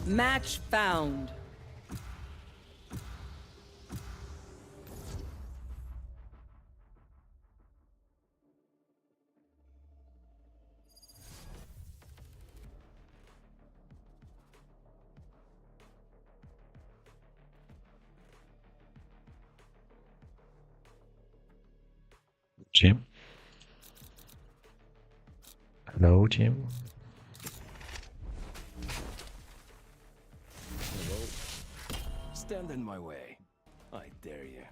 Match found. Jim. Hello, Jim. Hello. Stand in my way. I dare you.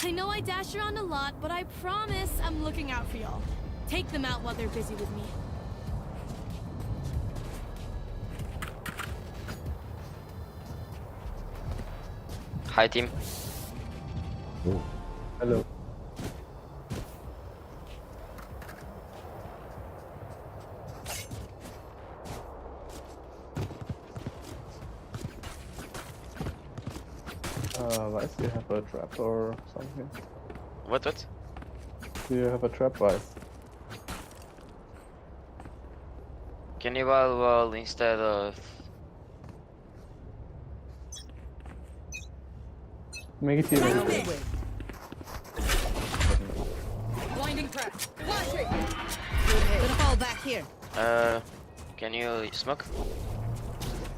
I know I dash around a lot, but I promise I'm looking out for y'all. Take them out while they're busy with me. Hi team. Oh. Hello. Vice, do you have a trap or something? What? Do you have a trap, Vice? Can you wall instead of... Make it even. Blinding crack. Flashing. Gonna fall back here. Can you smoke?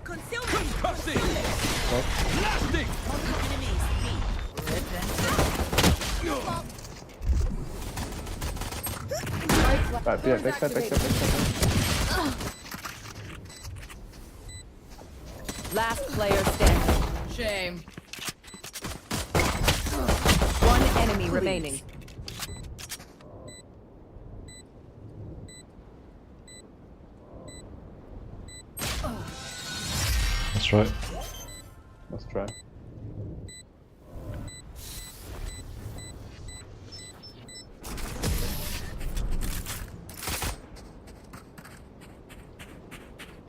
Concussing! Blasting! Enemies, B. Red Right, yeah, backside. Last player standing. Shame. One enemy remaining. That's right. Let's try.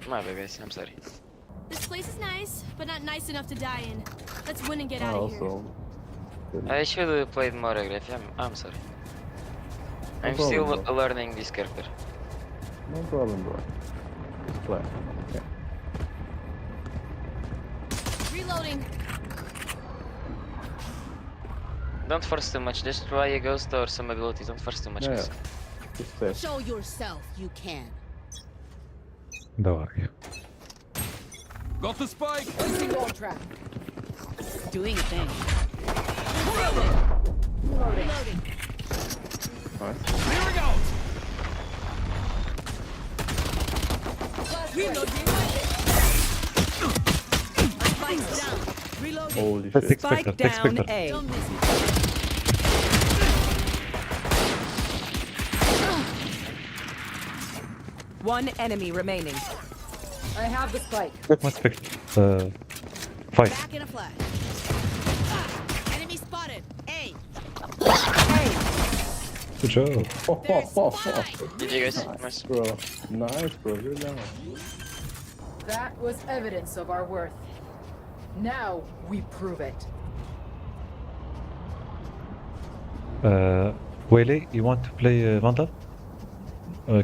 My bad guys, I'm sorry. This place is nice, but not nice enough to die in. Let's win and get out of here. Also, I should have played more aggressive. I'm sorry. I'm problem, still bro. learning this character. no problem, bro. Just play. Okay. Reloading. Don't force too much. Just try a ghost or some ability. Don't force too much. Yeah, guys. just stay. Show yourself you can. Давай. Got the spike! Placing wall trap. Doing a thing. Reloading. Nice. Clearing out! Reloading. Spike's down. Reloading. Holy Let's shit. Spike Spectre, down Spectre. A. Don't miss me. One enemy remaining. I have the spike. One Spectre. Five. Back in a flash. Enemy spotted. A. Good job. GG guys. Nice, Nice. bro. Nice, bro. Good job. That was evidence of our worth. Now we prove it. Whaley, you want to play Vandal?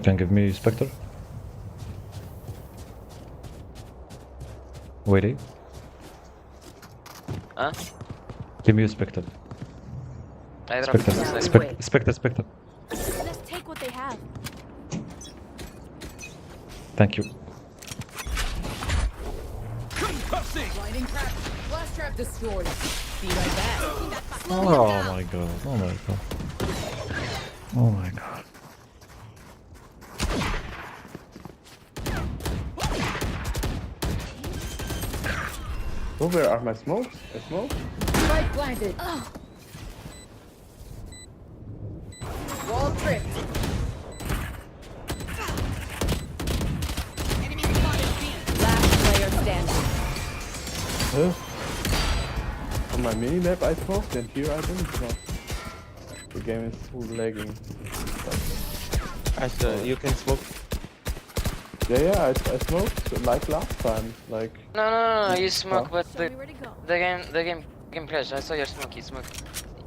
Can give me Spectre? Waiting. Huh? Give me a Spectre. I dropped Spectre. the side. Spectre. Spectre. Spectre. Let's take what they have. Thank you. Concussing! Blinding trap. Blast trap destroyed. Be right back. Oh my god. Oh my god. Oh my god. Oh, where are my smokes? A smoke? Spike planted. Wall tripped. Enemy spotted B. Last player standing. Huh? On my mini-map I smoked and here I didn't smoke. The game is too lagging. You can smoke. Yeah, I smoked like last time. Like, No, you smoke, but Show me where to go. the game crashed. I saw your smoke, you smoke.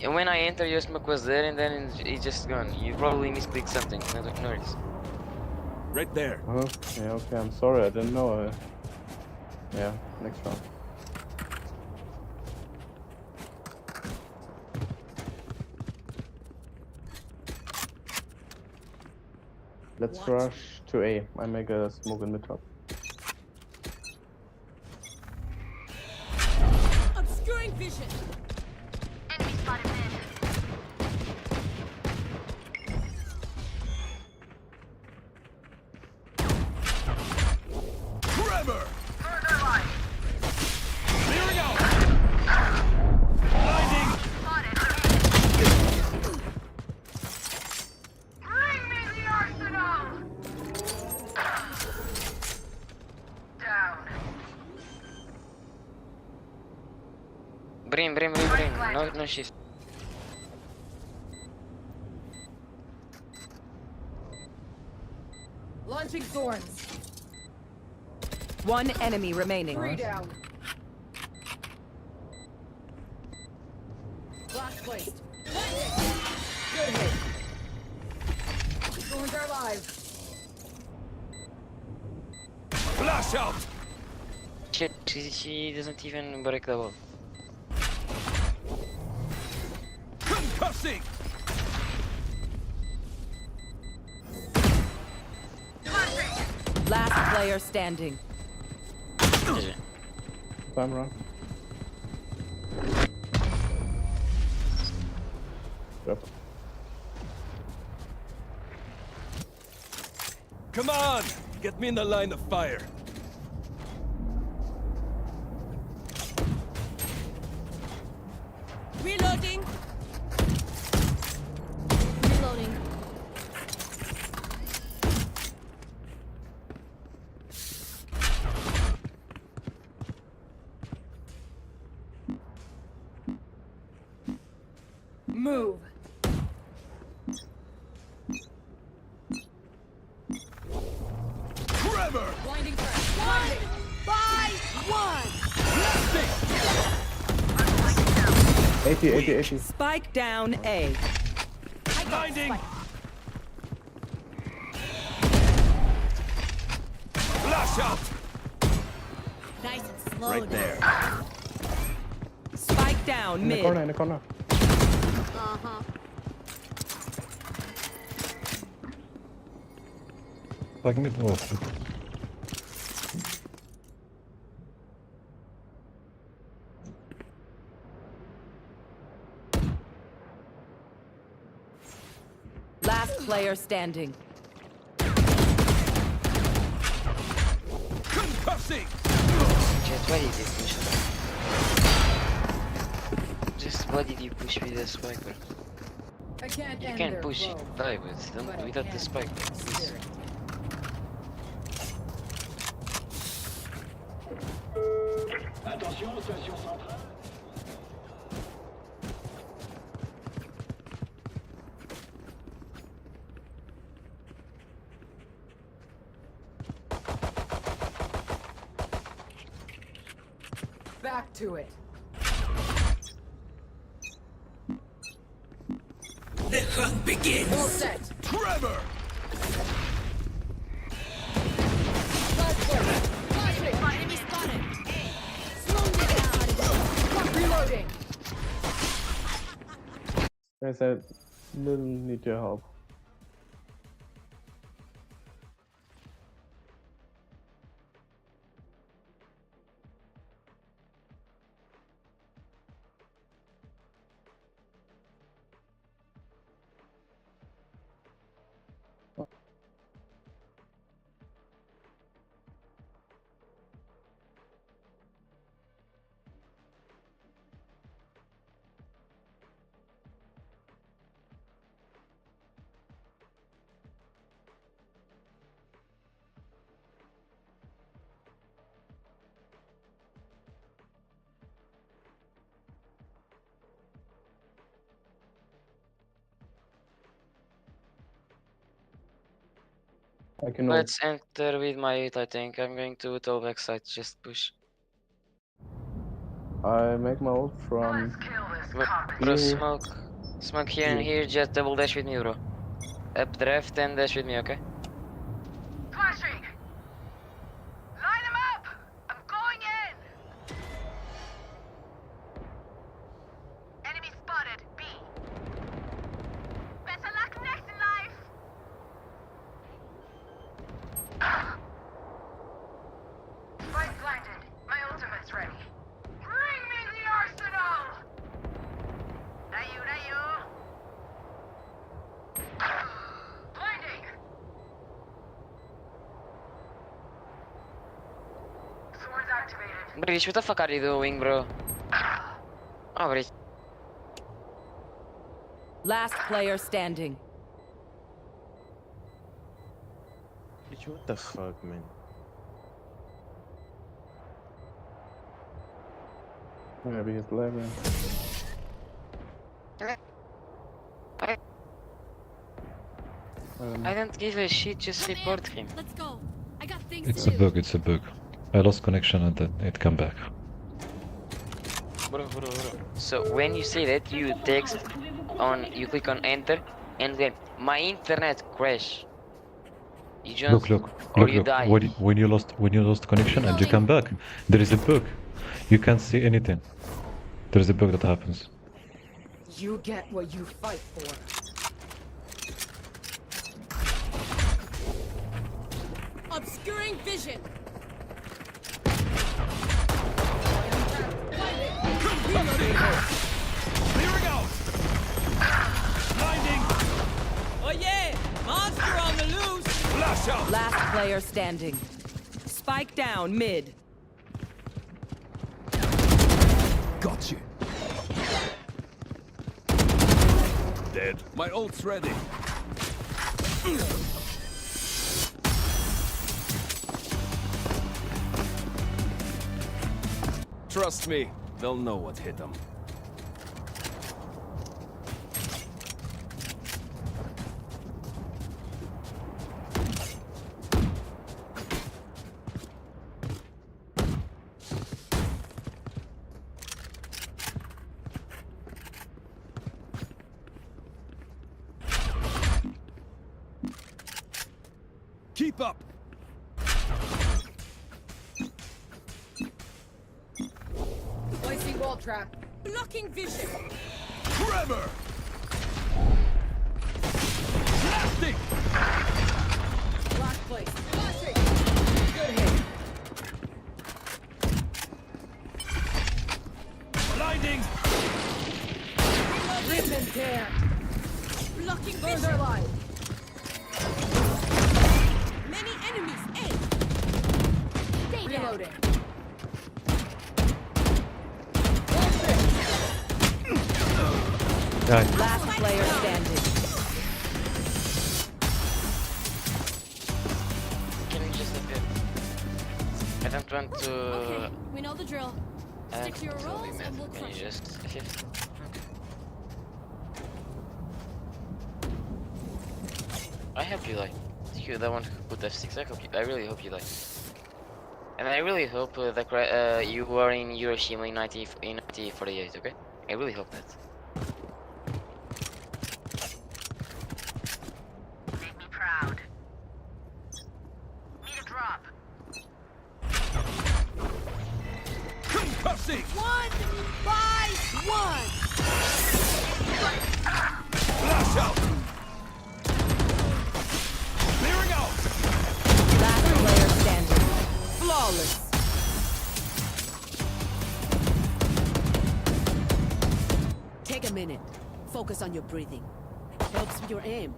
And when I enter, your smoke was there, and then it's just gone. You probably misclicked something. No worries. Right there. yeah, okay, I'm sorry, I didn't know. Yeah, next round. Let's rush to A. I make a smoke in the top. Obscuring vision. Trevor! Clearing out! Blinding! Brim. No shift. Launching thorns. One enemy remaining. 3 down. Blast placed. Good hit. Thorns are live. Flash out! Shit, she doesn't even break the wall. Concussing! Last player standing. GG. Time run. Yep. Come on! Get me in the line of fire. Reloading. Reloading. Move. Trevor! Blinding trap. One by one. 80. Spike down A. Blinding! Flash out! Nice and slow. Right there. Spike down In the mid. corner, in the corner. Uh-huh. Like mid. Oh. Last player standing. Concussing! Jett, why did you push me? Just why did you push with the spike? Bro? I can't You end can their push flow, it, die, but but I without the can spike, end their please. spirit. Back to it. The hunt begins! All set. Trevor! Last player. Flashing. Enemy spotted. A. Reloading. Guys, I didn't need your help. I can ult. Let's enter with my ult, I think. I'm going to ult backside, just push. I make my ult from Bro, here. smoke here and here, just double dash with me, bro. Up draft and dash with me, okay? Flashing. Line them up. I'm going in. Enemy spotted. B. Better luck next life. Spike blinded. My ultimate's ready. Bring me the arsenal. Rayu. Blinding. Swords activated. Breach, what the fuck are you doing, bro? Oh, Breach. Last player standing. Bitch, what the fuck, man? Maybe he's lagging. I don't give a shit, just report him. Let's go. I got things It's to a do. bug, it's a bug. I lost connection and then it come back. Bro. So when you say that, you text on, you click on enter, and then my internet crash. You just Look. or you die. When you lost connection and you come back, there is a bug. You can't see anything. There is a bug that happens. You get what you fight for. Obscuring vision. Clearing out! Blinding! Oh yeah! Monster on the loose! Flash out! Last player standing. Spike down mid. Got you. Dead. My ult's ready. Trust me, they'll know what hit them. Keep up! Placing wall trap. Blocking vision. Tremor! Blasting! Lock place. Flashing. Good hit. Blinding! Rip them down. Blocking Those vision. are live. Many enemies. A. Stay down. Reloading. Last player standing. Can you just a bit? I don't want to. Okay, we know the drill. Stick to your roles and we'll Can crush you it. just? I hope you like. You the one who put F6. I really hope you like. And I really hope that you are in Hiroshima in 1948. Okay? I really hope that. Make me proud. Need a drop. Concussing! 1 by Take a minute. Focus on your breathing. Helps with your aim.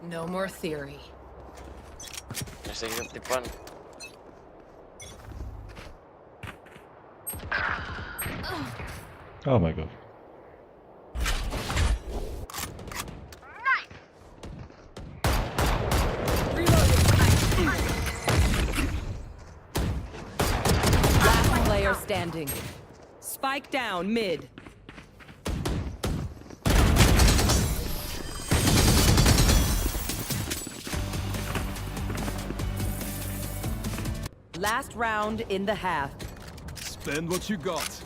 No more theory. Ya sé que te pan. Oh my god. Last player standing. Spike down mid. Last round in the half. Spend what you got.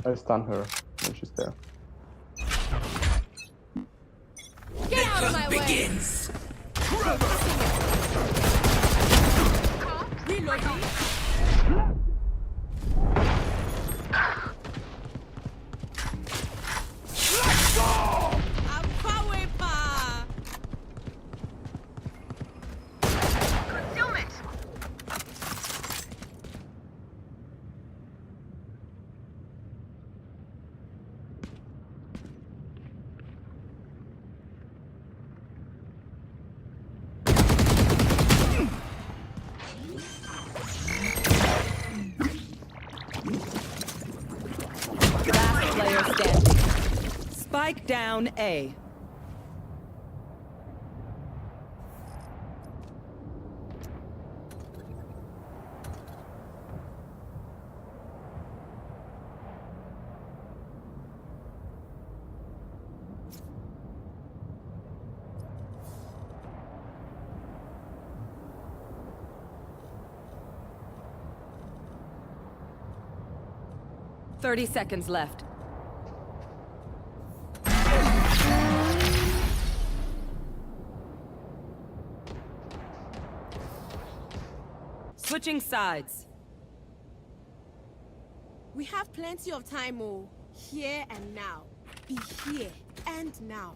I stun her when she's there. Get out of my way! Reloading. Last player standing. Spike down A. Thirty seconds left. Switching sides. We have plenty of time, oh. Here and now. Be here and now.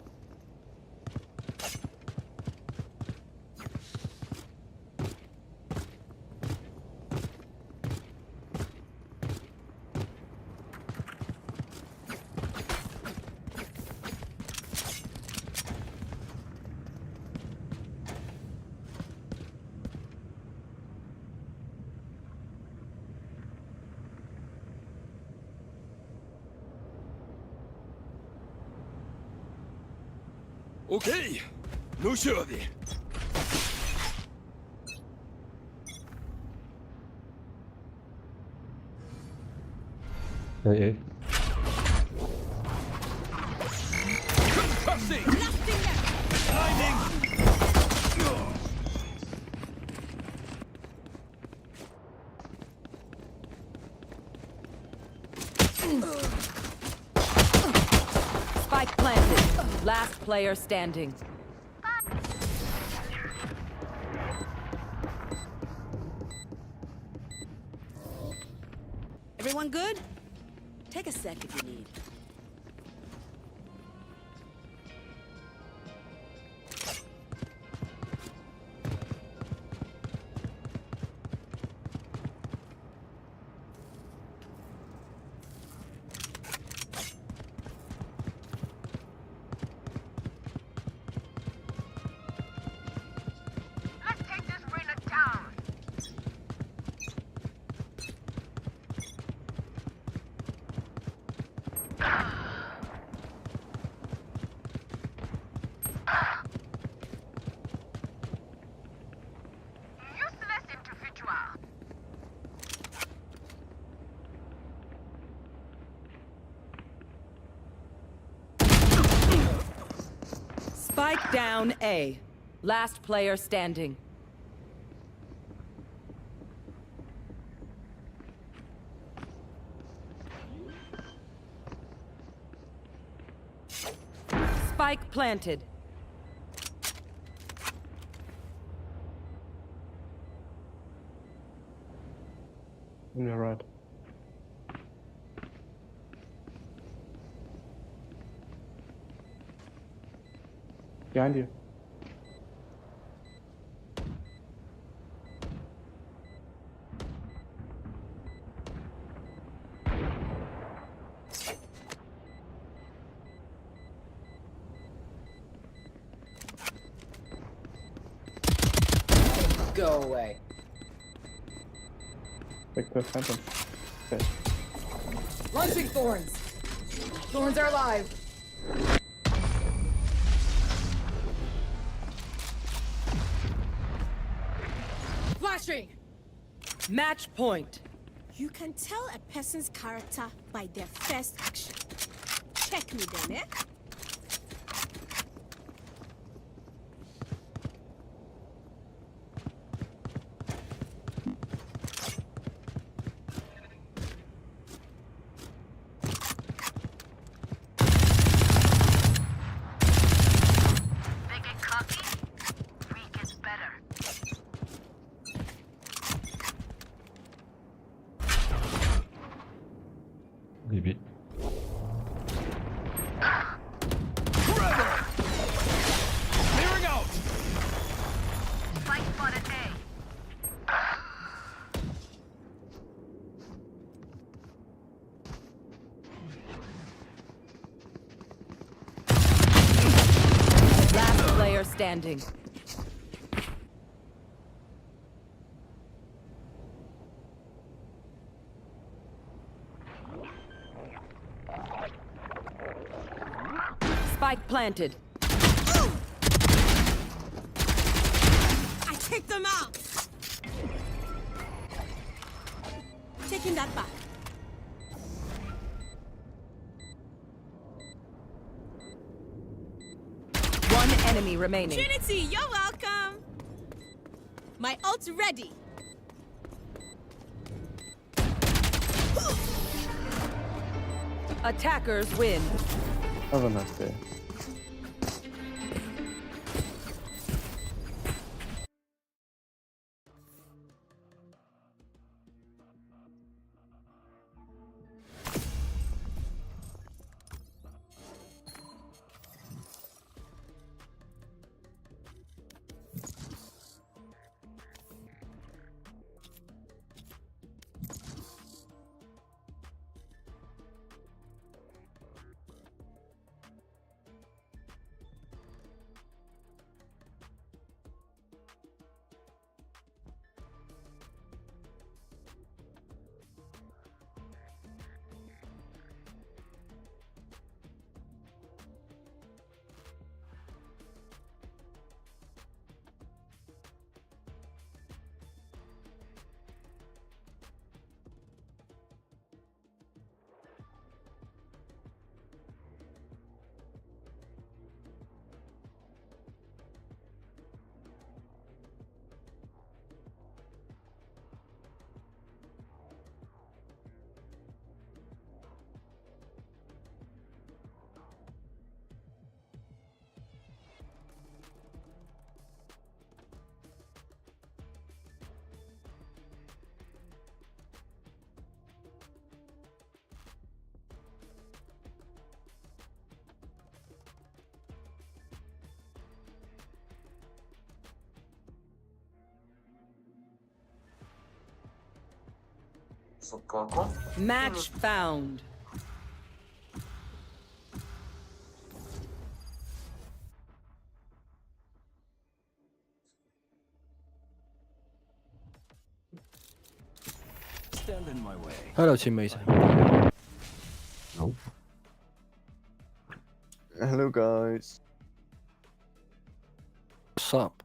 Okej, nu kör vi. Hey, hey. Concussing! Nothing left. Blinding! Spike planted. Last player standing. Everyone good? Take a sec if you need. Spike down A. Last player standing. Spike planted. On your right. Behind you. Go away. Take the phantom. Okay. Launching thorns. Thorns are alive. Flashing! Match point. You can tell a person's character by their first action. Check me then, eh? Maybe. Clearing out! Last player standing. Spike planted. I take them out! Taking that back. One enemy remaining. Trinity, you're welcome! My ult's ready. Attackers win. Have a nice day. Match found. Stand in my way. Hello, teammate. Hello, guys. What's up?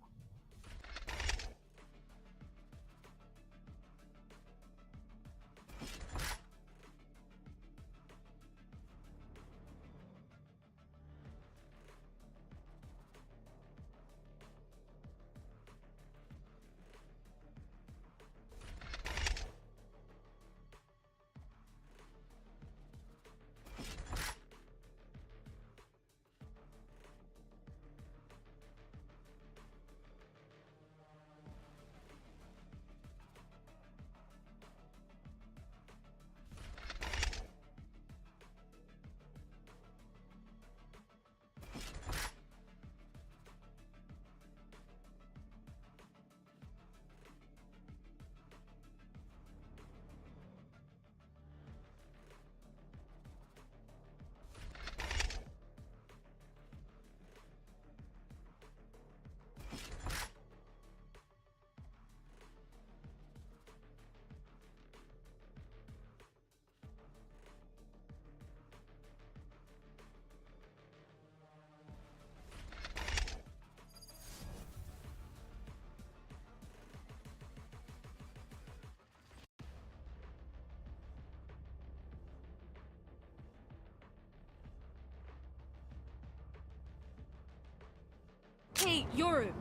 Hey, Yoru.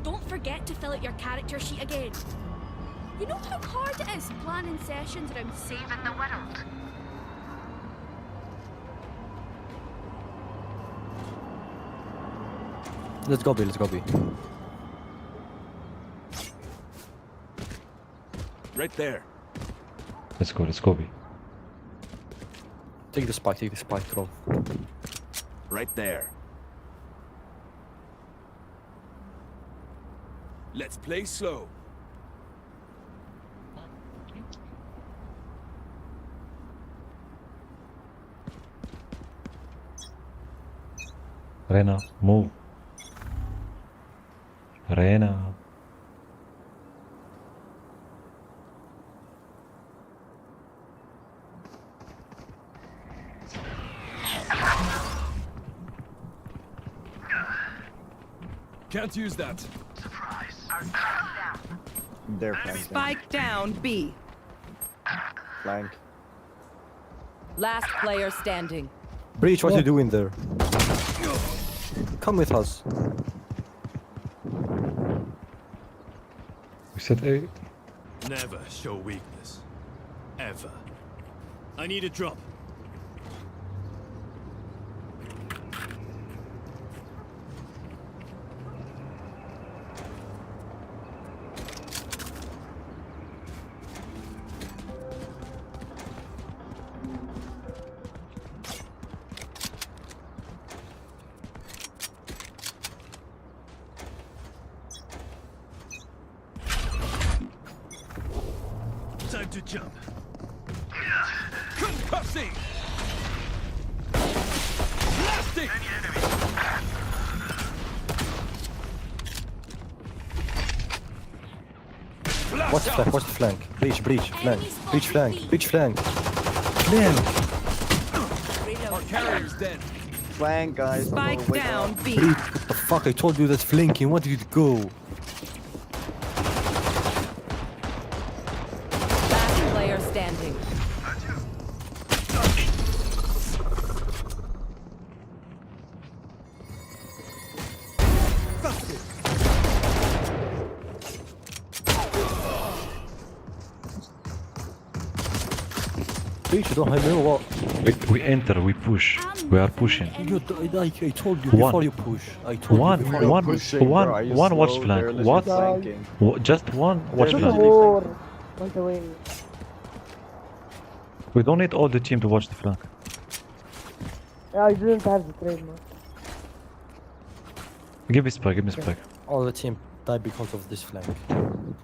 Don't forget to fill out your character sheet again. You know how hard it is planning sessions around saving the world? Let's go B, let's go B. Right there. Let's go, B. Take the spike, throw. Right there. Let's play slow. Reyna, move. Reyna. Can't use that. They're flanking. Spike down B. Flank. Last player standing. Breach, what are you doing there? Come with us. We said A. Never show weakness. Ever. I need a drop. Time to jump. Concussing! Blasting! What's the flank? What's the flank? Breach, flank. Breach, flank. Our carrier's dead. Flank, guys. Spike Wake down up. B. Breach, what the fuck? I told you that's flanking. Where did it go? Last player standing. Breach, you don't have no what? We enter, we push. We are pushing. I told you One. before you push. I told One, you before You're one, pushing, bro. Are you one watch slow? flank. They're What? literally flanking. Just one watch They're flank. literally flanking. We don't need all the team to watch the flank. I didn't have the trade, man. Give me spike, give me spike. all the team died because of this flank. Come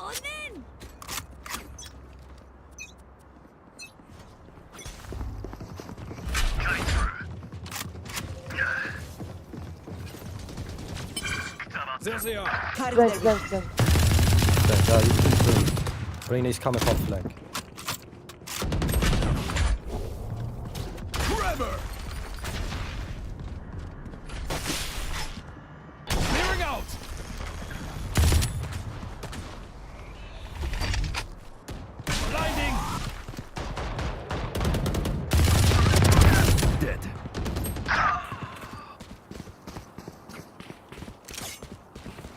on then! There they are. Thanks. Reyna is coming from flank. Trevor! Clearing out! Blinding! Dead.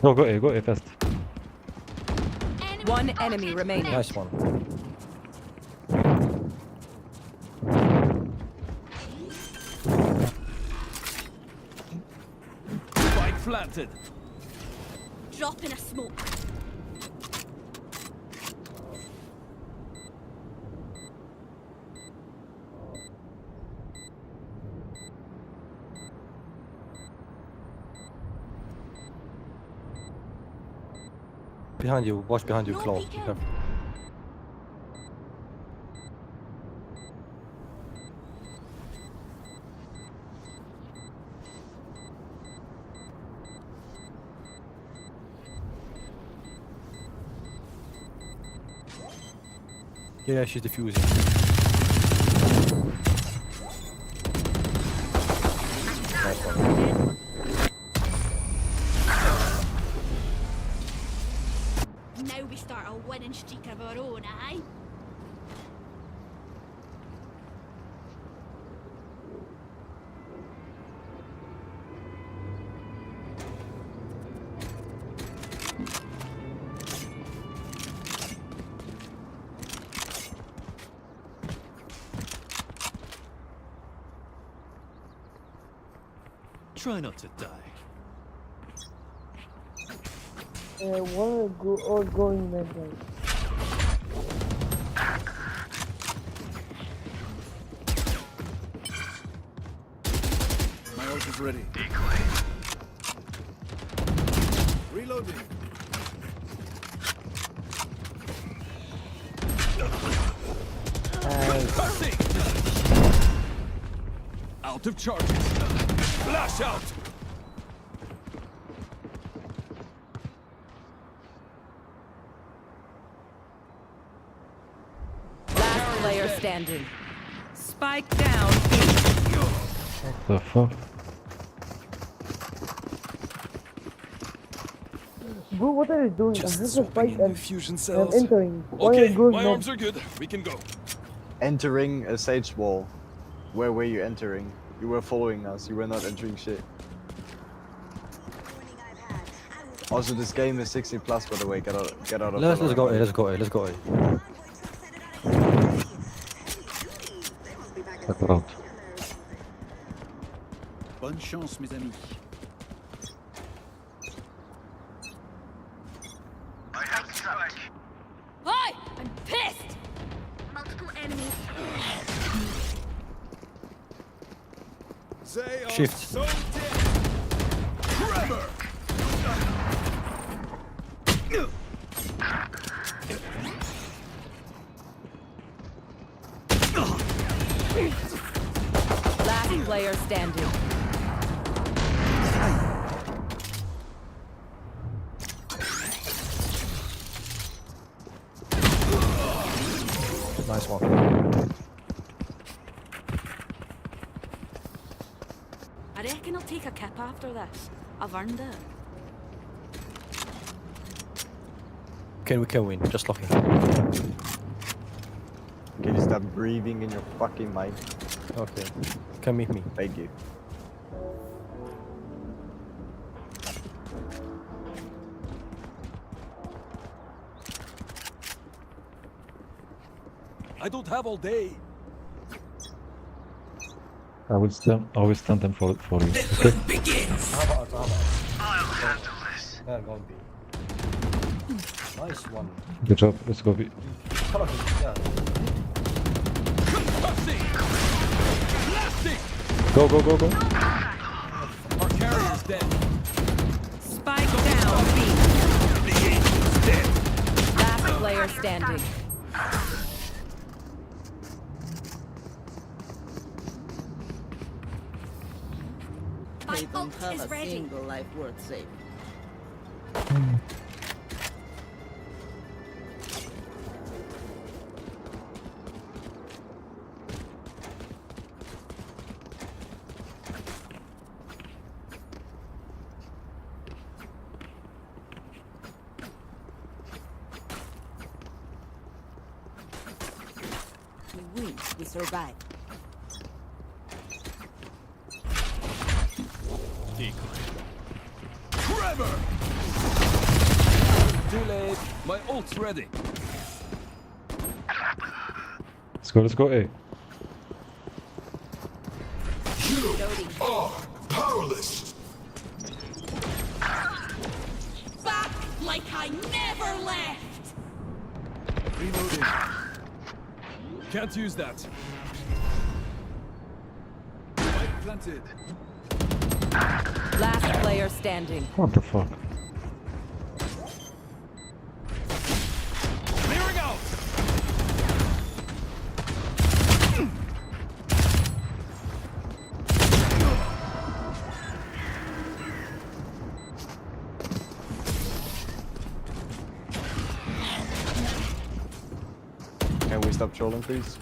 Go A fast. One enemy remaining. Nice one. Spike planted. Drop in a smoke. Behind you, watch behind you, No close. Be peeking. careful. Yeah, she's defusing. Nice one. Now we start a winning streak of our own, aye? Try not to die. Wanna go or going that way? My ult is ready. Reloading. Out of charges. Flash out. Last player standing. Spike down. What the fuck? Bro, what are you doing? I'm just a fight and fusion I'm entering. Why Okay, are you going my mid? arms are good. We can go. Entering a sage wall. Where were you entering? You were following us. You were not entering shit. Also, this game is 60 plus, by the way. Get out of. Let's Valorant. go A, let's go A, let's go A. Fuck around. Bonne chance, mes amis. Hi! I'm pissed! Multiple enemies. They are Shift. so dead. Tremor. Last player standing. Nice one. I reckon I'll take a kip after this. I've earned it. Okay, we can win. Just lucky. Can you stop breathing in your fucking mic? Okay. Can meet me. Thank you. I don't have all day. I will stand them for you. Okay? Yeah, go B. Nice one. Good job. Let's go B. Yeah. Go, go, go, go. Our carrier's dead. Spike down. B. The angel's dead. Last player standing. My ult is ready. life worth saving. We win, we survive. Tremor. Too late. My ult's ready. Let's go A. Powerless. Back like I never left! Reloading. Can't use that. Spike planted. Last player standing. What the fuck? Clearing out. Can we stop trolling, please?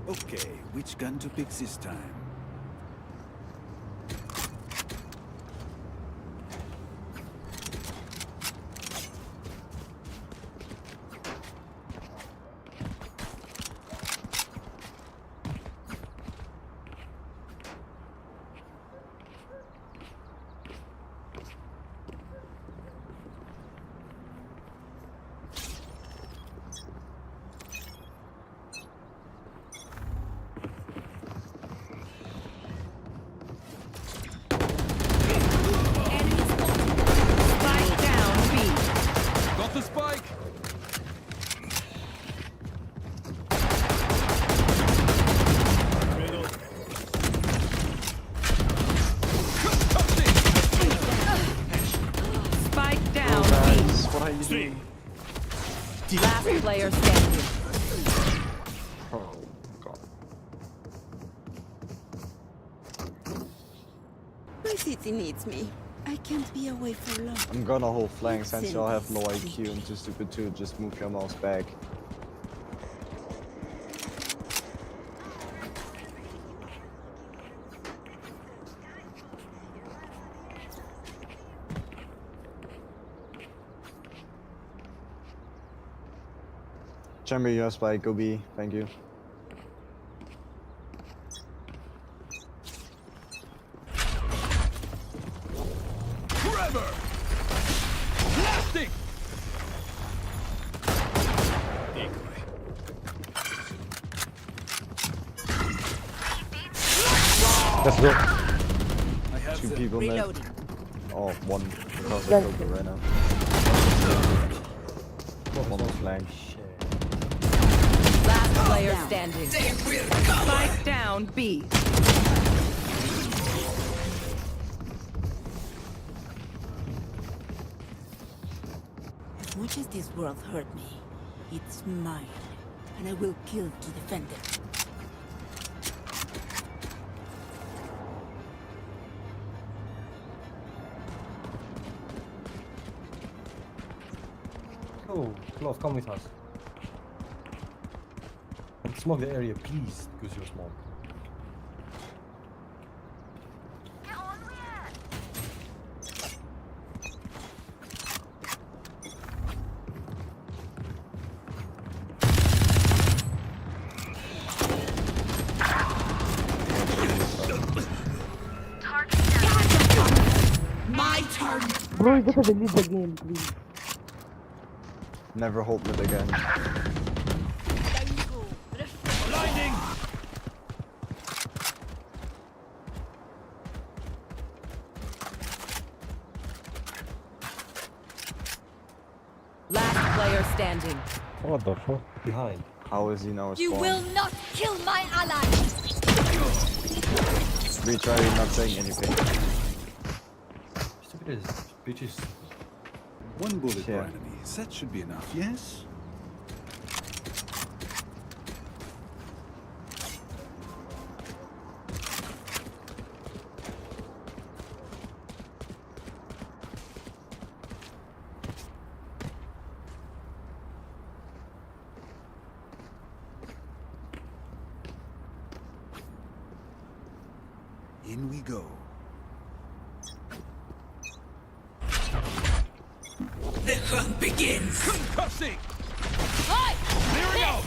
Okay, which gun to pick this time? how you doing? Last player standing. Oh god. My city needs me. I can't be away for long. I'm gonna hold flank since y'all have low IQ and too stupid to just move your mouse back. Chamber, you have spike, go B, thank you. Forever! Blasting! Decoy. Let's go. I have Two them. people mid. Reloading. Oh, one. Because I killed the Reyna. One flank. Last player standing. Spike down B. As much as this world hurt me, it's mine. And I will kill to defend it. Oh, Claus, come with us. Smoke the area, please, because you're small. Bro, you gotta delete the game, please. Never hold mid again. Blinding! Last player standing. What the fuck? Behind. How is he now a You spawn? will not kill my ally! Retry not saying anything. Stupid as bitches. One bullet Yeah. per enemy. That should be enough, yes? In we go. The hunt begins! Concussing! Hi! Clearing out!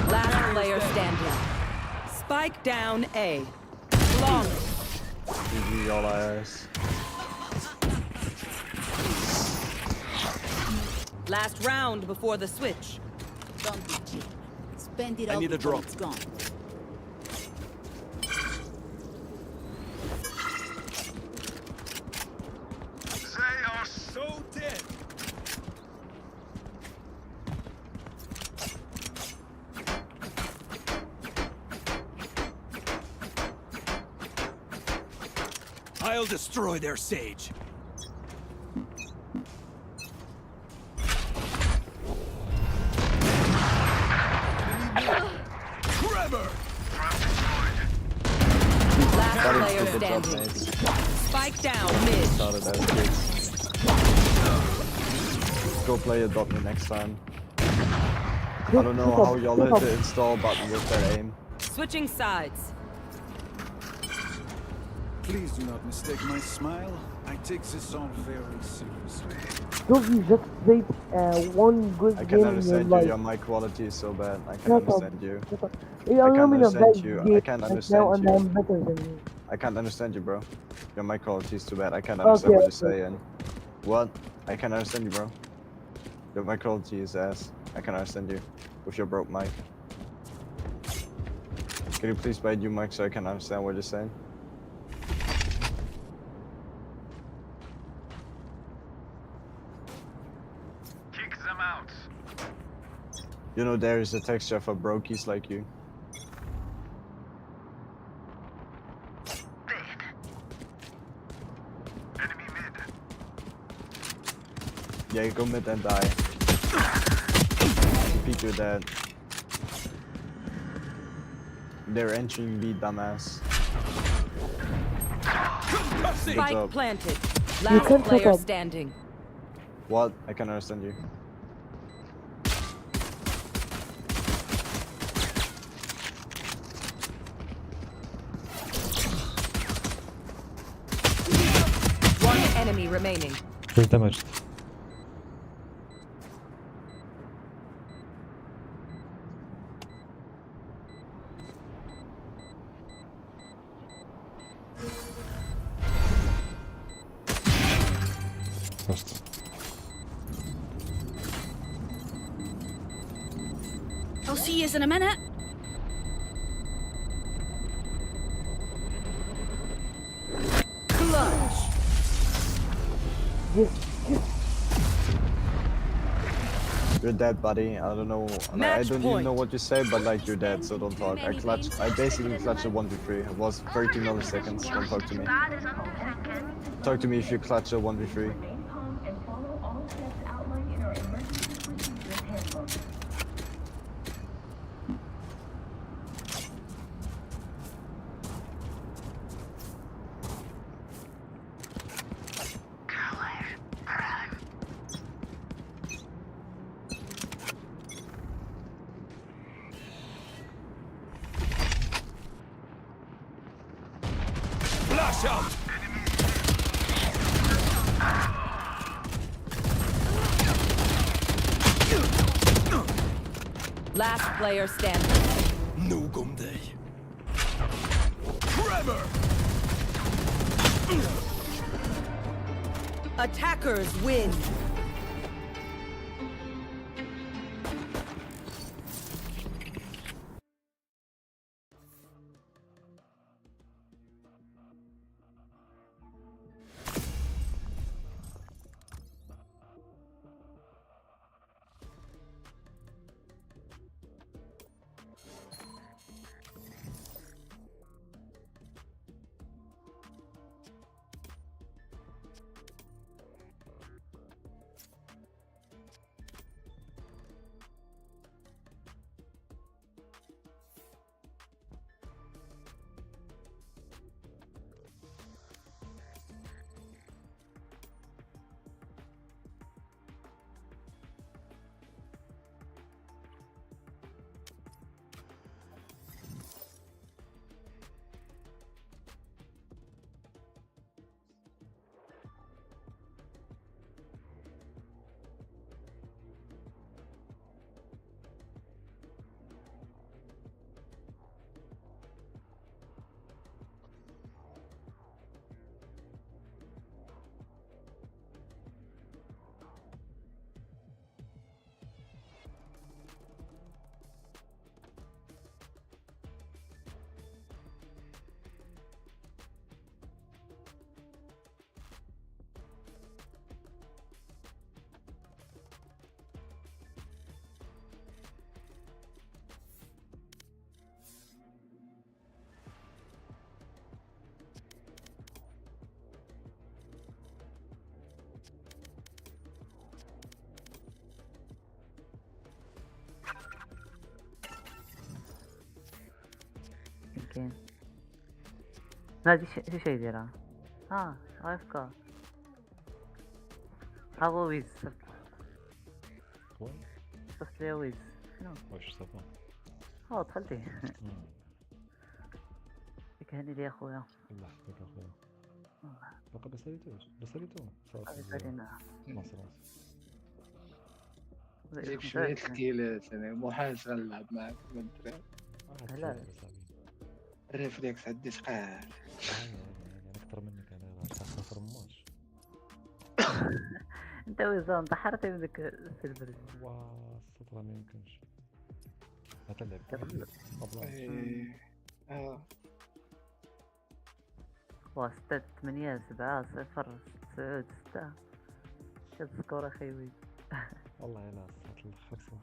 Last player standing. Spike down A. Long. GG, y'all liars. Last round before the switch. Don't be cheap. Spend it I all need a before drop. it's gone. They are so dead! I'll destroy their sage. Forever! Last Got player it, good job, standing. mates. Spike down mid. Started as kids. Go play a dot me next time. I don't know how y'all hit the install button with their aim. Switching sides. Please do not mistake my smile. I take this all very seriously. Don't you just played one good I game can in your understand you, life? your mic quality is so bad. I can Shut up. understand you. Shut up. Yeah, I I'm can't in a understand bad you. I game can't right understand now, and you. I'm better than you. I can't understand you, bro. Your mic quality is too bad. I can't understand what you're saying. What? I can't understand you, bro. Your mic quality is ass. I can't understand you with your broke mic. Can you please buy a new mic so I can understand what you're saying? Kick them out. You know there is a texture for brokies like you. Yeah, go mid and die. Peek, you're dead. They're entering B, dumbass. Spike planted. Last player standing. What? I can understand you. One enemy remaining. He's damaged. First. I'll see yous in a minute. Clutch. You're dead, buddy. I don't know. I don't even know what you say, but like you're dead, so don't talk. I basically clutched a 1v3. It was 30 milliseconds. Don't talk to me. Talk to me if you clutch a 1v3. Flash out! Last player standing. Nog om dig. Trevor! Attackers win. كاين هادي شي يديرها غيفكر ها هو ويز صفت ليا ويز شنو واش صافا دخلتي ديك هاني ليا خويا الله يحفظك اخويا باقي بساليتو صافي سالينا جيب شوية الكيلات انا محاش غنلعب معاك من الدراري لا الريفليكس عندي ثقال انا اكثر منك انا خسر الماتش انت وزان طحرتي من ديك السيلفر السطر ما يمكنش هتلعب ستة 8 7 0 9 6 شاد سكور اخي ويز والله الا صات الاخر صافي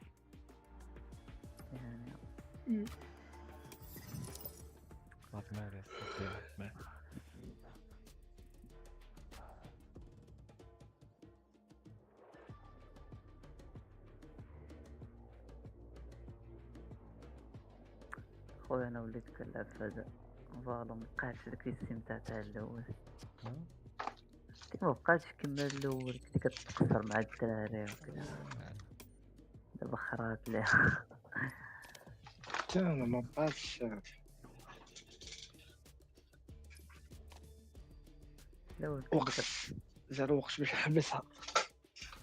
صافي ما عليه صافي. خويا انا وليت كنلعب في هذا فالو مبقاتش داك الاستمتاع تاع الاول. مبقاتش كيما الاول كنت كتقصر مع الدراري وكذا. دابا خرات ليها. حتى انا مبقاش وقت زاد وقت باش نحبسها.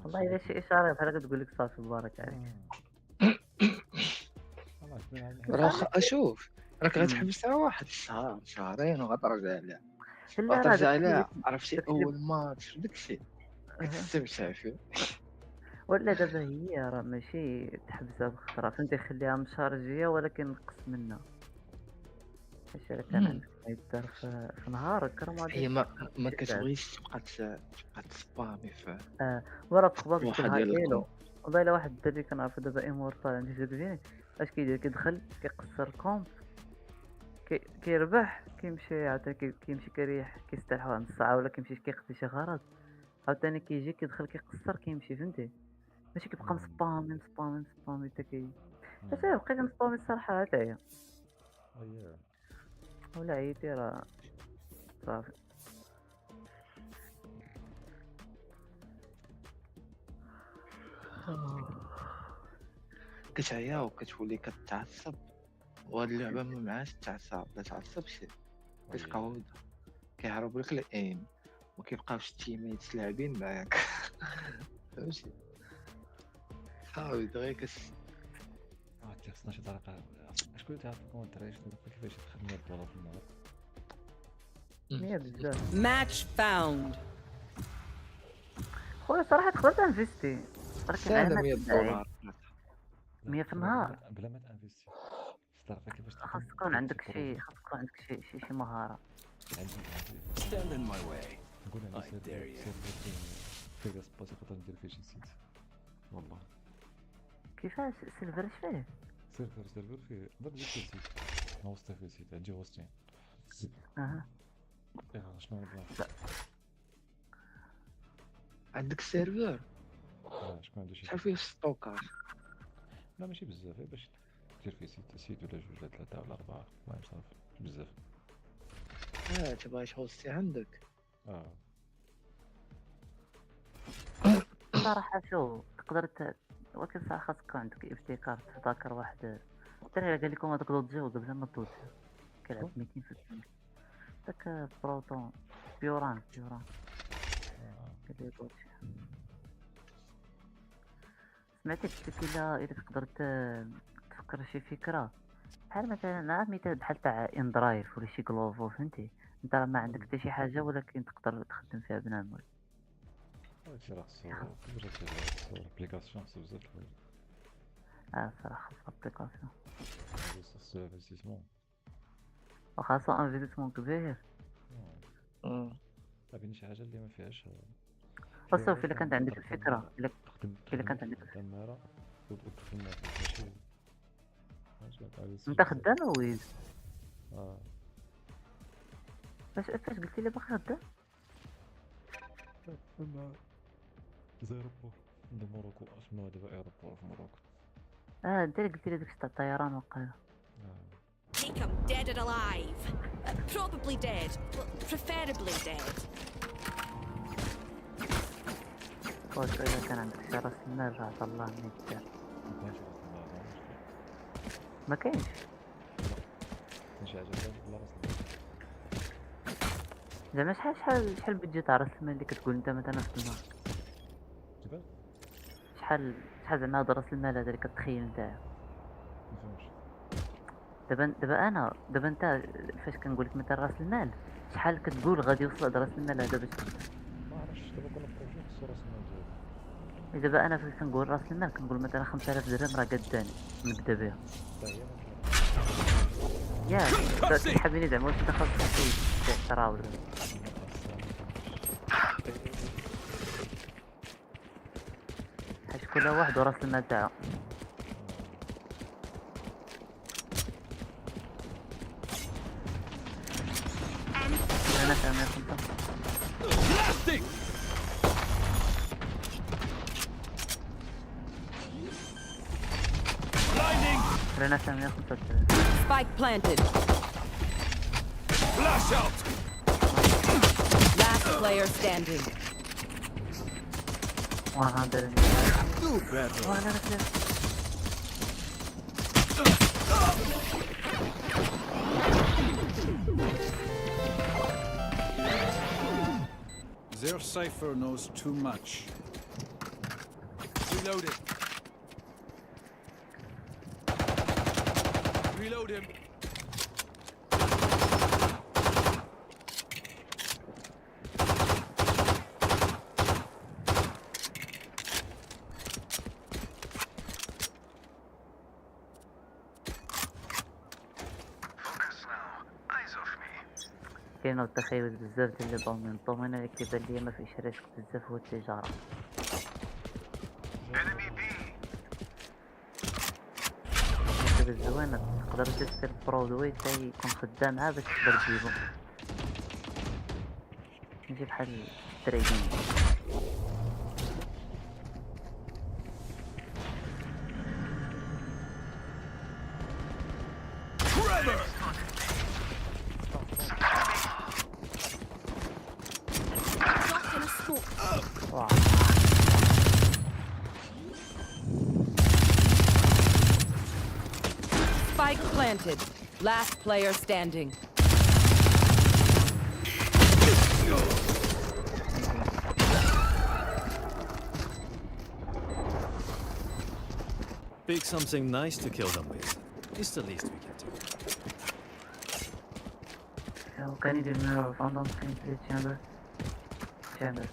والله الا شي اشاره بحال كتقول لك صافي بارك عليك. راه اشوف راك غتحبسها واحد الشهر شهرين وغترجع لها. لا غترجع لها عرفتي اول ماتش داكشي كتستمتع فيه. ولا دابا هي راه ماشي تحبسها بخطره فهمتي خليها مشارجيه ولكن نقص منها. اش كان عندك ما يدار في نهارك راه ما هي ما كتبغيش تبقى تسبامي في وراه تخبط واحد تلها ديال كيلو. والله الا واحد الدري كنعرفو دابا ايمورتال عندي جاكزيني اش كيدير كيدخل كيقصر كومب كيربح كيمشي عاد كيمشي كيريح كيستريح واحد نص ساعه ولا كيمشي كيقضي شي غرض عاوتاني كيجي كيدخل كيقصر كيمشي فهمتي ماشي كيبقى مسبامي حتى كي اش بقيت مسبامي الصراحه حتى هي ولا عييتي راه صافي. كتعيا وكتولي كتعصب وهاد اللعبه ما معاش تعصب لا تعصبش كتقاود كيهرب لك الايم ما كيبقاوش التيميتس لاعبين معاك فهمتي صافي دغيا خصنا شي طريقه. شكون تعرف الكونتري كيفاش تخدم الدولار في النهار؟ مية بزاف. ماتش فاوند. خويا صراحه تقدر تنفيستي ساهله $100 100 في النهار بلا ما تانفيستي. تعرف كيفاش خاص تكون عندك شي مهاره. Stand in my way. نقول عندي سيرفر سباس تقدر ندير فيه شي سيت والله. كيفاش سيرفر فيه؟ سيرفر فيه نقدر ندير فيه سيت نوصل فيه سيت عندي هوستين. شنو نبغي؟ عندك سيرفر شكون عنده شي شحال فيه ستوكاج؟ لا ماشي بزاف باش دير فيه سيت ولا جوج ولا ثلاثة ولا أربعة المهم صافي بزاف. تبغي هوستي عندك؟ صراحة شو تقدر ولكن صراحة خاص يكون عندك ابتكار تذاكر واحد الدراري قال لكم هذاك دوت جاو قبل ما تدوز كيلعب 200 في الثانية داك بروتون بيوران قال لي دوت سمعتي قلت لك الا تقدر تفكر شي فكرة بحال مثلا مثال بحال تاع اندرايف ولا شي كلوفو فهمتي انت راه ما عندك حتى شي حاجة ولكن تقدر تخدم فيها بنادم. هادشي راه خصو ابليكاسيون خصو بزاف الحوايج. صراحة خاص ابليكاسيون خصو انفستيسمون وخاصو انفستيسمون كبير. صافي شي حاجة اللي ما فيهاش وصافي الا كانت عندك الفكرة الا كانت عندك التمارة وتدخل ماشي انت خدام ويز فاش قلتي لي باقي خدام؟ زيروبور عند موروكو اسمها دابا ايروبور في موروكو. انت اللي قلتي لي داكشي تاع الطيران وقيلا. Take him dead or alive. Probably dead. Preferably dead. واش الا كان عندك شي راس المال راه الله ما يدار. ما كاينش شي حاجة بلا راس المال. زعما شحال بيدجي تاع راس المال اللي كتقول انت مثلا في النهار؟ كيفاش؟ شحال زعما هاد راس المال هذا اللي كتخيل نتايا؟ مفهمتش. دابا انت فاش كنقول لك مثلا راس المال شحال كتقول غادي يوصل هاد راس المال هذا باش ما عرفتش دابا كل بروجي خصو راس المال ديالو. دابا انا فاش كنقول راس المال كنقول مثلا 5000 درهم راه قداني نبدا بها. ياك تحبيني زعما واش انت خاصك تراوض حيت كل واحد وراس المال تاعو. رينا 935. Spike planted. Flash out! Last player standing. 100. Do better. 100. Their Cypher knows too much. Reload it. Reload him. كاين التخيل بزاف ديال لي دومين اللي كيبان ليا ما فيهش ريسك بزاف هو التجارة. الحاجة الزوينة تقدر تدير برودوي حتى يكون خدام عا باش تقدر تجيبو. نجي بحال التريدين. Spike planted. Last player standing. Pick something nice to kill them with. It's the least we can do. How can you do now? Found on the chamber. Chamber.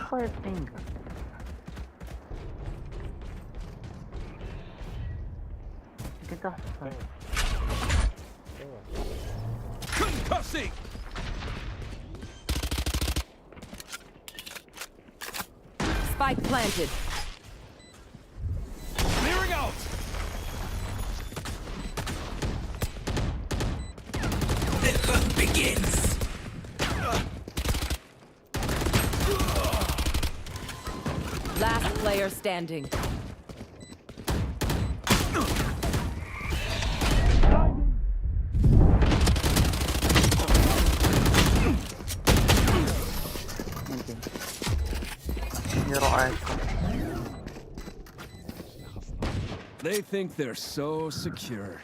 Quiet thing. Get off. Concussing! Spike planted. Clearing out! The hunt begins. Last player standing. They think they're so secure.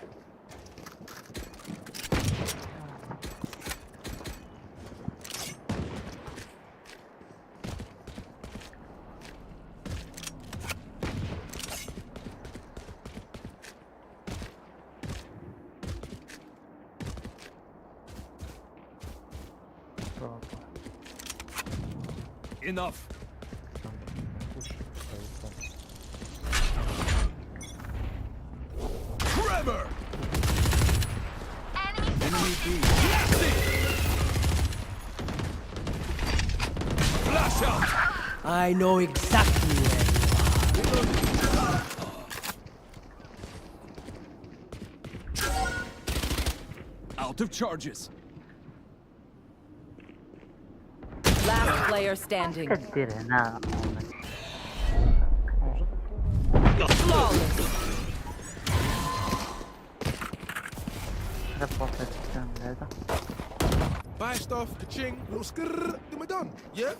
Enough. Trevor. Enemy B. Flash out. I know exactly where. Out of charges. Last player standing. كدير هنا. Flawless. هذا. Buy stuff, ka-ching, little skrrr, then we're done. Yeah?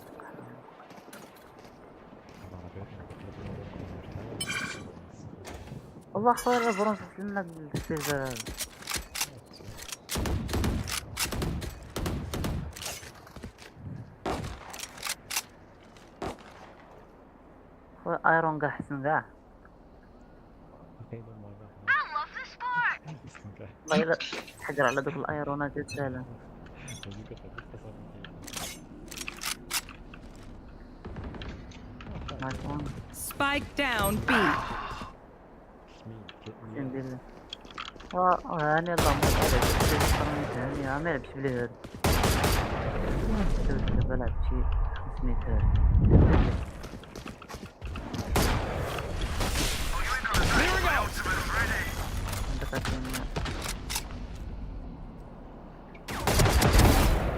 والله خويا برونز لنا السيرفر. ايرون كاع حسن كاع. والله الا تحقر على دوك الايرونات ساهله. Spike down B. هاني الله ما يعرف ما يلعبش بلي هاد دابا لعب شي 500 هاد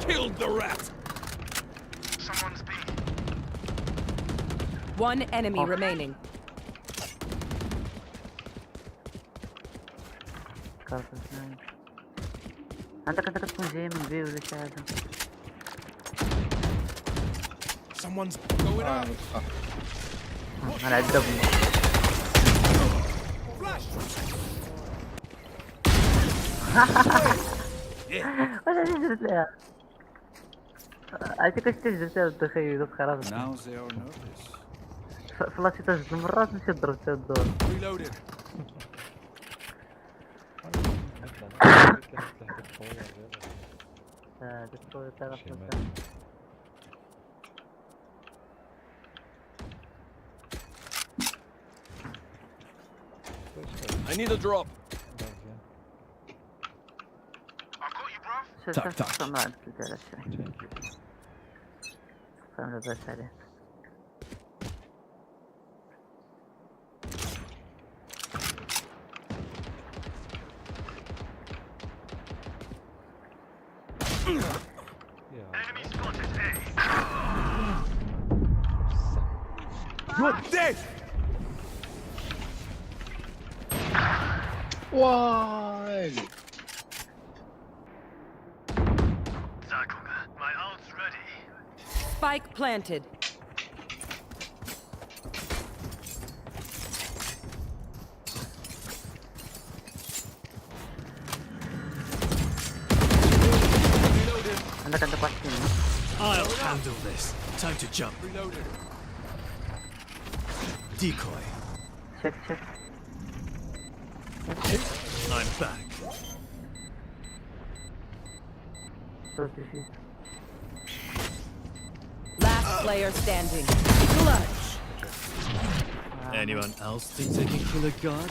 Killed the rat. One enemy remaining. انت تكون جاي من بي ولا شي حاجه Someone's going up. انا عذب واش درت لها عرفتي كيفاش درتها التخيل خلاص Now they are nervous. فلاشي تاج المرات مشيت ضربتها الدور Reloaded. I need a drop. Tak, tak. ما عرفت على شي فهم لاباس عليه You're dead. Why? My ult's ready. Spike planted. عندك واحد فينا I'll handle this. Time to jump. Reloaded. Decoy. شك I'm back. Last player standing. Clutch. Anyone else think they can kill a god?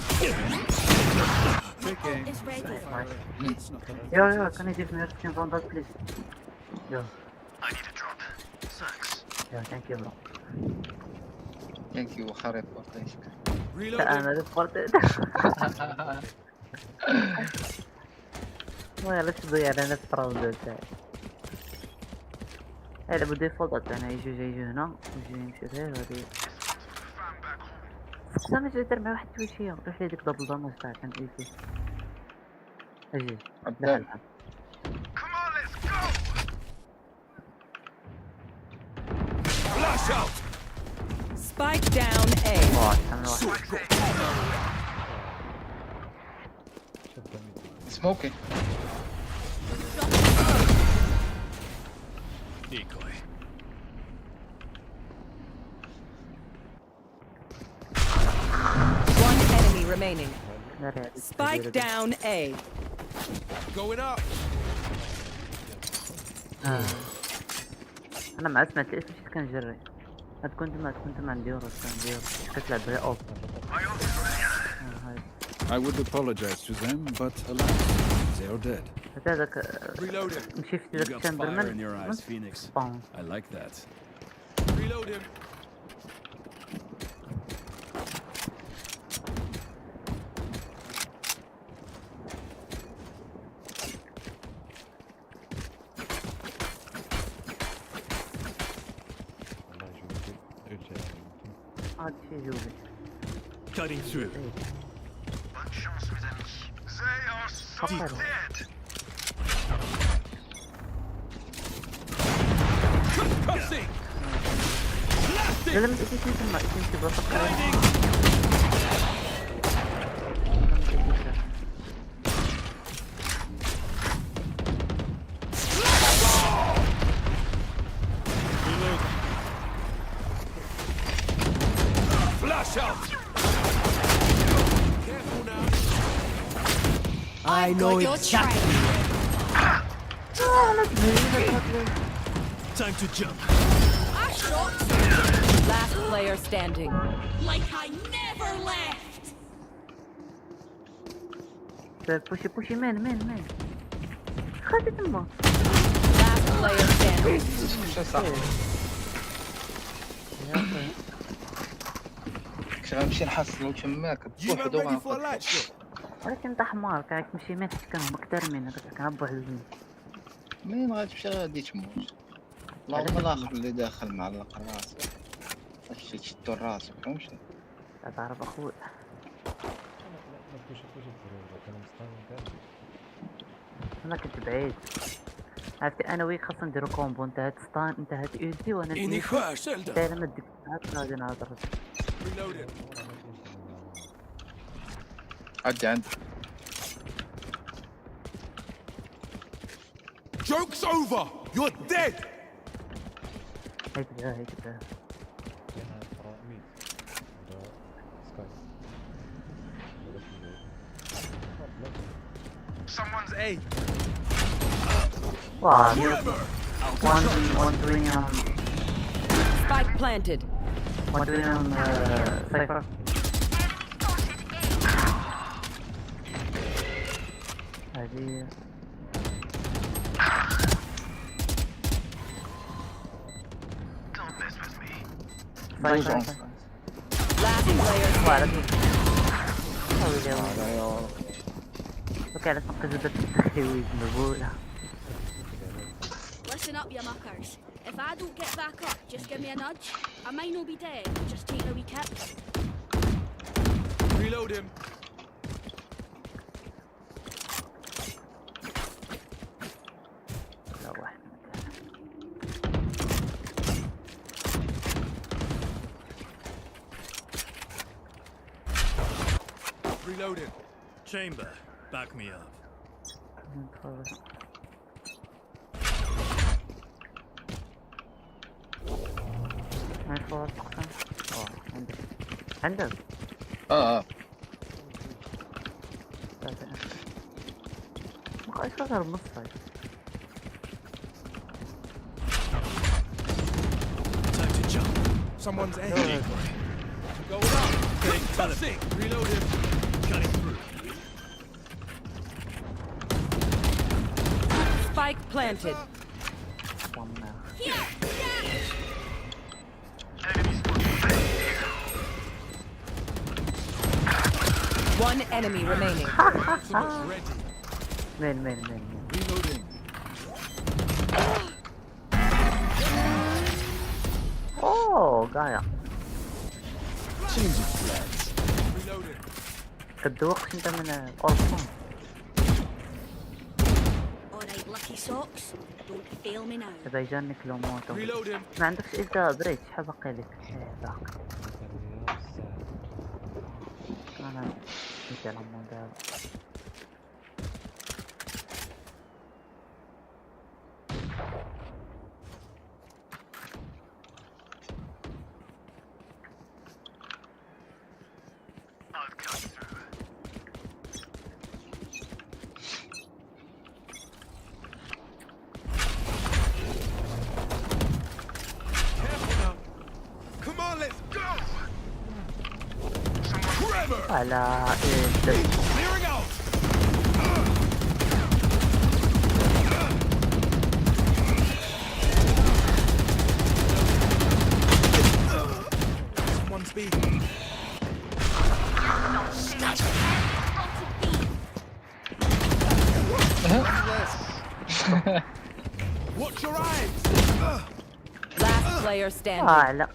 Trick game. It's ready. يو كان يجيب من 60 فوندات بليز يو I need a drop. Thanks. يو ثانك يو برو ثانك يو خريط بطيش انا دخلت ولا تضيع على نفس الراوند تاعي هذا بدي فوضت انا يجي هنا ويجي يمشي غير هادي زعما جاي دير مع واحد التويشيه روح لي ديك دبل دامج تاع كان ايزي اجي عبدال Flash out. Spike down A. سموكي Decoy. One enemy remaining. Spike down A. Going up. انا مع سمعت الاسم شفت كنجري هاد كنت مع نديرو كتلعب غير اوب I would apologize to them, but alas, they are dead. حتى هذاك Reloaded. مشي في You داك got الشامبر fire in your eyes, Phoenix. I like that. Reload him. هاد شي جوبي Cutting through. فقر Cussing. لازم تمشي بفكر Flash out. Careful now. I know exactly. Time to jump. Last player standing. Like I never left. بوشي مين خلي تما. Last player standing. شو صح كنت غنمشي نحصلو تماك بوحدو غنقتلو. ولكن انت حمار كاع تمشي مين تسكنهم اكثر من هذاك كان بوحدو. منين غتمشي غادي تموت. اللهم الاخر اللي داخل معلق الراس غتمشي تشدو الراس فهمتي. تعرف اخويا انا كنت بعيد. عرفتي انا وياك خاصنا نديرو كومبو. انت هاد ستان انت هاد اولتي وانا دايره ما ديك غادي نهضر. عندي Joke's over! You're dead! هيك بها Someone's A. Wow. One doing Spike planted. One doing Cypher. هذه Last player. وكانت مقصودة التخويف مقبولة. Listen up, you muckers. If I don't get back up, just give me a nudge. I might not be dead, just take a wee kip. Reload him. لا واحد Reloading. Chamber, back me up. ما يفوت عندك ما قاعد يفكر بنص. Time to jump. Someone's A. Going up. Getting Reload him. Cutting through. Spike planted. Here! One enemy remaining. Man. Reloading. Oh, Gaia. Changing flags. Reloading. كدوقش انت من الألفون. Alright, lucky socks. Don't fail me now. إذا جانك لو موت. Reloading. ما عندكش إذا بريت شحال باقي لك؟ باقي. أنا نسيت على الموديل. على Clearing out. Someone's B. Watch your eyes. Last player standing. لا.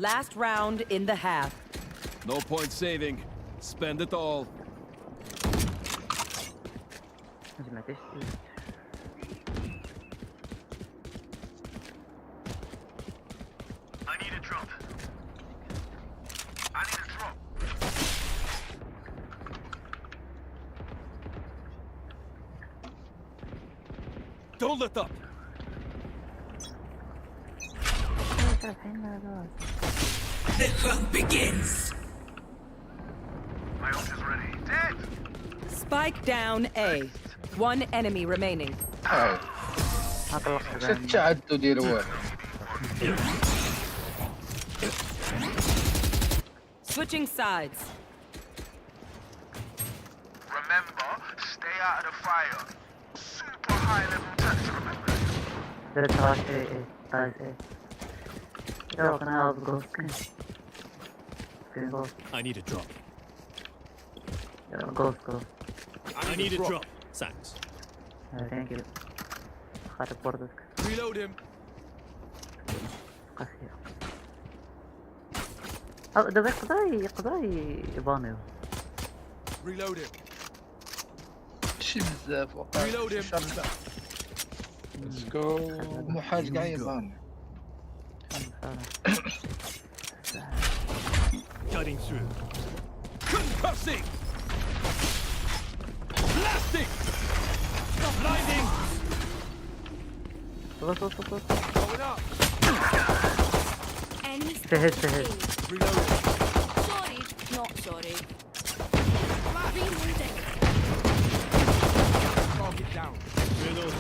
Last round in the half. No point saving. Spend it all. I need a drop. Don't let up. The hunt begins. My ult is ready. Dead. Spike down A. One enemy remaining. Oh. ست تعدوا ديال والو. Switching sides. Remember, stay out of the fire. Super high level tactical memory. درت راسي ايه طايز ايه يلا انا غوست كاين غوست I need a drop. يلا غوست I need a drop. Thanks. ثانك يو خاطر بوردك Reload him. قاسية أو دابا يقدر يبانيو Reload him. شي بزاف وقع. Reload him. ليتس جو. مو حاج كاع يبان. Cutting through. Concussing. Blasting. Blinding. غوست Going up. Enemy فهد Reload. Sorry, not sorry. Reloading. Target down. Reload.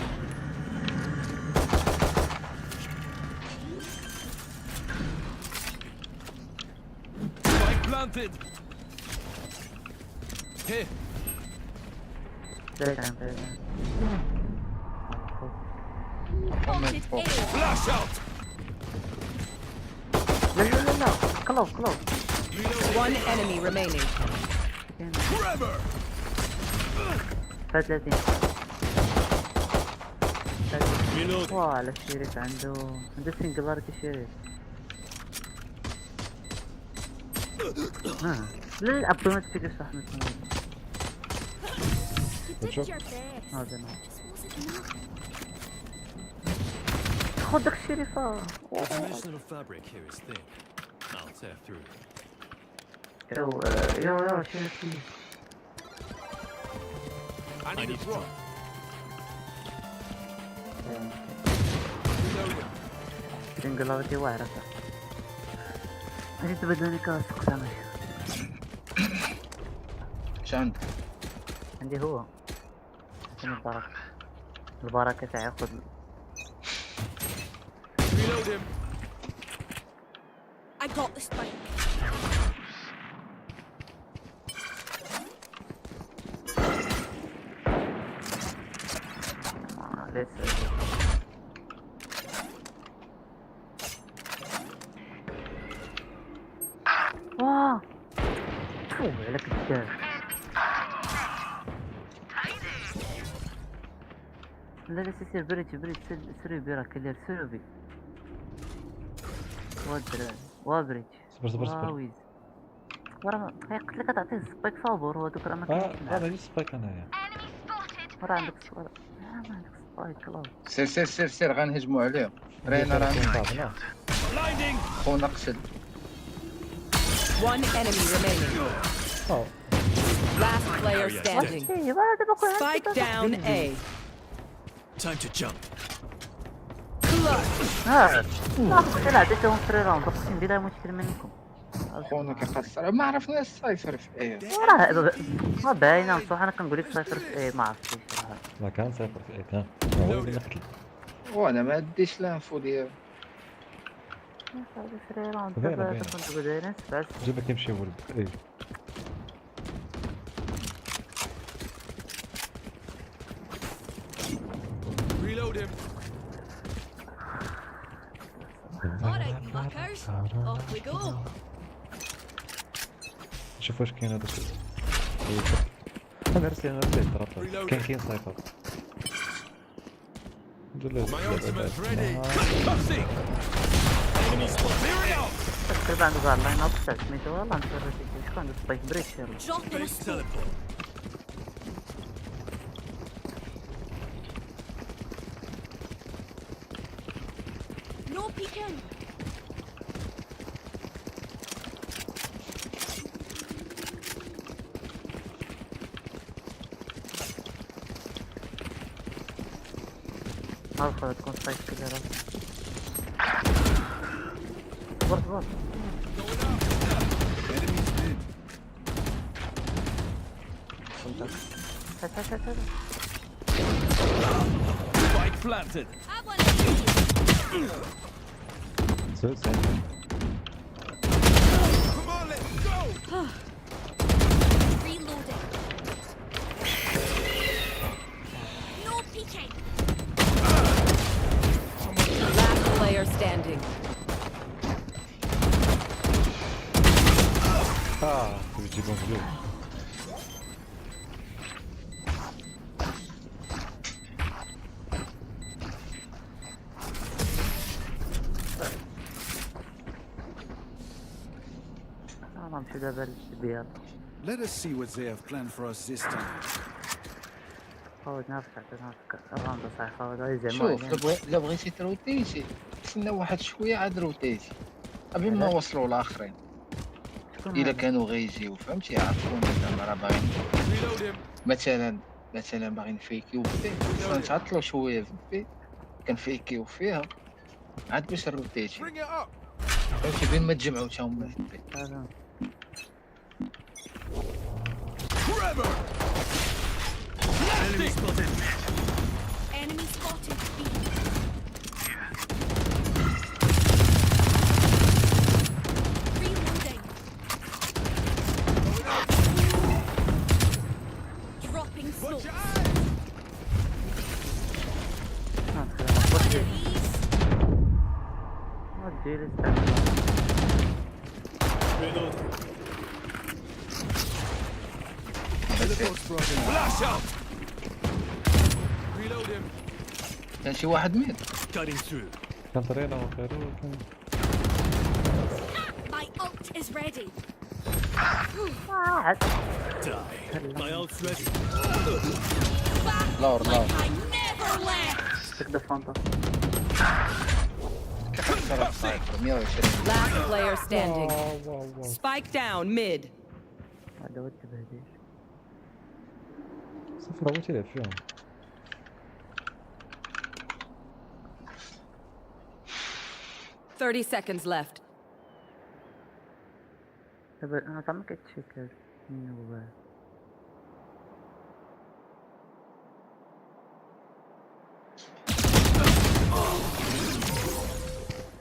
Spike planted. Here. Spotted A. Flash out. لا كلوز One enemy remaining. Forever. فات 30 Reload. واه الشريف عنده سنجلاريتي شريف لا الابو ما تفكرش صح مثلا You did your best. هذا نو Just wasn't enough. خذ داك الشريفة The dimensional fabric here is thin. I'll tear through it. يو شريف I need a drop. سنجلاريتي واعرة هذه تبدلني كاسق سامي اش عندك؟ عندي هو البركة تاعي Reload him. I got the spike. واه شو على كتاب لا سير بريد سيري بيرا كلير سيربي ودرا وابريج صبر واويز ورا هي قلت لك تعطيه سبايك صابر هذوك راه ما كاينش هذا جوست سبايك انايا. ورا عندك ما عندك سبايك لا سير غنهجموا عليه. رينا راه Blinding. خونا قتل. One enemy remaining. Oh. Last player standing. Spike down A. Time to jump. لا عطيتهم فري راوند اقسم بالله مشكل منكم خونا كيقصر ما عرفنا السايفر في ايه. راه ما باينه بصح انا كنقول لك سايفر في ايه ما عرفتش ما كان سايفر في ايه كان هو اللي قتل. وانا ما ديش لانفو ديالو. فري راوند دابا كنتو دايرين 7 جيبك يمشي ولد ايه. Reload him. Alright, fuckers. Off we go. شوف واش كاين هذاك. انا رسلت ترى كاين سايفر. My ultimate's ready. Concussing. Enemy spot. Miriam. تقريبا عنده كاع لاين اب تاع سميتو والله نسرت شكون عنده سبايك بريك Drop in a Space teleport. No peeking. عارفه تكون سبايك كبيرة صبر Enemies mid. هات Spike planted. I want to see. So same. Come on, let's go. Reloading. No peeking. Last player standing. Ah, tu bon jeu. غنمشي دابا للبياض. Let us see what they have planned for us this time. فوت نفسك الراوند صحيح فوت هاي زعما شوف لا بغيتي تروتيتي تسنى واحد شويه عاد روتيتي قبل ما وصلوا الاخرين الا كانوا غيجيو فهمتي يعرفون زعما راه باغيين مثلا باغيين فيكيو فيه خصنا نتعطلوا شويه في بي كنفيكيو فيها عاد باش روتيتي فهمتي بين ما تجمعوا تا هما في البي. Enemy spotted. Enemy spotted. B. Reloading. Dropping smoke. Flash out. Reload him. كان شي واحد مين Cutting through. كانت رينا وخيرو My ult is ready. Die. My ult's ready. لور I never left. تقدر فانتا. Last player standing. Spike down mid. هذا هو التبهديل. صفر هو تلعب فيهم. Thirty seconds left. دابا انا زعما كيتشيك منو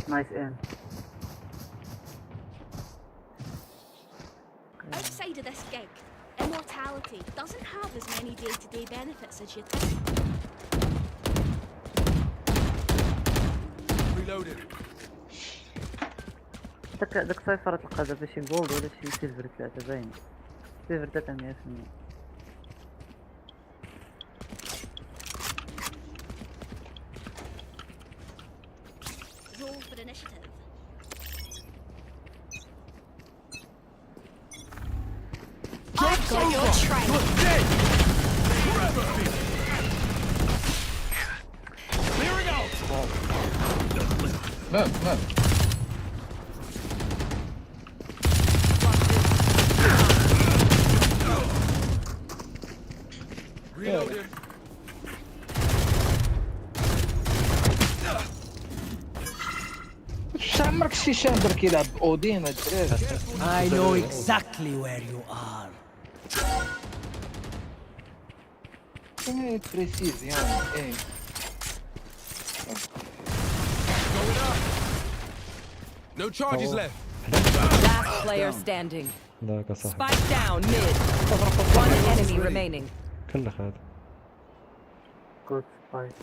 نايس ام. Outside of this gig, immortality doesn't have as many day-to-day benefits as you think. Reloaded. داك سايفر تلقى دابا شي جولد ولا شي سيلفر 3 باين. سيلفر 3 100%. Roll for initiative. I've got your train. Clearing out. لا Reload him. عمرك شي شامبر كيلعب اودين الدراري. I know exactly where you are. كاين بريسيز يعني ايه No charges left. Last player standing. ذاك صح. Spike down mid. One enemy remaining. كله هذا. جود سبايك.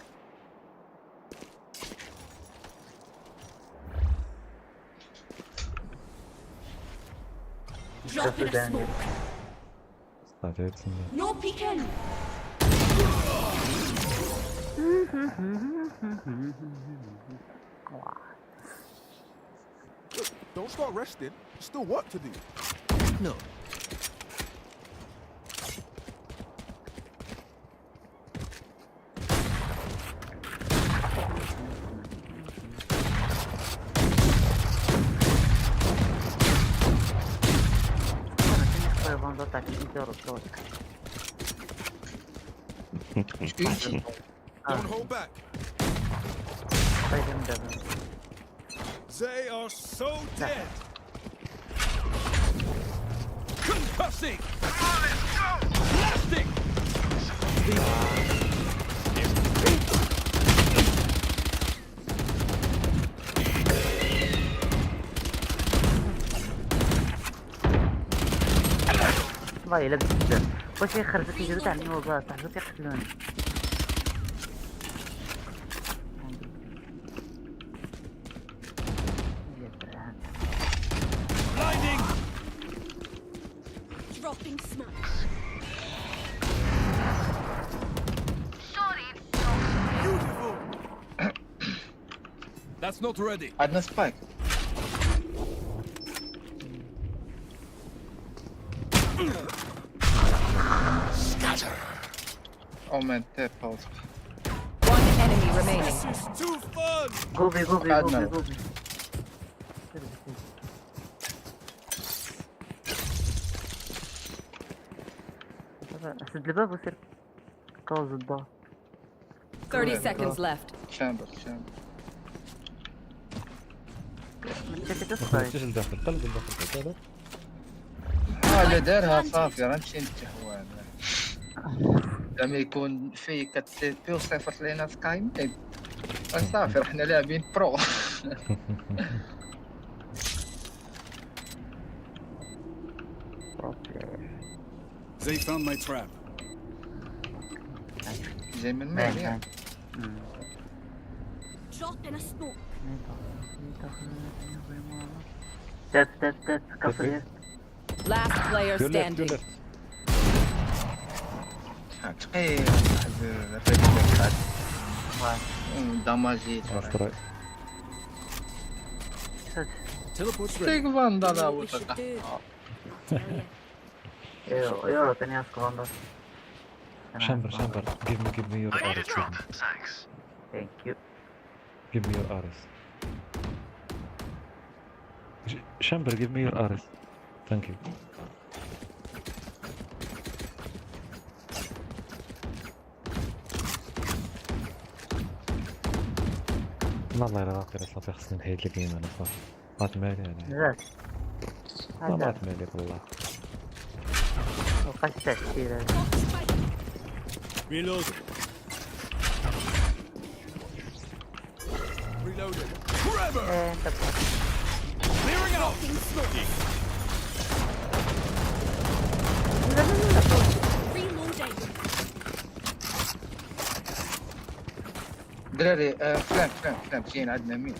Drop in a smoke. استعجلت سنة. No peeking. Don't start resting. Still work to do. No. Don't hold back. They are so dead. Concussing. Blasting. والله الا بزاف واش يخرجوا كيديروا تاع النوبات صاحبي كيقتلوني Blinding! Dropping smoke. Beautiful! That's not ready. عندنا سبايك. Omen تيب باوز. One enemy remaining. This is too fun! جوبي قعدنا. سد الباب وسير كوز الدار 30 seconds left. شامبر. من شكل ما خرجتش لداخل قلب الداخل هذا. اللي دارها صافي راه نمشي نتهوان. لما يكون في كتسيت بي وصيفط لينا سكاي ميد صافي رحنا لاعبين برو. They found my trap. جاي من مال يعني. Drop in a smoke. تاب كفر Last player standing. تقيل واحد داماجي Teleport's ready. تيك فاندا لا We should وطا. do. ايوه تاني اسكوندر Chamber. Give me your Ares. ثانك يو Give me your Ares. Chamber, give me your Ares. Thank you. والله إلا غاقي صافي خصني نحيد الجيم أنا صافي. عاد مالي أنا. ما عاد مالي والله. مبقاش تأثير هذا Reloading. Reloading. Forever! Clearing out! Reloading. دراري فلان جايين عندنا مين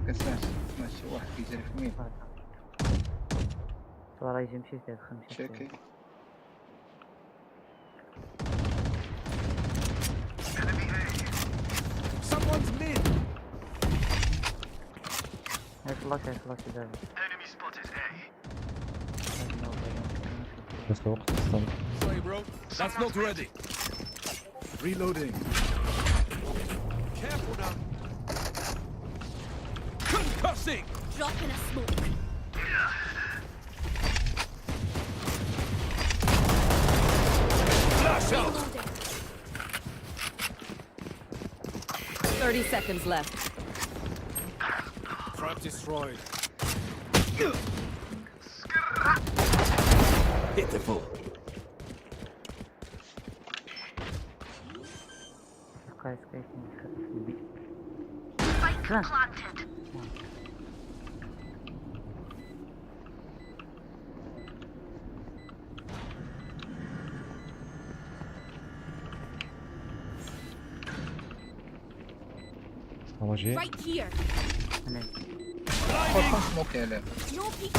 كنسمع شي واحد كيجري في مين راه يجي مشي في خمسة شاكي Someone's mid! هاي فلاش دابا بس الوقت استنى. Sorry, bro. That's not ready. Reloading. Careful now. Concussing! Drop in a smoke. Flash out! Reloading. 30 seconds left. Trap destroyed. Pitiful. سكاي هو جاي. Right here. سموك عليه No peek.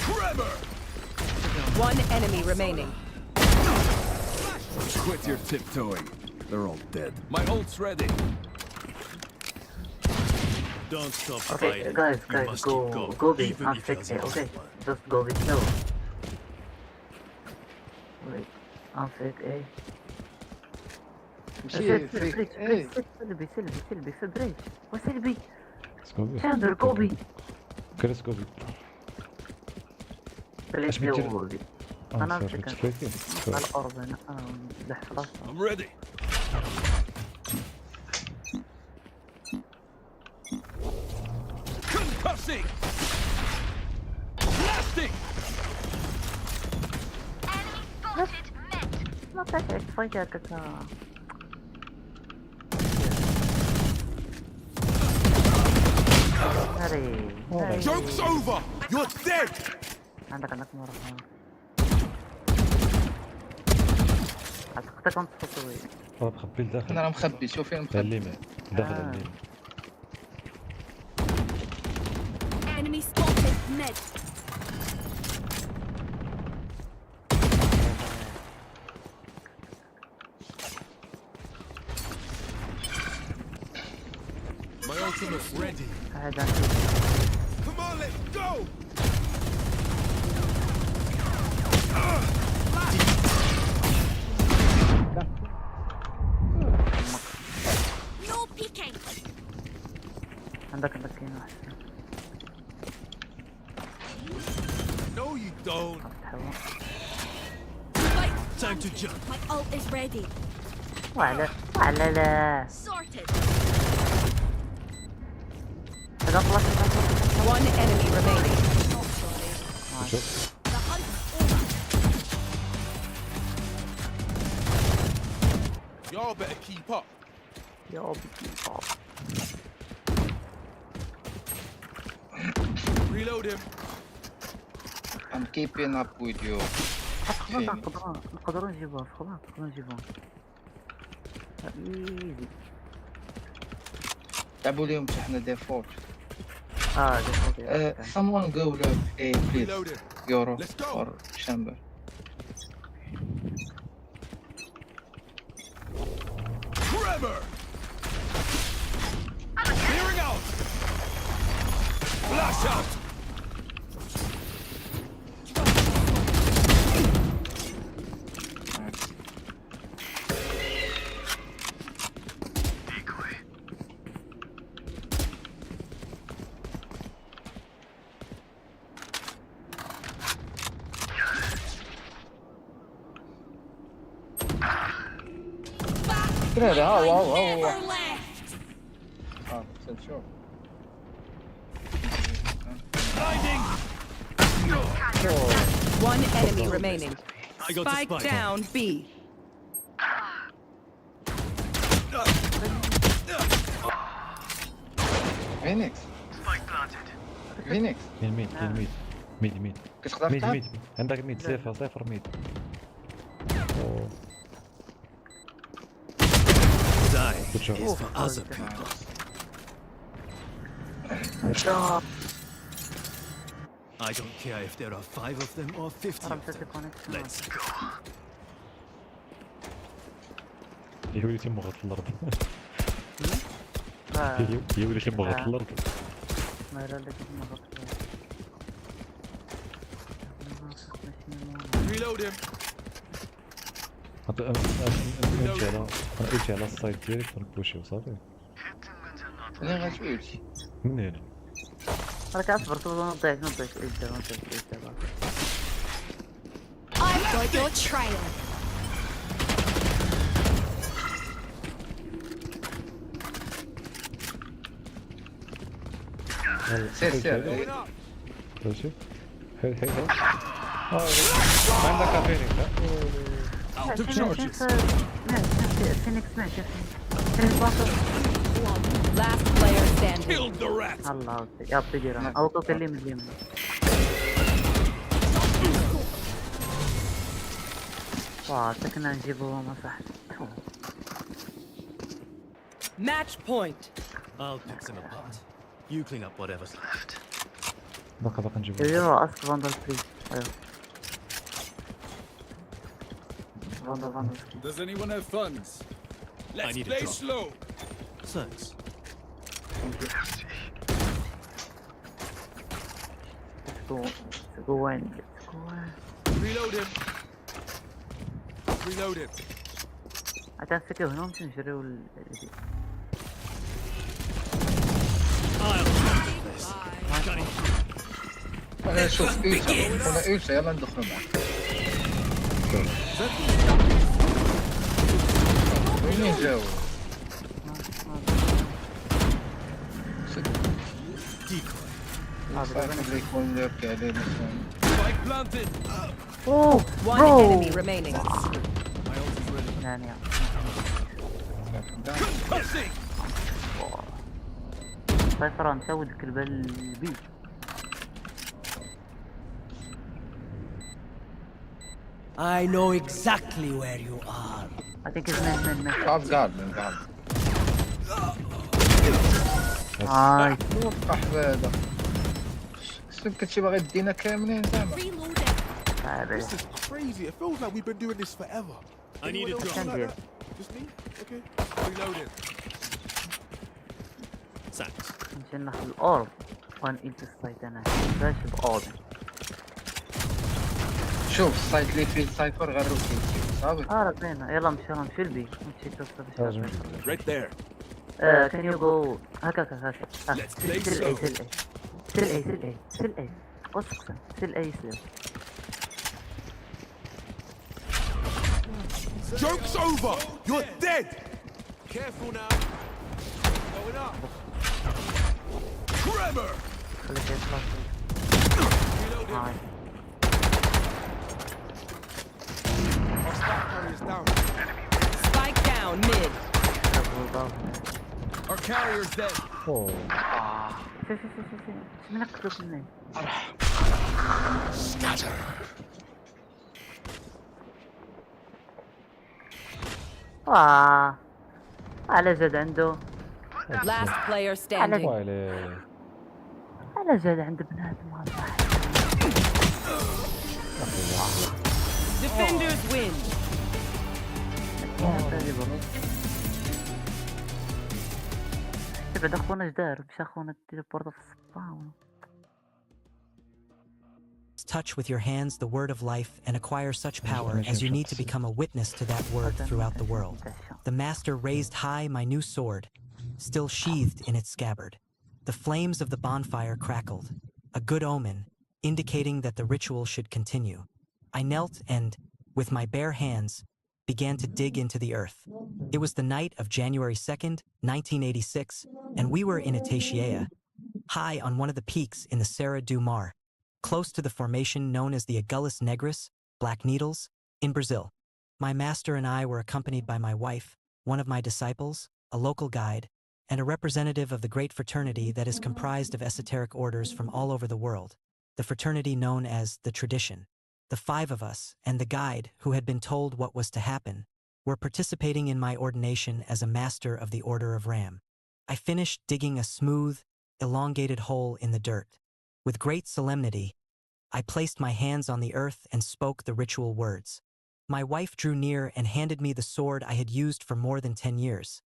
Forever! One enemy remaining. Quit your tiptoeing. They're all dead. My ult's ready. Don't stop Okay, fighting. guys, You must go keep going, go B, even not if fix it it, doesn't okay? work. Just go B slow. Wait, unfit A. مشي فيك ايه سلبي في بريج وسلبي سكوبي. شاندر كوبي كريس كوبي. بليز بتجري؟ جوبي أنا انا صار بتشتركي. على الارض هنا انا لحظة I'm ready. Concussing! Blasting! ما تعرف فايتها كذا هاري Joke's over! You're dead! عندك مرة اعتقد كنت تسوي مخبي لداخل. انا راه مخبي، شوف فين مخبي. الليمين داخل الليمين. Enemy spotted mid. My ultimate's ready. هذا Come on, let's go. No peeking. عندك هنا واحد. No, you don't. Time to jump. My ult is ready. وعلى لا Sorted. هذا خلاص. One enemy remaining. شوف. The hunt over. Y'all better keep up. Reload him. I'm keeping up with you. نقدروا نجيبوها خلاص نقدروا نجيبوها. ايزي. لعبوا اليوم حنا ديفولت. ديفولت. Someone go look A please. Reloaded. Euro Let's go. or chamber. Trevor. Clearing out. Flash out. Never left. Sure. Blinding. One enemy remaining. I got the Spike spike. down B. Phoenix. Phoenix. ميد كتقدر ميد تلعب؟ ميد عندك ميد صفر ميد. Die Good job. is for other people. I don't care if there are 5 of them or 50 of them. Let's go. يولي تيمغط في الارض. يولي تيمغط في الارض. ما لا لك Reload him. نمشي على السايت ديالك ونبوشيو صافي. منين غتمشي؟ من هنا. راك اصبر نضيع I've got your trail. سير ماشي. هاي عندك فينيكس ها؟ Out of charges. فينيكس ماشي. Last player standing. Killed the rat. الله يعطي ديرها اوتو كلم اليمين. كنا نجيبوها ما صح. Match point. I'll pick them apart. You clean up whatever's left. باقا نجيبو. ايوا اصل فاندر فري. فاندر. Does anyone have funds? Let's play slow. Thanks. go in. Reload him. Reload him. هتمسكه هنا ونمشي نجريو انا شوف اوسا يلا ندخلوا معك. وين جاو؟ هذا يكون لك عليه مثلا. Spike planted. One enemy remaining. يعني سايفر نسوي ذيك البال البيت. I know exactly where you are. I think it's man. Off guard من بعد. هاي توقع هذا. شنو كنتي باغي دينا كاملين زعما؟ This is crazy. It feels like we've been doing this forever. I need a drop. Like Just me? Okay. Reloading. Thanks. نمشي ناخذ الأورب ونقيل السايت أنا باش بأوبن. شوف السايت اللي فيه سايفر غير روتين صافي. ربينا يلا نمشي البي نمشي توصل Right there. can you go هكا Let's play سيل اي وثق سيل اي سليم. Joke's over! You're dead! Careful now. Going up. Tremor! خليك يطلع. هاي Our spot carrier's down. Spike down mid. Our carrier's dead. في منك كتب منين؟ Scatter. على جد عنده. Last player standing. على جد عند بنادم هذا. Defenders win. تبعد اخونا ايش دار؟ مش اخونا تيليبورت في الصباح. Touch with your hands the word of life and acquire such power as you need to become a witness to that word throughout the world. The master raised high my new sword, still sheathed in its scabbard. The flames of the bonfire crackled, a good omen, indicating that the ritual should continue. I knelt and, with my bare hands, began to dig into the earth. It was the night of January 2nd, 1986, and we were in Initiators, high on one of the peaks in the Serra do Mar, close to the formation known as the Agulhas Negras, Black Needles, in Brazil. My master and I were accompanied by my wife, one of my disciples, a local guide, and a representative of the great fraternity that is comprised of esoteric orders from all over the world, the fraternity known as the Tradition. The five of us, and the guide, who had been told what was to happen, were participating in my ordination as a master of the Order of Ram. I finished digging a smooth, elongated hole in the dirt. With great solemnity, I placed my hands on the earth and spoke the ritual words. My wife drew near and handed me the sword I had used for more than 10 years.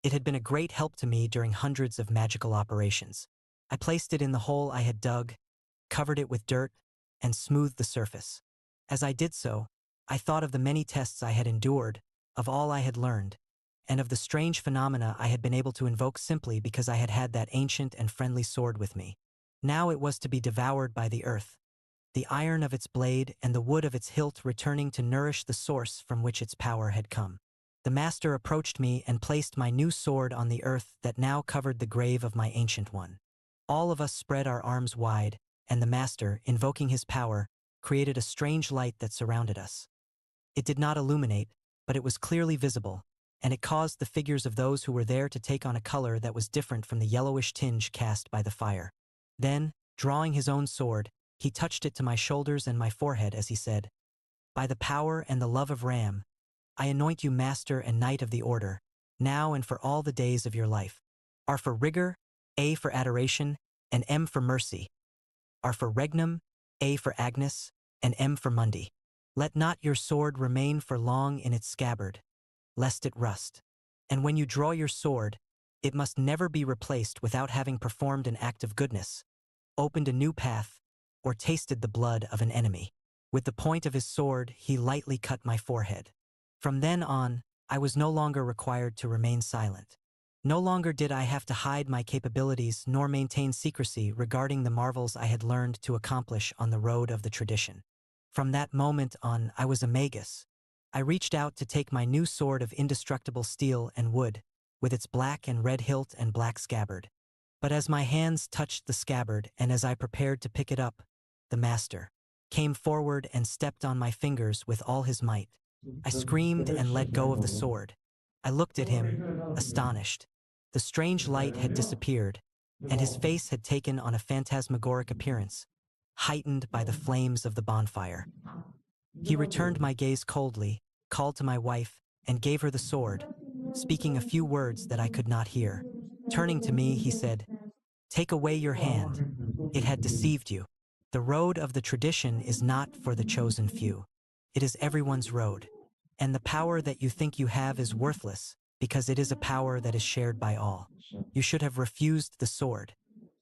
It had been a great help to me during hundreds of magical operations. I placed it in the hole I had dug, covered it with dirt, and smoothed the surface. As I did so, I thought of the many tests I had endured, of all I had learned, and of the strange phenomena I had been able to invoke simply because I had had that ancient and friendly sword with me. Now it was to be devoured by the earth, the iron of its blade and the wood of its hilt returning to nourish the source from which its power had come. The master approached me and placed my new sword on the earth that now covered the grave of my ancient one. All of us spread our arms wide, and the master, invoking his power, created a strange light that surrounded us. It did not illuminate, but it was clearly visible, and it caused the figures of those who were there to take on a color that was different from the yellowish tinge cast by the fire. Then, drawing his own sword, he touched it to my shoulders and my forehead as he said, "By the power and the love of Ram, I anoint you master and knight of the order, now and for all the days of your life. R for rigor, A for adoration, and M for mercy. R for regnum, A for Agnes, and M for Mundi. Let not your sword remain for long in its scabbard, lest it rust. And when you draw your sword, it must never be replaced without having performed an act of goodness, opened a new path, or tasted the blood of an enemy." With the point of his sword, he lightly cut my forehead. From then on, I was no longer required to remain silent. No longer did I have to hide my capabilities nor maintain secrecy regarding the marvels I had learned to accomplish on the road of the Tradition. From that moment on, I was a magus. I reached out to take my new sword of indestructible steel and wood, with its black and red hilt and black scabbard. But as my hands touched the scabbard and as I prepared to pick it up, the master came forward and stepped on my fingers with all his might. I screamed and let go of the sword. I looked at him, astonished. The strange light had disappeared, and his face had taken on a phantasmagoric appearance, heightened by the flames of the bonfire. He returned my gaze coldly, called to my wife, and gave her the sword, speaking a few words that I could not hear. Turning to me, he said, "Take away your hand. It had deceived you. The road of the tradition is not for the chosen few. It is everyone's road. And the power that you think you have is worthless, because it is a power that is shared by all. You should have refused the sword.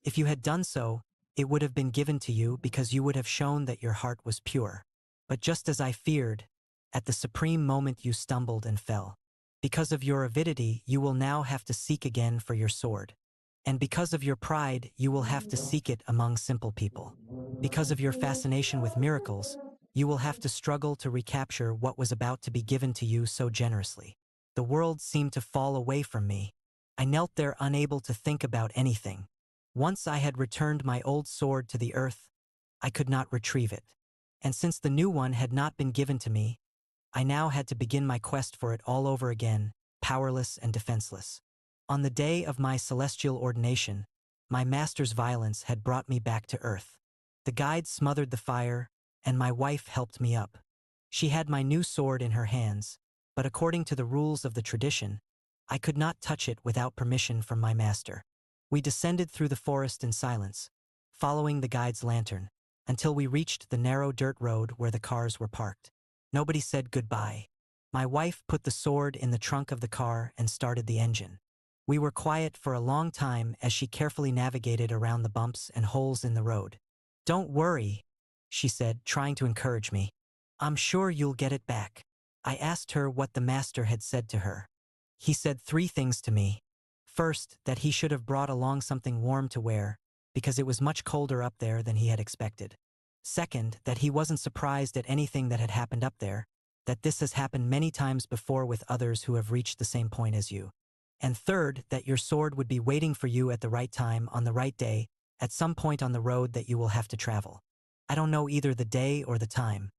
If you had done so, it would have been given to you because you would have shown that your heart was pure. But just as I feared, at the supreme moment you stumbled and fell. Because of your avidity, you will now have to seek again for your sword. And because of your pride, you will have to seek it among simple people. Because of your fascination with miracles, you will have to struggle to recapture what was about to be given to you so generously. The world seemed to fall away from me. I knelt there unable to think about anything. Once I had returned my old sword to the earth, I could not retrieve it. And since the new one had not been given to me, I now had to begin my quest for it all over again, powerless and defenseless. On the day of my celestial ordination, my master's violence had brought me back to earth. The guide smothered the fire, and my wife helped me up. She had my new sword in her hands, but according to the rules of the tradition, I could not touch it without permission from my master. We descended through the forest in silence, following the guide's lantern, until we reached the narrow dirt road where the cars were parked. Nobody said goodbye. My wife put the sword in the trunk of the car and started the engine. We were quiet for a long time as she carefully navigated around the bumps and holes in the road. "Don't worry," she said, trying to encourage me. "I'm sure you'll get it back." I asked her what the master had said to her. He said 3 things to me. First, that he should have brought along something warm to wear, because it was much colder up there than he had expected. Second, that he wasn't surprised at anything that had happened up there, that this has happened many times before with others who have reached the same point as you. And third, that your sword would be waiting for you at the right time, on the right day, at some point on the road that you will have to travel. I don't know either the day or the time.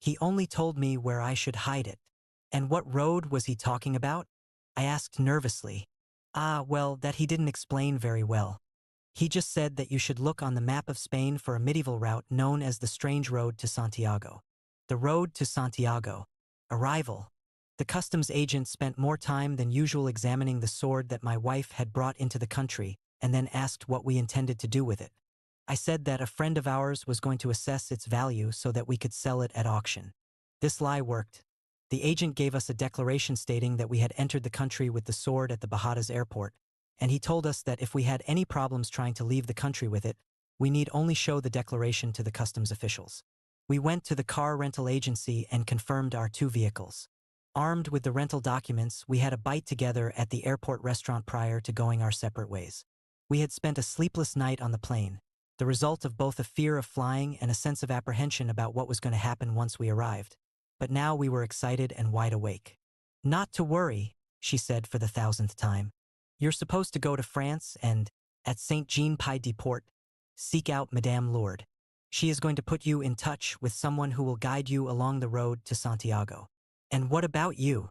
He only told me where I should hide it. And what road was he talking about? I asked nervously. Well, that he didn't explain very well. He just said that you should look on the map of Spain for a medieval route known as the Strange Road to Santiago. The road to Santiago. Arrival. The customs agent spent more time than usual examining the sword that my wife had brought into the country and then asked what we intended to do with it. I said that a friend of ours was going to assess its value so that we could sell it at auction. This lie worked. The agent gave us a declaration stating that we had entered the country with the sword at the Bajadas airport, and he told us that if we had any problems trying to leave the country with it, we need only show the declaration to the customs officials. We went to the car rental agency and confirmed our 2 vehicles. Armed with the rental documents, we had a bite together at the airport restaurant prior to going our separate ways. We had spent a sleepless night on the plane, the result of both a fear of flying and a sense of apprehension about what was going to happen once we arrived. But now we were excited and wide awake. "Not to worry," she said for the 1000th time. "You're supposed to go to France and, at Saint-Jean-Pied-de-Port, seek out Madame Lourdes. She is going to put you in touch with someone who will guide you along the road to Santiago." "And what about you?"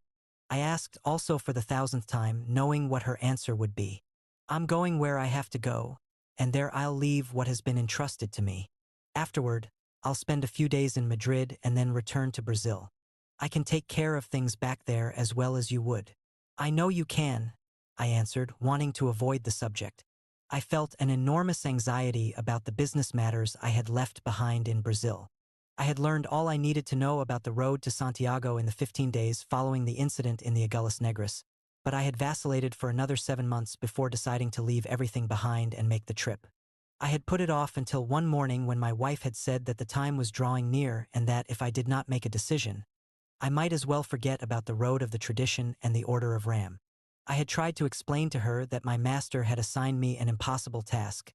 I asked also for the 1000th time, knowing what her answer would be. "I'm going where I have to go, and there I'll leave what has been entrusted to me. Afterward, I'll spend a few days in Madrid and then return to Brazil. I can take care of things back there as well as you would." "I know you can," I answered, wanting to avoid the subject. I felt an enormous anxiety about the business matters I had left behind in Brazil. I had learned all I needed to know about the road to Santiago in the 15 days following the incident in the Agulhas Negras, but I had vacillated for another 7 months before deciding to leave everything behind and make the trip. I had put it off until one morning when my wife had said that the time was drawing near and that if I did not make a decision, I might as well forget about the road of the tradition and the Order of Ram. I had tried to explain to her that my master had assigned me an impossible task,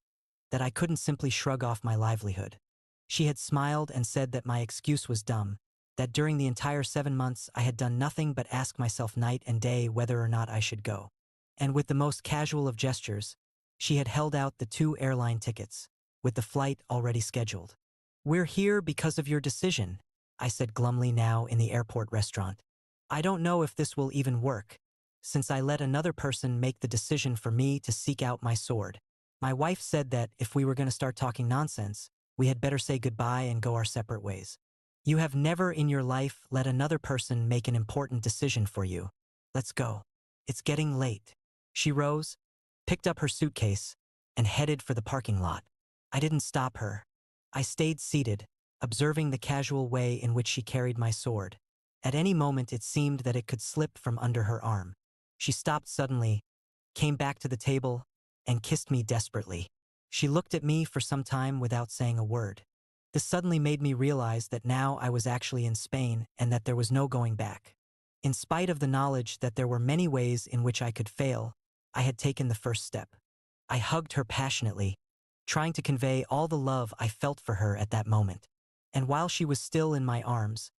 that I couldn't simply shrug off my livelihood. She had smiled and said that my excuse was dumb, that during the entire 7 months I had done nothing but ask myself night and day whether or not I should go. And with the most casual of gestures, she had held out the 2 airline tickets, with the flight already scheduled. "We're here because of your decision," I said glumly now in the airport restaurant. "I don't know if this will even work, since I let another person make the decision for me to seek out my sword. My wife said that if we were going to start talking nonsense, we had better say goodbye and go our separate ways." You have never in your life let another person make an important decision for you. Let's go. It's getting late. She rose, picked up her suitcase, and headed for the parking lot. I didn't stop her. I stayed seated, observing the casual way in which she carried my sword. At any moment it seemed that it could slip from under her arm. She stopped suddenly, came back to the table, and kissed me desperately. She looked at me for some time without saying a word. This suddenly made me realize that now I was actually in Spain and that there was no going back. In spite of the knowledge that there were many ways in which I could fail, I had taken the first step. I hugged her passionately, trying to convey all the love I felt for her at that moment. And while she was still in my arms,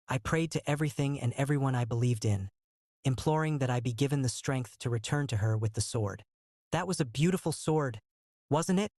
I prayed to everything and everyone I believed in, imploring that I be given the strength to return to her with the sword. "That was a beautiful sword, wasn't it?"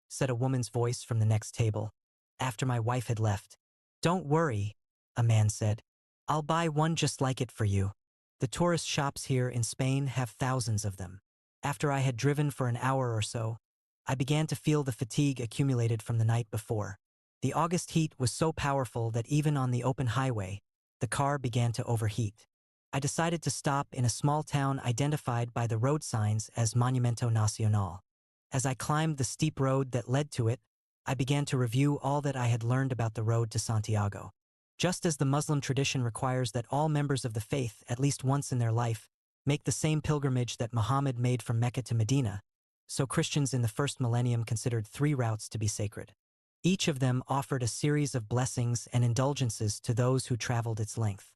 said a woman's voice from the next table, after my wife had left. "Don't worry," a man said. "I'll buy one just like it for you. The tourist shops here in Spain have thousands of them." After I had driven for an hour or so, I began to feel the fatigue accumulated from the night before. The August heat was so powerful that even on the open highway, the car began to overheat. I decided to stop in a small town identified by the road signs as Monumento Nacional. As I climbed the steep road that led to it, I began to review all that I had learned about the road to Santiago. Just as the Muslim tradition requires that all members of the faith, at least once in their life, make the same pilgrimage that Muhammad made from Mecca to Medina, so Christians in the first millennium considered 3 routes to be sacred. Each of them offered a series of blessings and indulgences to those who traveled its length.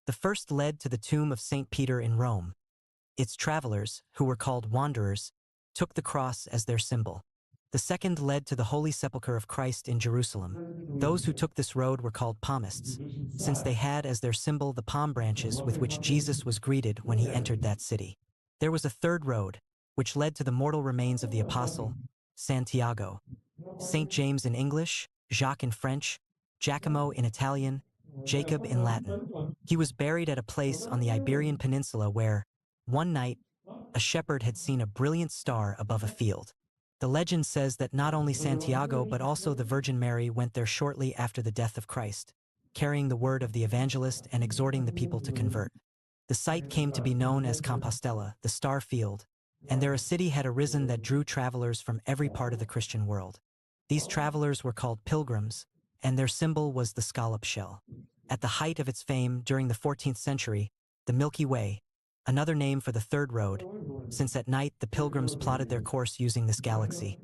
The first led to the tomb of St. Peter in Rome. Its travelers, who were called wanderers, took the cross as their symbol. The second led to the Holy Sepulchre of Christ in Jerusalem. Those who took this road were called palmists, since they had as their symbol the palm branches with which Jesus was greeted when he entered that city. There was a third road, which led to the mortal remains of the apostle, Santiago, Saint James in English, Jacques in French, Giacomo in Italian, Jacob in Latin. He was buried at a place on the Iberian Peninsula where, one night, a shepherd had seen a brilliant star above a field. The legend says that not only Santiago but also the Virgin Mary went there shortly after the death of Christ, carrying the word of the evangelist and exhorting the people to convert. The site came to be known as Compostela, the Star Field, and there a city had arisen that drew travelers from every part of the Christian world. These travelers were called pilgrims, and their symbol was the scallop shell. At the height of its fame during the 14th century, the Milky Way, another name for the third road, since at night the pilgrims plotted their course using this galaxy,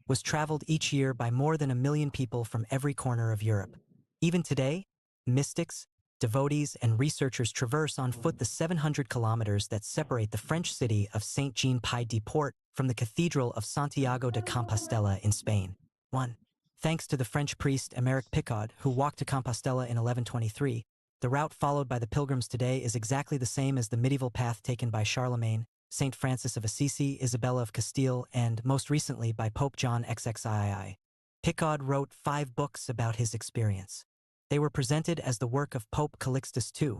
was traveled each year by more than 1 million people from every corner of Europe. Even today, mystics, devotees, and researchers traverse on foot the 700 kilometers that separate the French city of Saint-Jean-Pied-de-Port from the Cathedral of Santiago de Compostela in Spain. 1. Thanks to the French priest Emeric Picard, who walked to Compostela in 1123, the route followed by the pilgrims today is exactly the same as the medieval path taken by Charlemagne, Saint Francis of Assisi, Isabella of Castile, and, most recently, by Pope John XXII. Picard wrote 5 books about his experience. They were presented as the work of Pope Calixtus II,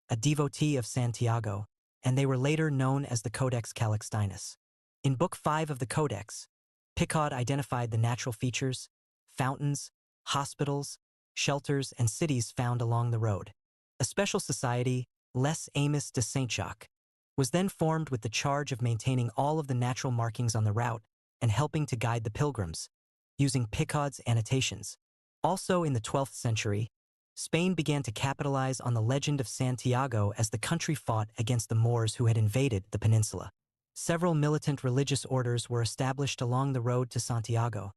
a devotee of Santiago, and they were later known as the Codex Calixtinus. In Book 5 of the Codex, Picard identified the natural features, fountains, hospitals, shelters, and cities found along the road. A special society, Les Amis de Saint-Jacques, was then formed with the charge of maintaining all of the natural markings on the route and helping to guide the pilgrims, using Picard's annotations. Also in the 12th century, Spain began to capitalize on the legend of Santiago as the country fought against the Moors who had invaded the peninsula. Several militant religious orders were established along the road to Santiago,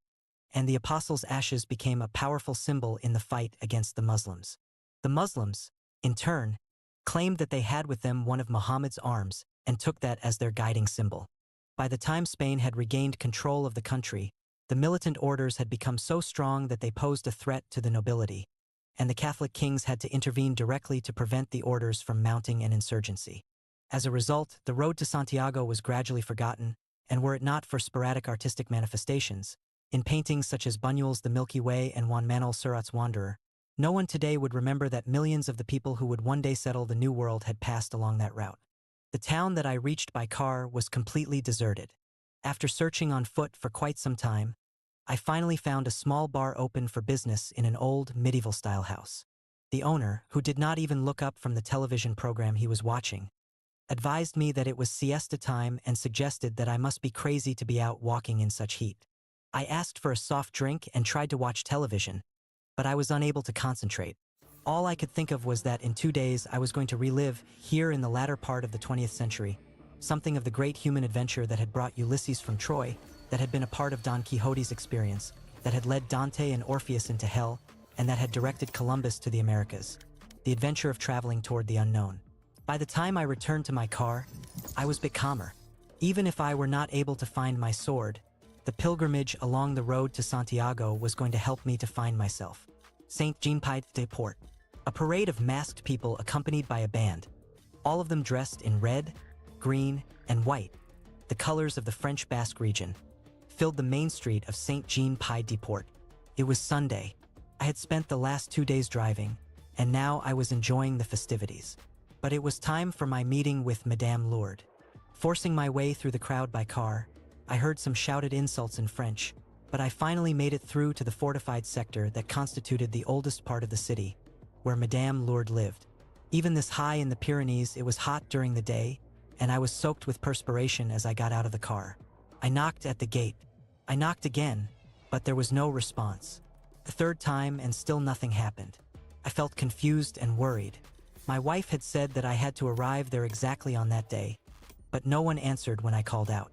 and the apostles' ashes became a powerful symbol in the fight against the Muslims. The Muslims, in turn, claimed that they had with them one of Muhammad's arms and took that as their guiding symbol. By the time Spain had regained control of the country, the militant orders had become so strong that they posed a threat to the nobility, and the Catholic kings had to intervene directly to prevent the orders from mounting an insurgency. As a result, the road to Santiago was gradually forgotten, and were it not for sporadic artistic manifestations, in paintings such as Buñuel's The Milky Way and Juan Manuel Serrat's Wanderer, no one today would remember that millions of the people who would one day settle the New World had passed along that route. The town that I reached by car was completely deserted. After searching on foot for quite some time, I finally found a small bar open for business in an old, medieval-style house. The owner, who did not even look up from the television program he was watching, advised me that it was siesta time and suggested that I must be crazy to be out walking in such heat. I asked for a soft drink and tried to watch television, but I was unable to concentrate. All I could think of was that in 2 days I was going to relive, here in the latter part of the 20th century, something of the great human adventure that had brought Ulysses from Troy, that had been a part of Don Quixote's experience, that had led Dante and Orpheus into hell, and that had directed Columbus to the Americas. The adventure of traveling toward the unknown. By the time I returned to my car, I was a bit calmer. Even if I were not able to find my sword, the pilgrimage along the road to Santiago was going to help me to find myself. Saint Jean Pied de Port. A parade of masked people accompanied by a band, all of them dressed in red, green, and white, the colors of the French Basque region, filled the main street of Saint Jean Pied de Port. It was Sunday. I had spent the last 2 days driving, and now I was enjoying the festivities. But it was time for my meeting with Madame Lourdes. Forcing my way through the crowd by car, I heard some shouted insults in French, but I finally made it through to the fortified sector that constituted the oldest part of the city, where Madame Lourdes lived. Even this high in the Pyrenees, it was hot during the day, and I was soaked with perspiration as I got out of the car. I knocked at the gate. I knocked again, but there was no response. The third time, and still nothing happened. I felt confused and worried. My wife had said that I had to arrive there exactly on that day, but no one answered when I called out.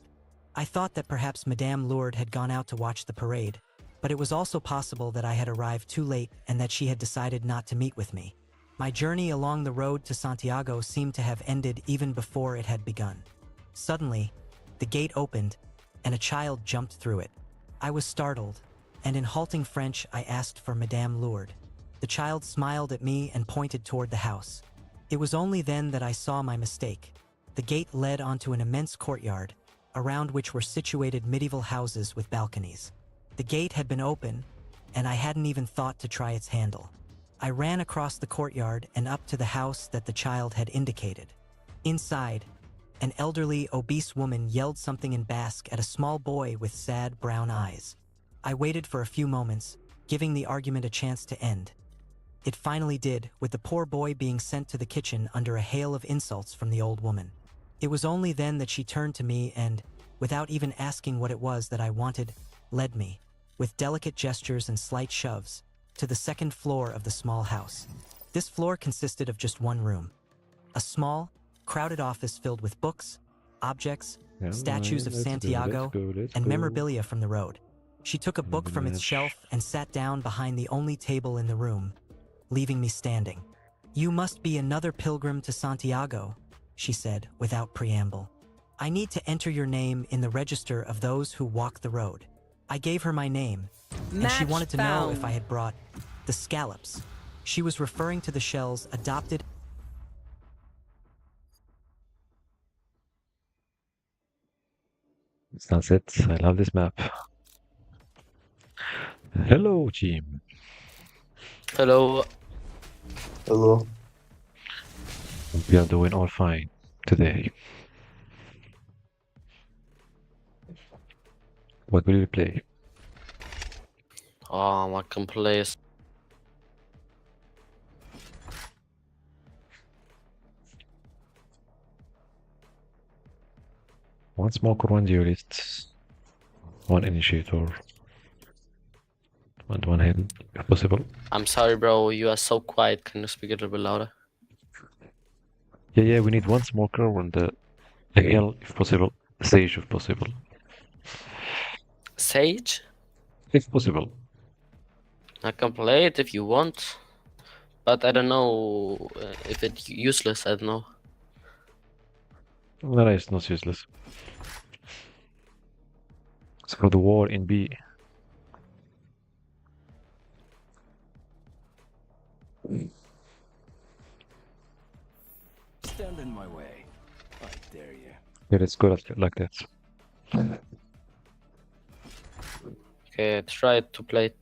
I thought that perhaps Madame Lourdes had gone out to watch the parade, but it was also possible that I had arrived too late and that she had decided not to meet with me. My journey along the road to Santiago seemed to have ended even before it had begun. Suddenly, the gate opened, and a child jumped through it. I was startled, and in halting French I asked for Madame Lourdes. The child smiled at me and pointed toward the house. It was only then that I saw my mistake. The gate led onto an immense courtyard, around which were situated medieval houses with balconies. The gate had been open, and I hadn't even thought to try its handle. I ran across the courtyard and up to the house that the child had indicated. Inside, an elderly, obese woman yelled something in Basque at a small boy with sad brown eyes. I waited for a few moments, giving the argument a chance to end. It finally did, with the poor boy being sent to the kitchen under a hail of insults from the old woman. It was only then that she turned to me and, without even asking what it was that I wanted, led me, with delicate gestures and slight shoves, to the second floor of the small house. This floor consisted of just one room. A small, crowded office filled with books, objects, statues of Santiago, and memorabilia from the road. She took a book from its shelf and sat down behind the only table in the room, leaving me standing. "You must be another pilgrim to Santiago," she said without preamble. "I need to enter your name in the register of those who walk the road." I gave her my name, and she wanted to know if I had brought the scallops. She was referring to the shells adopted. That's it. I love this map. Hello, team. Hello. Hello. We are doing all fine today. What will you play? I can play. One smoker, one duelist, one initiator, and one head, if possible. I'm sorry, bro. You are so quiet. Can you speak a little bit louder? Yeah, we need one smoker and the hill, if possible, sage, if possible. Sage? If possible. I can play it if you want, but I don't know if it's useless. I don't know. No, it's not useless. It's for the war in B. Stand in my way. I dare you. Yeah, let's go like that. Okay, try to play.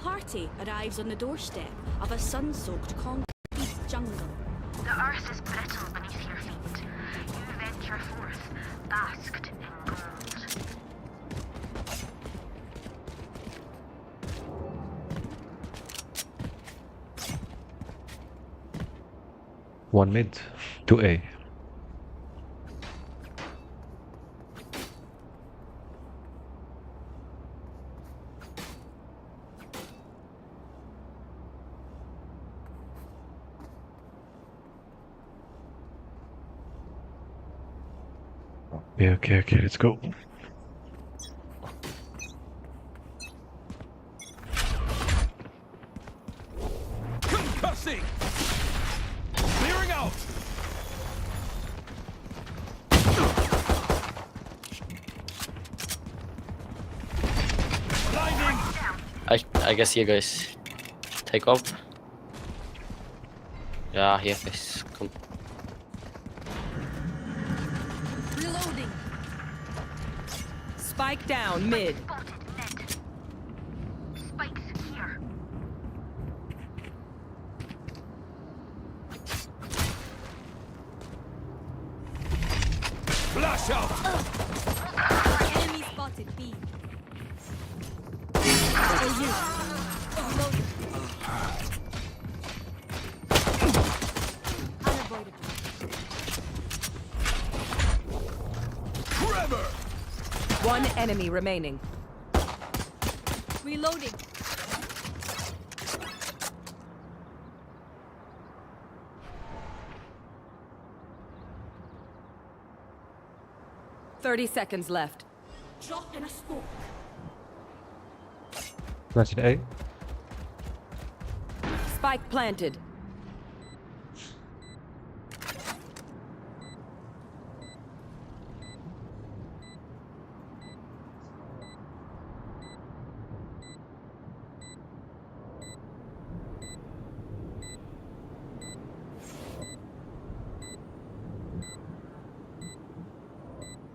party arrives on the doorstep of a sun-soaked concrete jungle. The earth is brittle beneath your feet. You venture forth, basked in gold. One mid, 2A. Okay, let's go. Concussing! Clearing out! Blinding! I guess you guys take up. Yeah, here guys, come. Reloading. Spike down mid. Spikes here. Flash out! Enemy spotted B. Trevor! One enemy remaining. Reloading. Thirty seconds left. Drop in a smoke. Planted A. Spike planted.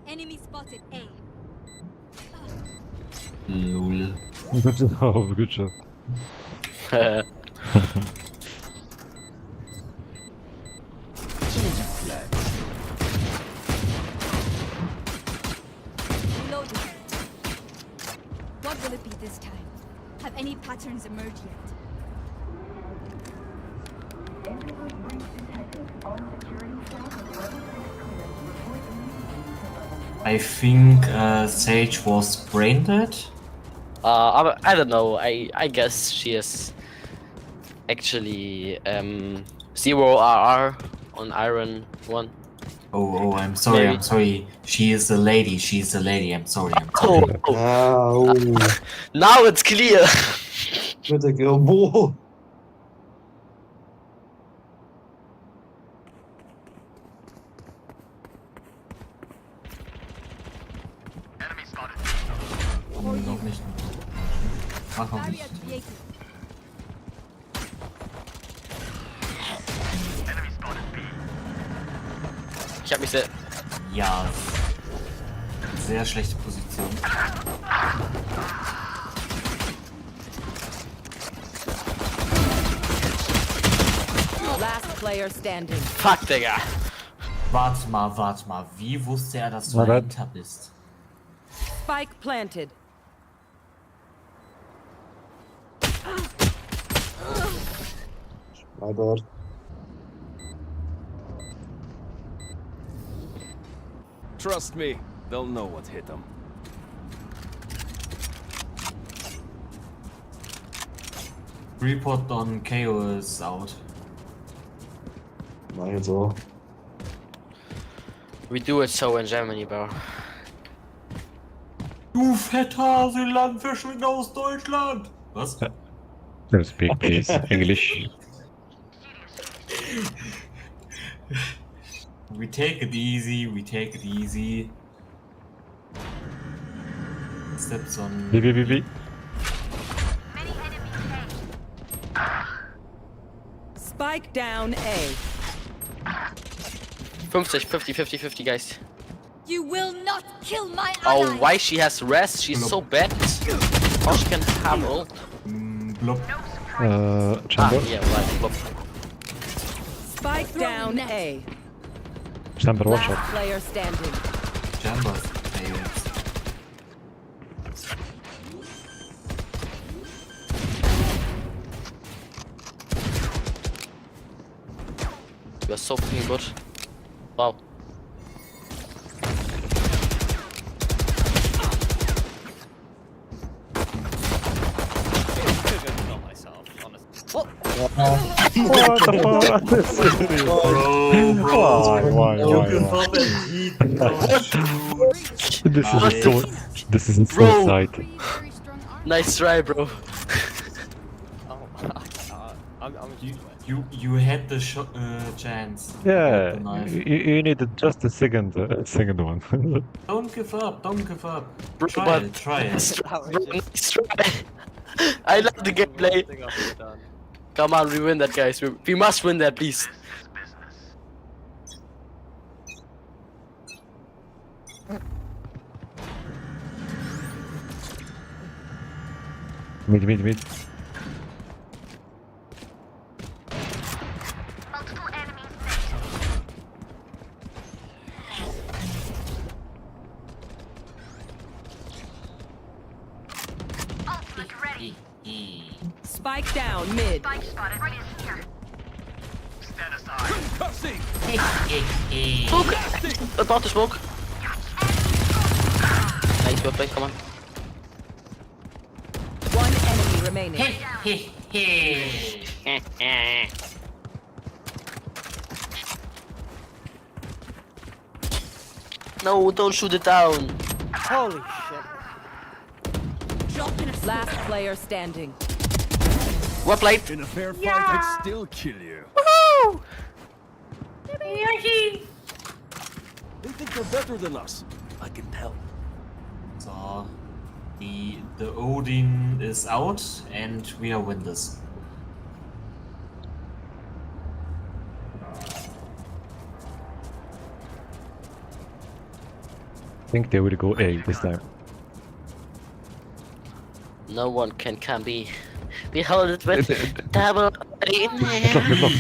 Enemy spotted A. Lol. Good job, good job. Reloading. What will it be this time? Have any patterns emerged yet? I think Sage was brain dead. I don't know. I guess she is actually 0 RR on Iron 1. Oh, I'm sorry. Maybe. I'm sorry. She is a lady. She's a lady. I'm sorry. I'm sorry. Now it's clear. Bitte, Boah. Noch nicht. Mach noch nicht. Ich hab mich sehr... Ja. Sehr schlechte Position. Last player standing. Fuck, Digga. Warte mal. Wie wusste er, dass du Warte. dahinter bist? Spike planted. My bad. Trust me, they'll know what hit them. Report on KO is out. Mach jetzt auch. We do it so in Germany, bro. Du fetter Landfischling aus Deutschland! Was? Don't speak, please. English. We take it easy. Steps on... B. Spike down A. 50, guys. You will not kill my Oh, ally. why she has rest? She's so bad. How she can have ult? Blob. Chamber. Yeah, right. Blob. Spike down A. Chamber, watch out. Last player standing. Chamber. You're so fucking good. Wow. What the fuck? Why? This is suicide. Nice try, bro. You had the chance. Yeah, you needed just a second one. Don't give up, don't give up. Bro, Try it, try it. Nice try. I love the gameplay. Come on, we win that, guys. We must win that, please. Mid. Multiple enemies missing. Ultimate ready. Spike down mid. Spike spotted. Right is here. Stand aside. Concussing. Smoke. About to smoke. Nice, well played. Come on. One enemy remaining. No, don't shoot it down. Holy shit. Last player standing. Well played. In a fair fight, I'd still kill you. Woohoo! They think they're better than us. I can tell. So, the Odin is out and we are win this. I think they will go A this time. No one can be held it with double in Good luck.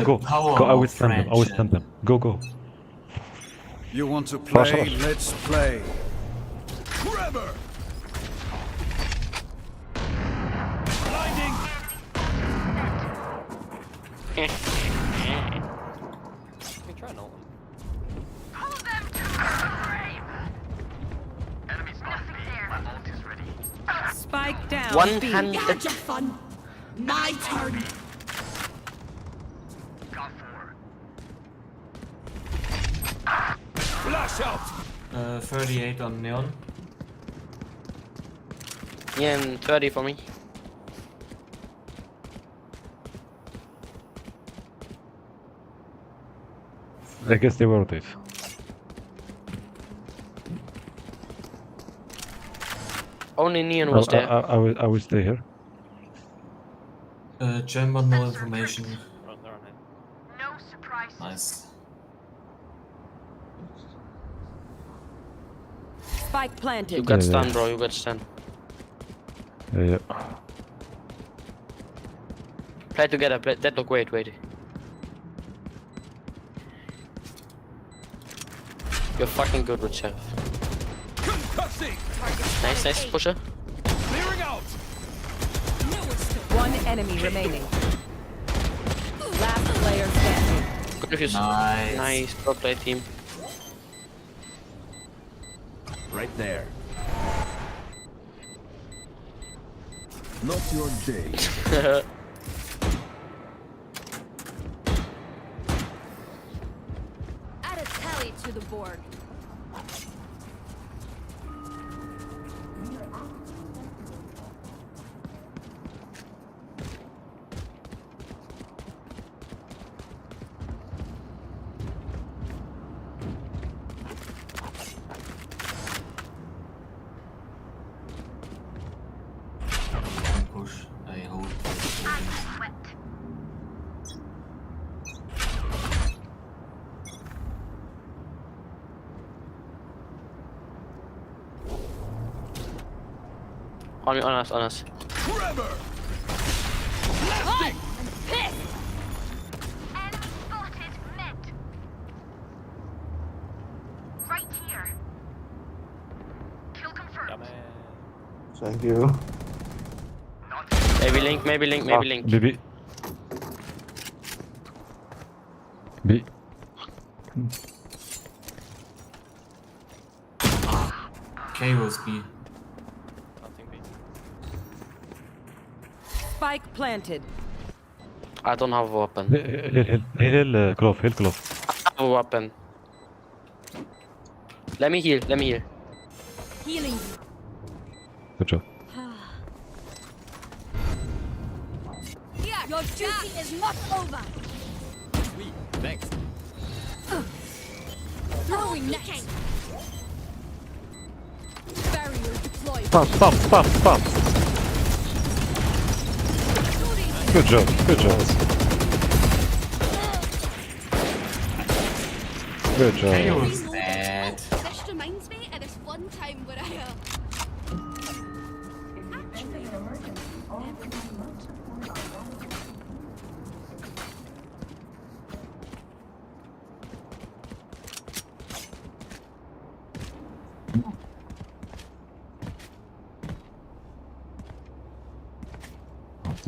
Go. I will stand them. Go. You want to Flash play? out. Let's play. Trevor! Blinding! Pull them to the grave. Enemy spotted me. My ult is ready. Spike down. 100. Had your fun. My turn. Got four. Flash out! 38 on Neon. Yeah, and 30 for me. I guess they were this. Only Neon was there. I will stay here. Chamber, no information. No surprises. Nice. Spike planted. You got stunned, bro. You got stunned. Yeah. Play together. Play. Deadlock. Wait. You're fucking good with Chef. Concussing! Nice, pusher. Clearing out! One enemy remaining. Last player standing. Good if you nice. Pro play team. Right there. Not your day. Add a tally to the board. Push. I hope. Sweat. On us. Trevor! I'm pissed! Enemy spotted mid. Right here. Kill confirmed. Thank you. Maybe link, maybe link, maybe link. B. B. KO's B. Spike planted. I don't have a weapon. Heal clove. I have a weapon. Let me heal. Healing. Good job. Here, your duty is not over. Sweet. Thanks. Throwing next. Barrier deployed. Spam. Good job. KO's dead. This reminds me of this one time where I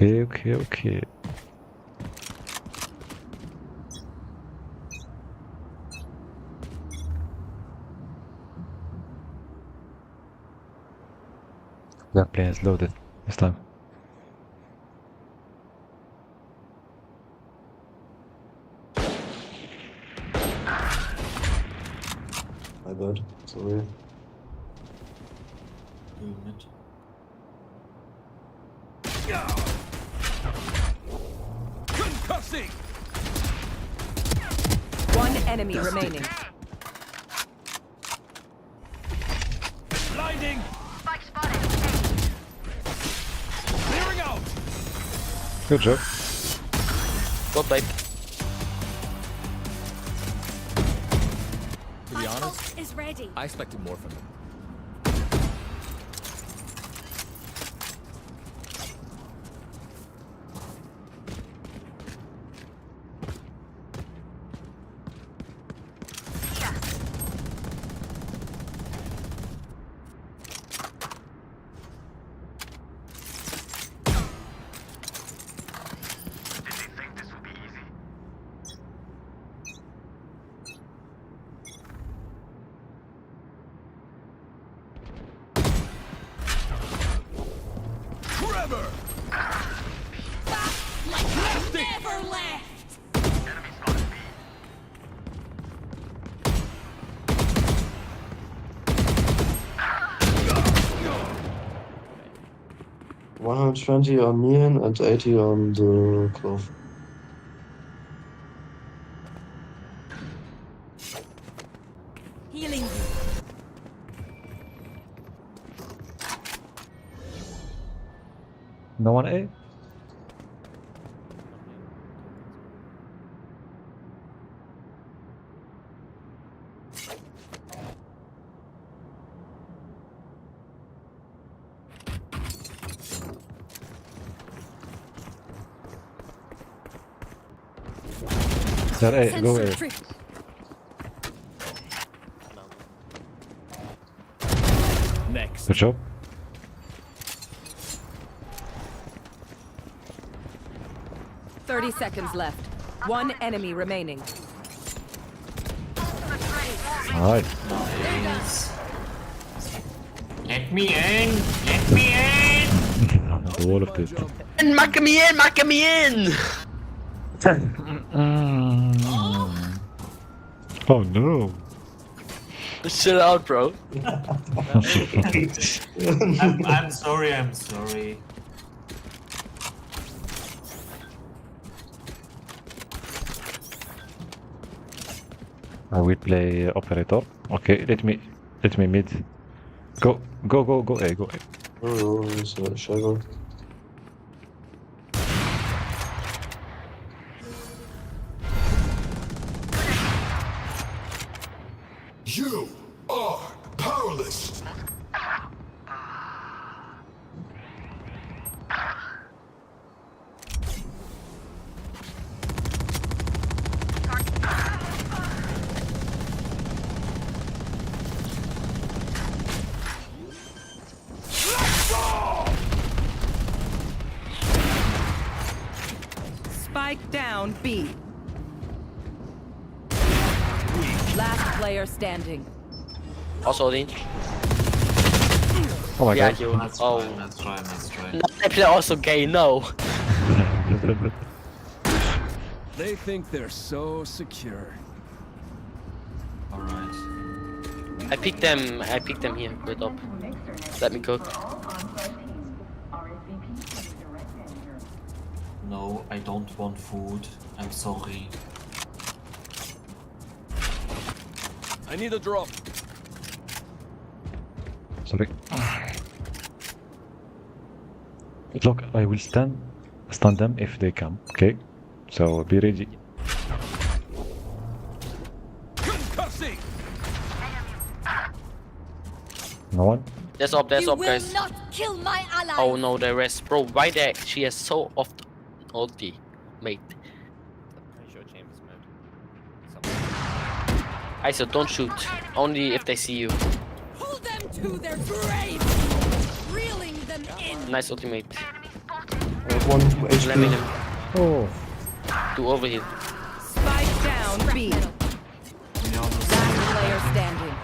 Okay. That plane is loaded this time. My bad. Sorry. Concussing! One enemy remaining. Blinding! Spike spotted. Clearing out! Good job. Go babe. To be honest, ult is ready. I expected more from them. Trevor! Like never left. Go. 120 on Neon and 80 on the clove. Healing. No one A? They're A, go A. Next. Good job. Thirty seconds left. One enemy remaining. Nice. Let me in! Let me in! All of it. And mark me in! Oh no. Chill out, bro. I'm sorry. I will play operator. Okay, let me mid. Go A, go A. Oh, shall I go? You are powerless. Spike down B. Last player standing. Also Odin. Oh my god. You. Let's Oh. try, let's try, let's try. No, I play also gay, no. They think they're so secure. Alright. I picked them here, good up. Let me cook. No, I don't want food. I'm sorry. I need a drop. Sorry. Look, I will stun them if they come, okay? So be ready. No one? That's up, guys. Not kill my ally. Oh no, the rest. Bro, why there? She has so oft ulti, mate. I said don't shoot. Only if they see you. Pull them to their graves. Reeling them in. Nice ultimate. One HP. Slamming him. Oh. To overheal. Spike down B. Last player standing.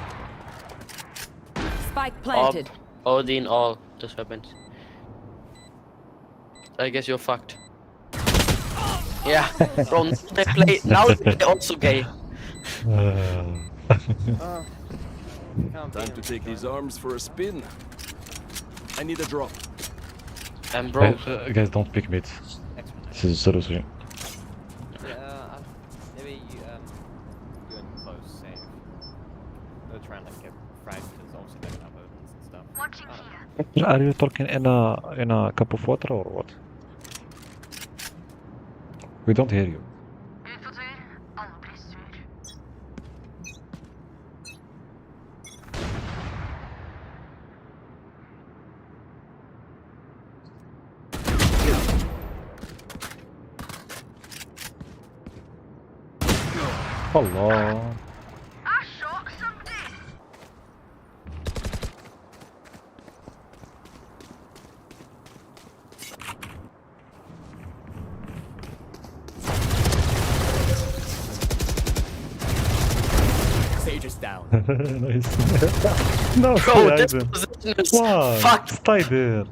Spike planted. Odin, all those weapons. I guess you're fucked. Yeah, bro. They play now. They're also gay. Time to take these arms for a spin. I need a drop. And bro, guys, don't pick mid. This is a solo swing. Maybe you in close save. They'll try and like get fragged because obviously they don't have opens and stuff. Watching here. Are you talking in a cup of water or what? We don't hear you. Allah. I shot somebody. Sage is down. Nice. No, bro, stay this hidden. position is What? fucked. Stay there.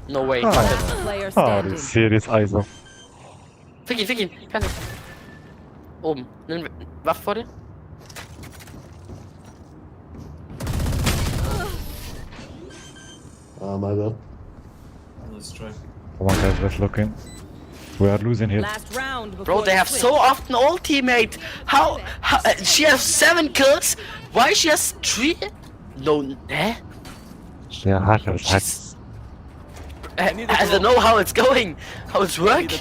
No way. Player Are standing. you serious, Aizo? Fick ihn, kann ich. Oben. Nimm Waffe vor dir. My bad. Let's try. Come on, guys, let's look in. We are losing here. Last round before Bro, they the have switch. so often ultimate. How she has 7 kills? Why she has 3? No, eh? Yeah, hackers. I don't know how it's going, how it's working.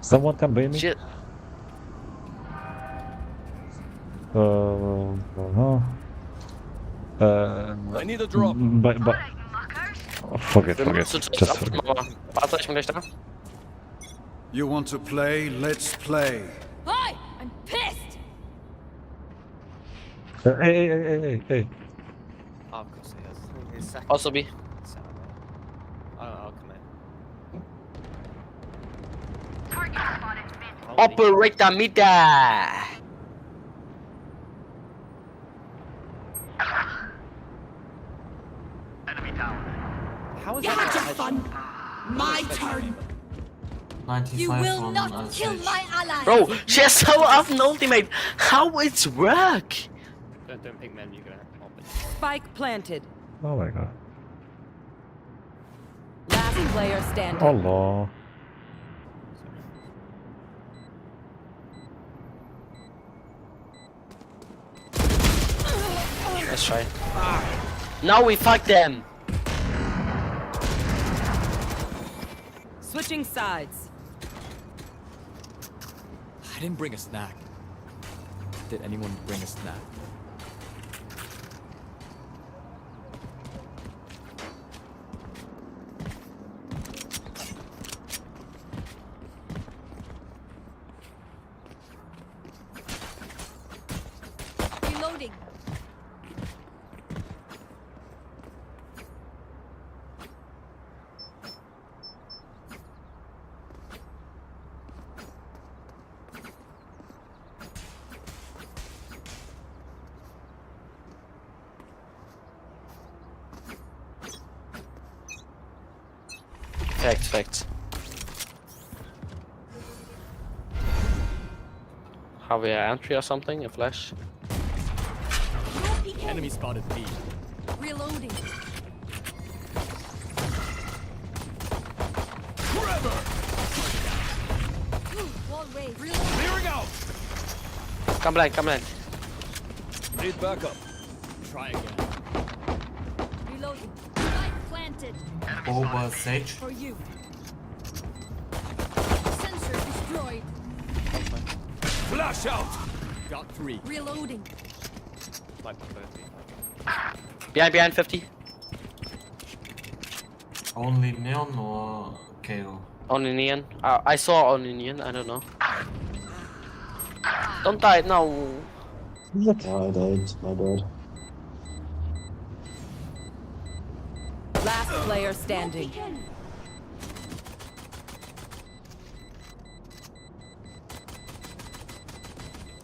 Someone can blame me? Shit. No. I need a drop. But oh, forget. Just forget. Warte, ich bin gleich da. You want to play? Let's play. Hi, I'm pissed. Hey. Oh, of course he is. Also B. I'll come in. Target spotted mid. Operator Mida. Enemy down. How is You had your that? fun. My turn. 95 You will on not kill Sage. my ally. Bro, she has so often ultimate. How it's work? Don't pick men, you're gonna open. Spike planted. Oh my god. Last player standing. Allah. Let's try. Now we fuck them. Switching sides. I didn't bring a snack. Did anyone bring a snack? Reloading. Facts. Have we an entry or something? A flash? Enemy spotted B. Reloading. Forever! Wall raised. Clearing out! Come blind. Need backup. Try again. Reloading. Spike planted. Over Sage. For you. Sensor destroyed. Flash out! Got 3. Reloading. Like the 30. Behind 50. Only Neon or KO? Only Neon. I saw only Neon. I don't know. Don't die now. What? Oh, I died. My bad. Last player standing.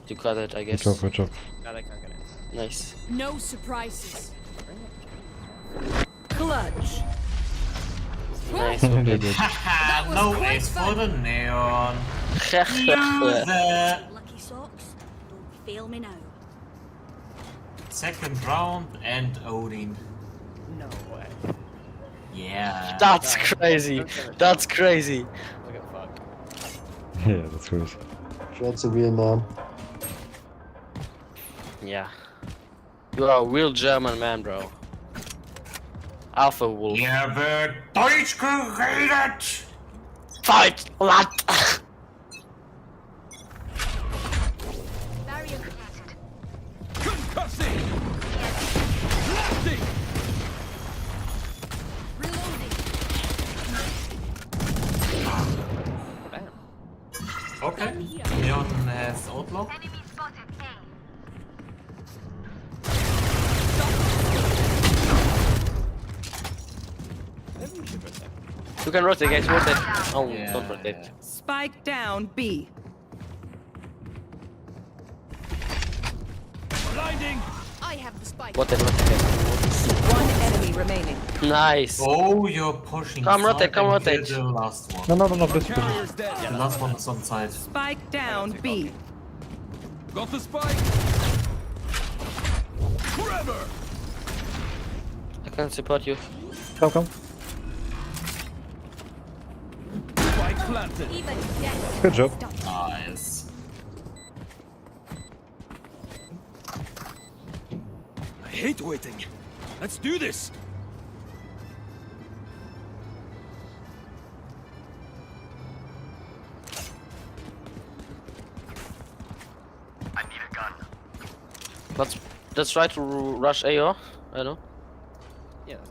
You got it, I guess. Good job. No, they can't get in. Nice. No surprises. Clutch. Nice. Haha, no ace for the Neon. Loser. Lucky socks. Don't fail me now. Second round and Odin. No way. Yeah. That's crazy. That's crazy. Look at fuck. Yeah, that's crazy. Jett's a real man. Yeah. You are a real German man, bro. Alpha wolf. Hier wird Deutsch geredet! Fight, lad! Barrier created. Concussing! Blasting! Reloading. Damn. Okay. Neon has Outlaw. Enemy spotted A. Maybe we should rotate. You can rotate, guys. Rotate. Oh, Yeah, don't rotate. yeah. Spike down B. Blinding! I have the spike. Rotate. One enemy remaining. Nice. Oh, you're pushing. Come side rotate, come and kill rotate. The last one. No, please. Carrier's dead. The last one is on side. Spike down B. Got the spike! Forever! I can support you. Come. Spike planted. Even death. Good job. Nice. I hate waiting. Let's do this! I need a gun. Let's try to rush AO. I know. Yeah, that's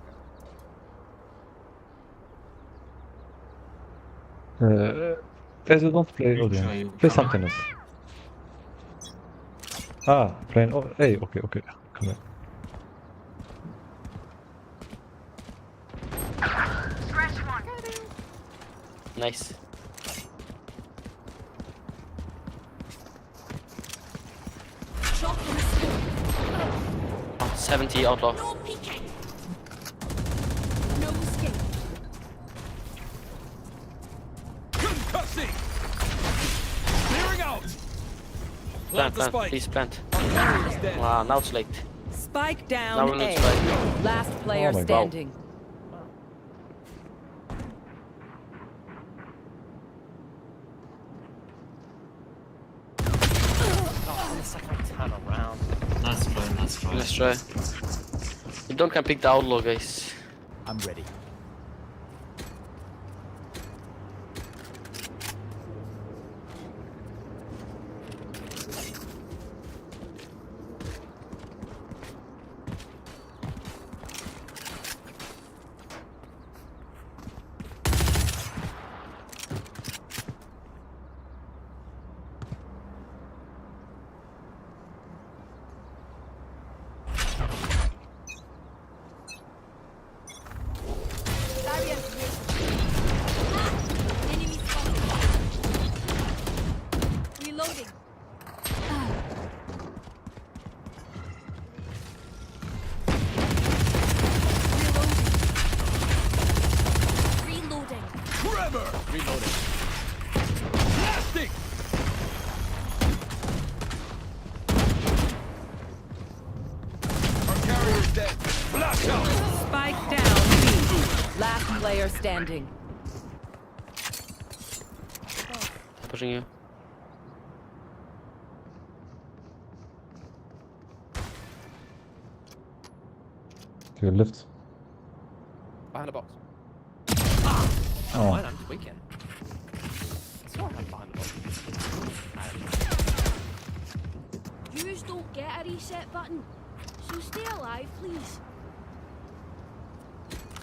good. Guys, you don't play Odin. Play Sentinels. Playing. Oh, hey, okay. Come here. Scratch one. Nice. Shot in the smoke. 70 outlaw. No peeking. No escape. Concussing! Clearing out! Plant the Plant. spike. Please plant. Carrier's dead. Wow, now it's late. Spike Now down we need A. spike. Last player Oh my God. standing. Oh, the second turn around. Nice try. Let's try. You don't can pick the outlaw, guys. I'm ready. Forever! Reloading. Blasting! Our carrier's dead. Blast out! Spike down B. Last player standing. Pushing you. To your left. Behind the box. Oh. Mine, I'm tweaking. It's not like behind the box. Yous don't get a reset button, so stay alive, please.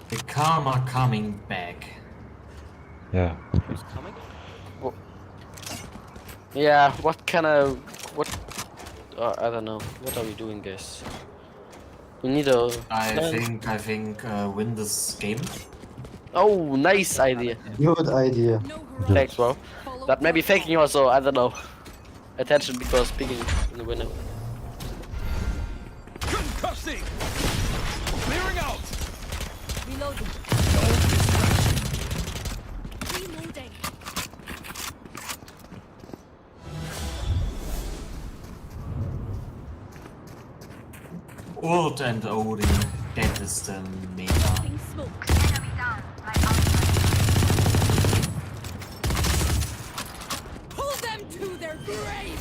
The karma coming back. Yeah. Who's coming? Yeah, what I don't know. What are we doing, guys? We need a I think win this game. Oh, nice idea. Good idea. Thanks, bro. That may be faking also, I don't know. Attention because speaking in the window. Concussing! Clearing out! Reloading. Reloading. Ult and Odin, that is the meta. Smoke. Enemy down. My ultimate. Pull them to their grave.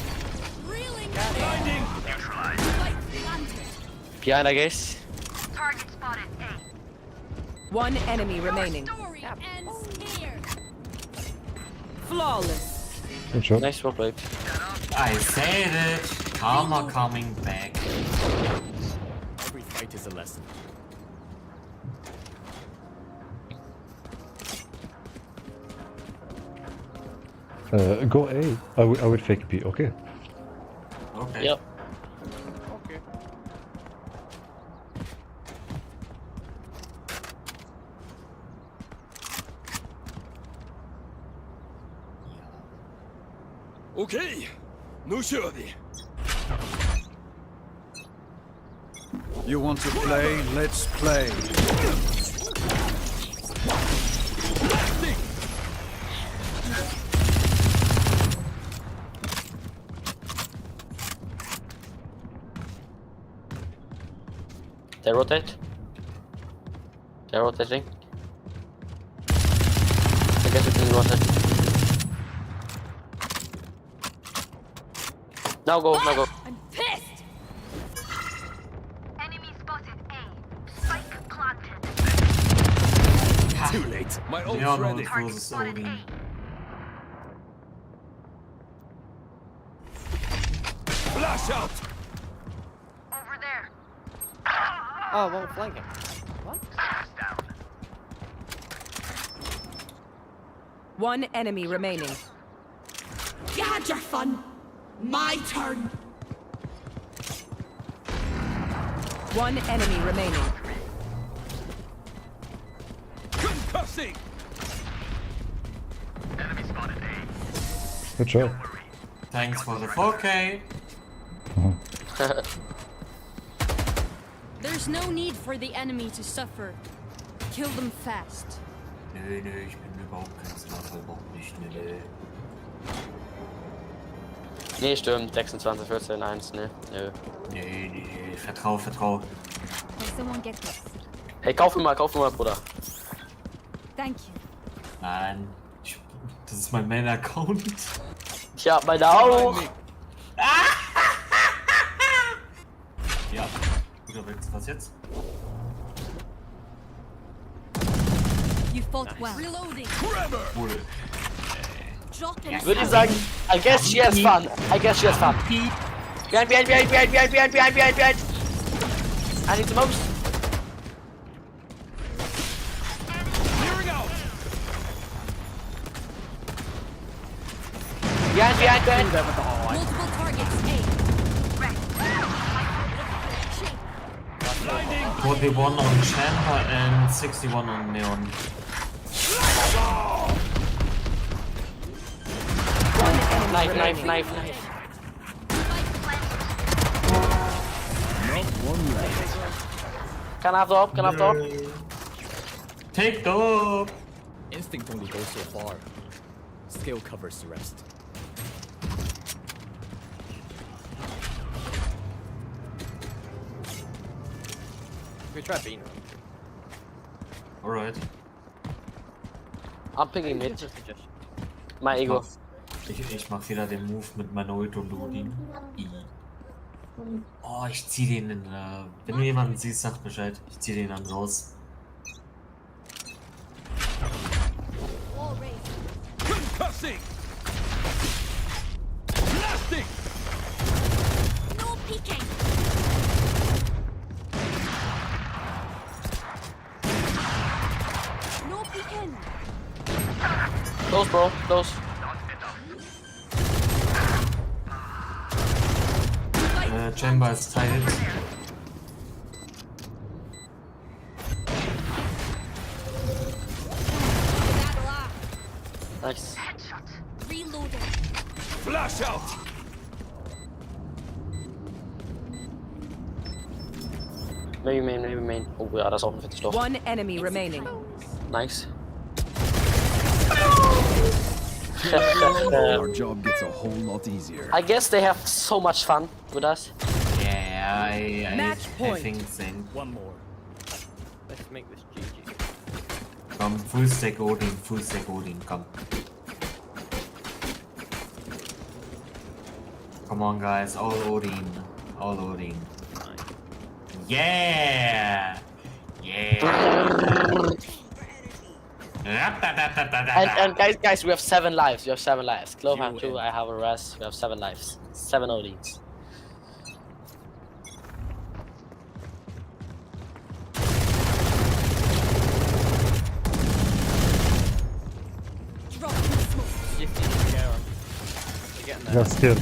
Reeling. Blinding! Light planted. Behind, I guess. Target spotted. A. One enemy remaining. Story ends here. Flawless. Good shot. Nice work, babe. I said it. Karma coming back. Every fight is a lesson. Go A. I would fake B, okay? Okay. Yep. Okay. Okay. Nu kör vi. You want to play? Let's play. They rotate. They're rotating. I guess we can rotate. Now go, now go. I'm pissed. Enemy spotted. A. Spike planted. Too late. My ult's Leon ready. versus Odin. Flash out! Over there. Oh, well, flanking. What? One enemy remaining. You had your fun. My turn. One enemy remaining. Concussing! Good job. Thanks for the 4K. There's no need for the enemy to suffer. Kill them fast. Nö, ich bin überhaupt kein Sniper, überhaupt nicht, nö. Nee, stimmt. 26, 14, 1, ne? Nö. Nee, vertrau. Will someone get this? Hey, kauf ihn mal, Bruder. Thank you. Nein, das ist mein Main-Account. Tja, meine auch. Ja, guter Witz, was jetzt? You fought well. Reloading. Cool. Ich würde sagen, I guess she has fun. Behind. I need the most. Clearing out! Behind. Multiple targets. Blinding! 41 on Chamber and 61 on Neon. Knife. Kan hij op? Take top! Instinct only goes so far. Skill covers the rest. We try being. Alright. I'm picking mid. My ego. Ich mach wieder den Move mit Manoid und Odin. Oh, ich zieh den in. Wenn du jemanden siehst, sag Bescheid. Ich zieh den dann raus. Concussing! Blasting! No peeking! No peeking! Close, bro. Close. Chamber is tied. Nice. Reloading. Flash out! Maybe main. Oh ja, das ist auch ein fettes Loch. One enemy remaining. Nice. Our job gets a whole lot easier. I guess they have so much fun with us. Yeah, I point. think same. One more. Let's make this GG. Come, full stack Odin, come. Come on guys, all Odin. Yeah! Yeah! And guys, we have 7 lives. Clove have 2, I have a rest. We have 7 lives. 7 ODs. You're skilled.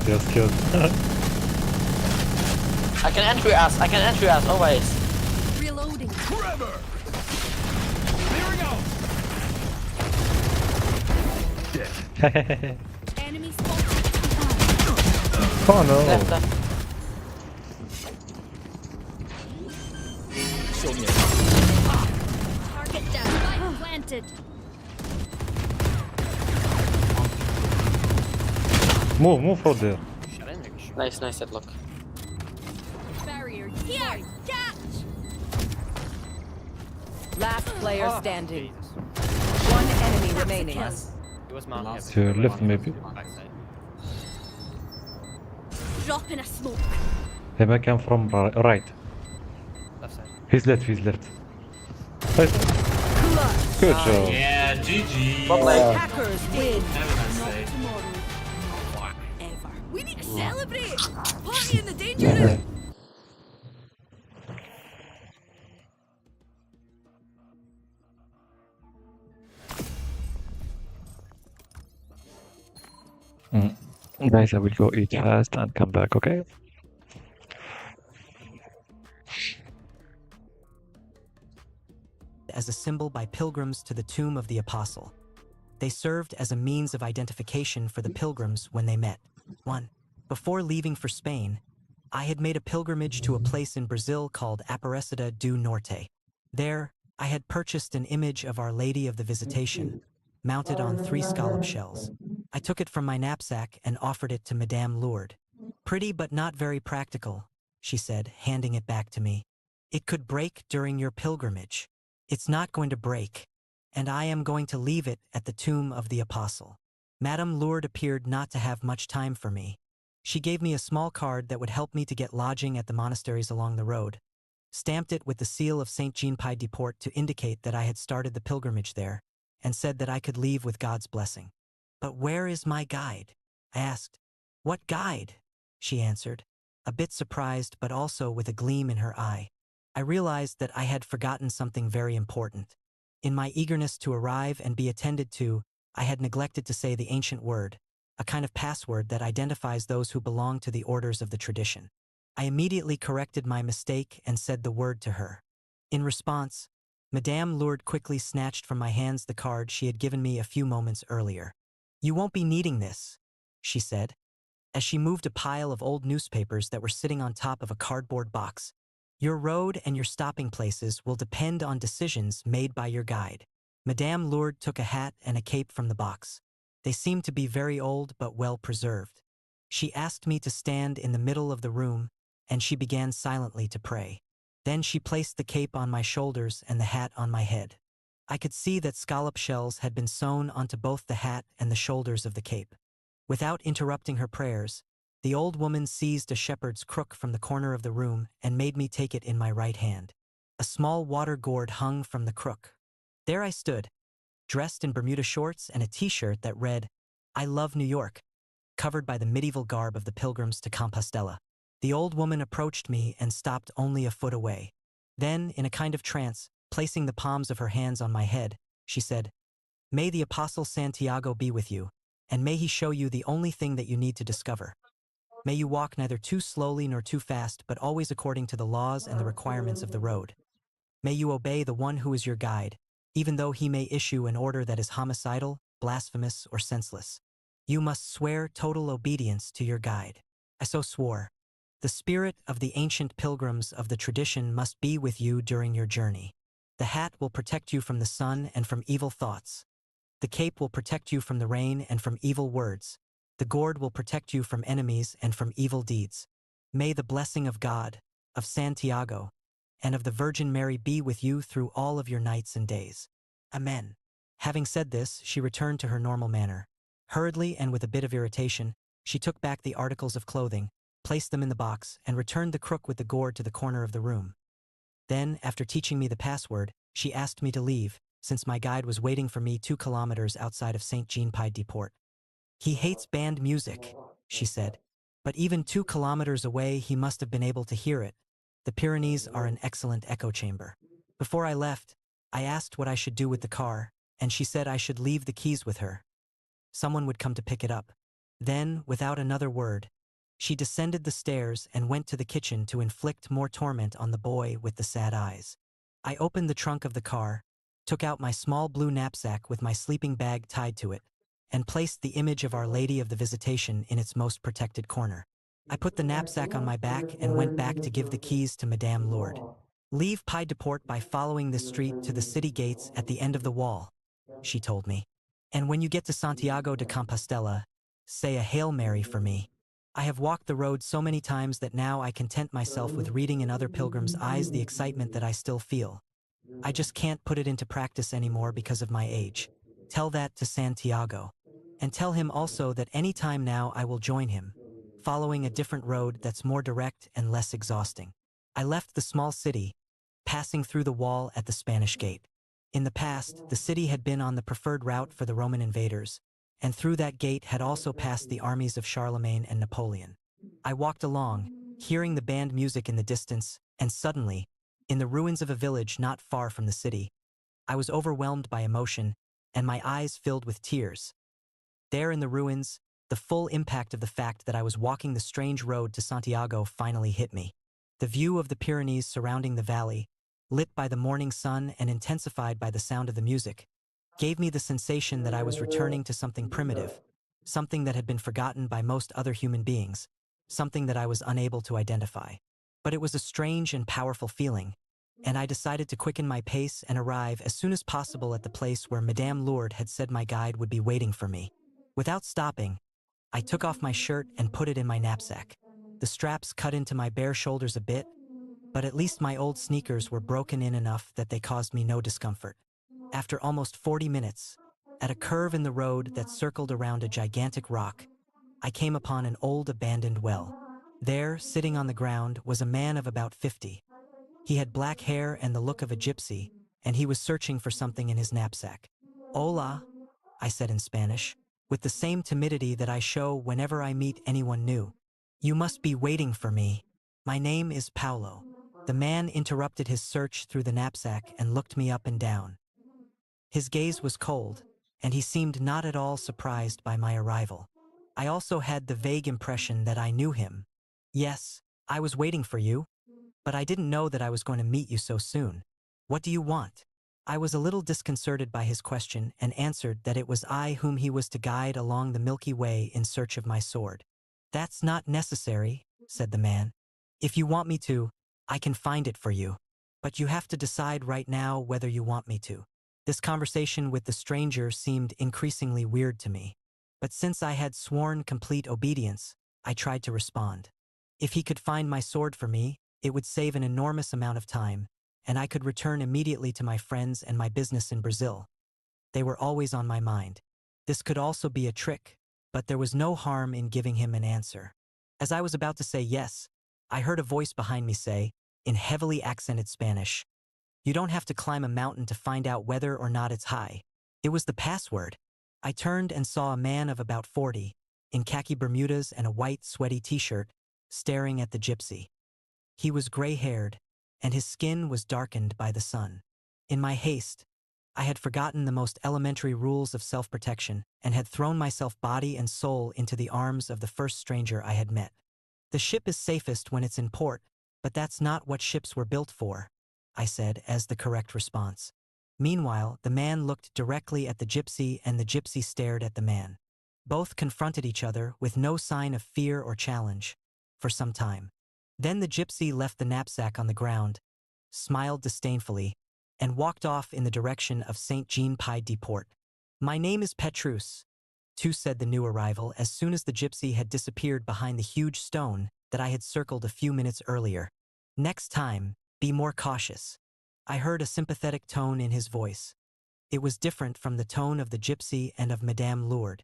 I can entry us, always. Reloading. Forever! Clearing out! Enemy spotted. Oh no! Left. Show me. Target down. Spike planted. Move from there. Nice Deadlock. Barrier here. Catch. Last player standing. One enemy remaining. It was Mark. To your left, maybe. Drop in a smoke. They might come from right. Left side. He's left. Right. Good job. Yeah, GG. Hackers win. Have a nice day. Forever. We need to celebrate. Party in the danger room. Guys, I will go eat fast and come back, okay? As a symbol by pilgrims to the tomb of the apostle. They served as a means of identification for the pilgrims when they met. 1. Before leaving for Spain, I had made a pilgrimage to a place in Brazil called Aparecida do Norte. There, I had purchased an image of Our Lady of the Visitation, mounted on 3 scallop shells. I took it from my knapsack and offered it to Madame Lourdes. Pretty but not very practical, she said, handing it back to me. It could break during your pilgrimage. It's not going to break, and I am going to leave it at the tomb of the apostle. Madame Lourdes appeared not to have much time for me. She gave me a small card that would help me to get lodging at the monasteries along the road, stamped it with the seal of Saint Jean Pied de Port to indicate that I had started the pilgrimage there, and said that I could leave with God's blessing. But where is my guide? I asked. What guide? She answered, a bit surprised but also with a gleam in her eye. I realized that I had forgotten something very important. In my eagerness to arrive and be attended to, I had neglected to say the ancient word, a kind of password that identifies those who belong to the orders of the tradition. I immediately corrected my mistake and said the word to her. In response, Madame Lourdes quickly snatched from my hands the card she had given me a few moments earlier. You won't be needing this, she said, as she moved a pile of old newspapers that were sitting on top of a cardboard box. Your road and your stopping places will depend on decisions made by your guide. Madame Lourdes took a hat and a cape from the box. They seemed to be very old but well preserved. She asked me to stand in the middle of the room, and she began silently to pray. Then she placed the cape on my shoulders and the hat on my head. I could see that scallop shells had been sewn onto both the hat and the shoulders of the cape. Without interrupting her prayers, the old woman seized a shepherd's crook from the corner of the room and made me take it in my right hand. A small water gourd hung from the crook. There I stood, dressed in Bermuda shorts and a t-shirt that read, "I love New York," covered by the medieval garb of the pilgrims to Compostela. The old woman approached me and stopped only a foot away. Then, in a kind of trance, placing the palms of her hands on my head, she said, "May the Apostle Santiago be with you, and may he show you the only thing that you need to discover. May you walk neither too slowly nor too fast, but always according to the laws and the requirements of the road. May you obey the one who is your guide, even though he may issue an order that is homicidal, blasphemous, or senseless. You must swear total obedience to your guide." I so swore. "The spirit of the ancient pilgrims of the tradition must be with you during your journey. The hat will protect you from the sun and from evil thoughts. The cape will protect you from the rain and from evil words. The gourd will protect you from enemies and from evil deeds. May the blessing of God, of Santiago, and of the Virgin Mary be with you through all of your nights and days. Amen." Having said this, she returned to her normal manner. Hurriedly and with a bit of irritation, she took back the articles of clothing, placed them in the box, and returned the crook with the gourd to the corner of the room. Then, after teaching me the password, she asked me to leave, since my guide was waiting for me 2 kilometers outside of Saint-Jean-Pied-de-Port. "He hates band music," she said, "but even 2 kilometers away he must have been able to hear it. The Pyrenees are an excellent echo chamber." Before I left, I asked what I should do with the car, and she said I should leave the keys with her. Someone would come to pick it up. Then, without another word, she descended the stairs and went to the kitchen to inflict more torment on the boy with the sad eyes. I opened the trunk of the car, took out my small blue knapsack with my sleeping bag tied to it, and placed the image of Our Lady of the Visitation in its most protected corner. I put the knapsack on my back and went back to give the keys to Madame Lourdes. "Leave Pied-de-Port by following this street to the city gates at the end of the wall," she told me. "And when you get to Santiago de Compostela, say a Hail Mary for me. I have walked the road so many times that now I content myself with reading in other pilgrims' eyes the excitement that I still feel. I just can't put it into practice anymore because of my age. Tell that to Santiago. And tell him also that any time now I will join him, following a different road that's more direct and less exhausting." I left the small city, passing through the wall at the Spanish Gate. In the past, the city had been on the preferred route for the Roman invaders, and through that gate had also passed the armies of Charlemagne and Napoleon. I walked along, hearing the band music in the distance, and suddenly, in the ruins of a village not far from the city, I was overwhelmed by emotion, and my eyes filled with tears. There in the ruins, the full impact of the fact that I was walking the strange road to Santiago finally hit me. The view of the Pyrenees surrounding the valley, lit by the morning sun and intensified by the sound of the music, gave me the sensation that I was returning to something primitive, something that had been forgotten by most other human beings, something that I was unable to identify. But it was a strange and powerful feeling, and I decided to quicken my pace and arrive as soon as possible at the place where Madame Lourdes had said my guide would be waiting for me. Without stopping, I took off my shirt and put it in my knapsack. The straps cut into my bare shoulders a bit, but at least my old sneakers were broken in enough that they caused me no discomfort. After almost 40 minutes, at a curve in the road that circled around a gigantic rock, I came upon an old abandoned well. There, sitting on the ground, was a man of about 50. He had black hair and the look of a gypsy, and he was searching for something in his knapsack. "Hola," I said in Spanish, with the same timidity that I show whenever I meet anyone new. "You must be waiting for me. My name is Paulo." The man interrupted his search through the knapsack and looked me up and down. His gaze was cold, and he seemed not at all surprised by my arrival. I also had the vague impression that I knew him. "Yes, I was waiting for you, but I didn't know that I was going to meet you so soon. What do you want?" I was a little disconcerted by his question and answered that it was I whom he was to guide along the Milky Way in search of my sword. "That's not necessary," said the man. "If you want me to, I can find it for you, but you have to decide right now whether you want me to." This conversation with the stranger seemed increasingly weird to me. But since I had sworn complete obedience, I tried to respond. If he could find my sword for me, it would save an enormous amount of time, and I could return immediately to my friends and my business in Brazil. They were always on my mind. This could also be a trick, but there was no harm in giving him an answer. As I was about to say yes, I heard a voice behind me say, in heavily accented Spanish, "You don't have to climb a mountain to find out whether or not it's high." It was the password. I turned and saw a man of about 40, in khaki Bermudas and a white, sweaty t-shirt, staring at the gypsy. He was gray-haired, and his skin was darkened by the sun. In my haste, I had forgotten the most elementary rules of self-protection and had thrown myself body and soul into the arms of the first stranger I had met. The ship is safest when it's in port, but that's not what ships were built for, I said as the correct response. Meanwhile, the man looked directly at the gypsy and the gypsy stared at the man. Both confronted each other with no sign of fear or challenge for some time. Then the gypsy left the knapsack on the ground, smiled disdainfully, and walked off in the direction of Saint-Jean-Pied-de-Port. "My name is Petrus," said the new arrival as soon as the gypsy had disappeared behind the huge stone that I had circled a few minutes earlier. "Next time, be more cautious." I heard a sympathetic tone in his voice. It was different from the tone of the gypsy and of Madame Lourdes.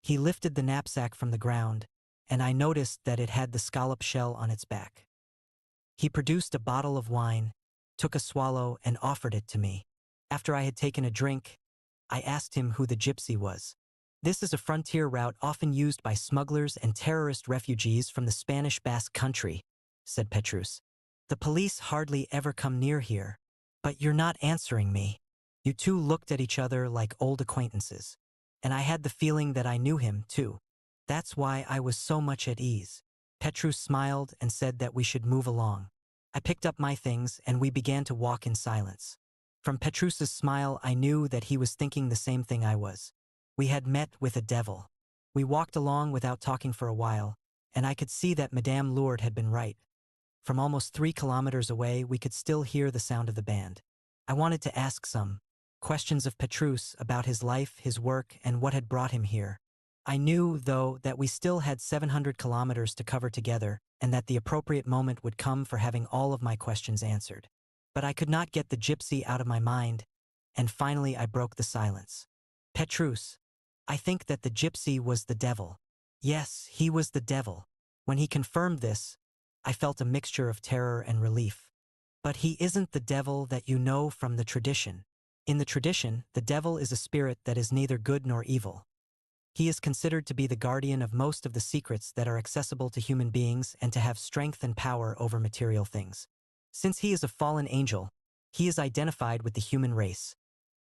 He lifted the knapsack from the ground, and I noticed that it had the scallop shell on its back. He produced a bottle of wine, took a swallow, and offered it to me. After I had taken a drink, I asked him who the gypsy was. "This is a frontier route often used by smugglers and terrorist refugees from the Spanish Basque Country," said Petrus. "The police hardly ever come near here. But you're not answering me." You two looked at each other like old acquaintances. And I had the feeling that I knew him, too. That's why I was so much at ease. Petrus smiled and said that we should move along. I picked up my things and we began to walk in silence. From Petrus's smile, I knew that he was thinking the same thing I was. We had met with a devil. We walked along without talking for a while, and I could see that Madame Lourdes had been right. From almost 3 kilometers away, we could still hear the sound of the band. I wanted to ask some questions of Petrus about his life, his work, and what had brought him here. I knew, though, that we still had 700 kilometers to cover together, and that the appropriate moment would come for having all of my questions answered. But I could not get the gypsy out of my mind, and finally I broke the silence. "Petrus, I think that the gypsy was the devil." Yes, he was the devil. When he confirmed this, I felt a mixture of terror and relief. But he isn't the devil that you know from the tradition. In the tradition, the devil is a spirit that is neither good nor evil. He is considered to be the guardian of most of the secrets that are accessible to human beings and to have strength and power over material things. Since he is a fallen angel, he is identified with the human race,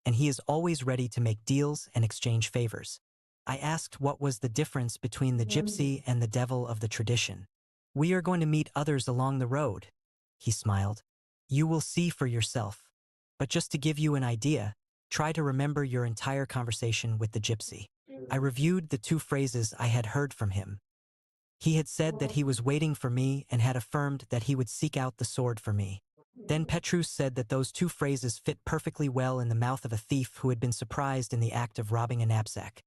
and he is always ready to make deals and exchange favors. I asked what was the difference between the gypsy and the devil of the tradition. "We are going to meet others along the road," he smiled. "You will see for yourself. But just to give you an idea, try to remember your entire conversation with the gypsy." I reviewed the 2 phrases I had heard from him. He had said that he was waiting for me and had affirmed that he would seek out the sword for me. Then Petrus said that those 2 phrases fit perfectly well in the mouth of a thief who had been surprised in the act of robbing a knapsack.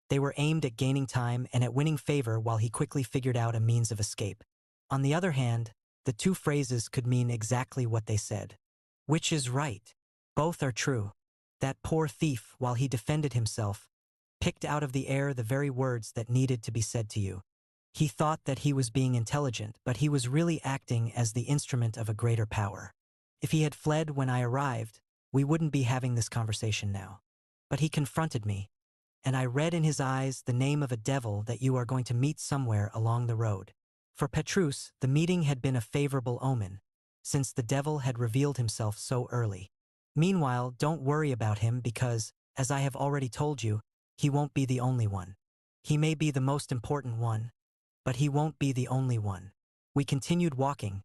They were aimed at gaining time and at winning favor while he quickly figured out a means of escape. On the other hand, the 2 phrases could mean exactly what they said. Which is right? Both are true. That poor thief, while he defended himself, picked out of the air the very words that needed to be said to you. He thought that he was being intelligent, but he was really acting as the instrument of a greater power. If he had fled when I arrived, we wouldn't be having this conversation now. But he confronted me, and I read in his eyes the name of a devil that you are going to meet somewhere along the road. For Petrus, the meeting had been a favorable omen, since the devil had revealed himself so early. Meanwhile, don't worry about him because, as I have already told you, he won't be the only one. He may be the most important one, but he won't be the only one. We continued walking,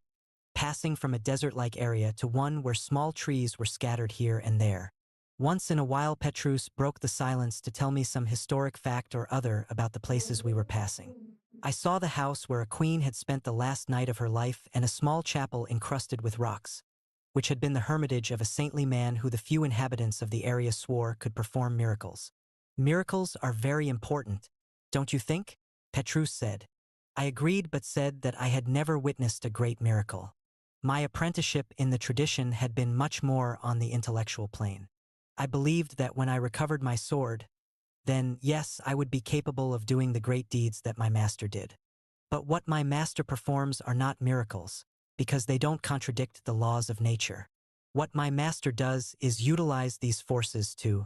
passing from a desert-like area to one where small trees were scattered here and there. Once in a while, Petrus broke the silence to tell me some historic fact or other about the places we were passing. I saw the house where a queen had spent the last night of her life and a small chapel encrusted with rocks. which had been the hermitage of a saintly man who the few inhabitants of the area swore could perform miracles. Miracles are very important, don't you think? Petrus said. I agreed but said that I had never witnessed a great miracle. My apprenticeship in the tradition had been much more on the intellectual plane. I believed that when I recovered my sword, then, yes, I would be capable of doing the great deeds that my master did. But what my master performs are not miracles, because they don't contradict the laws of nature. What my master does is utilize these forces to...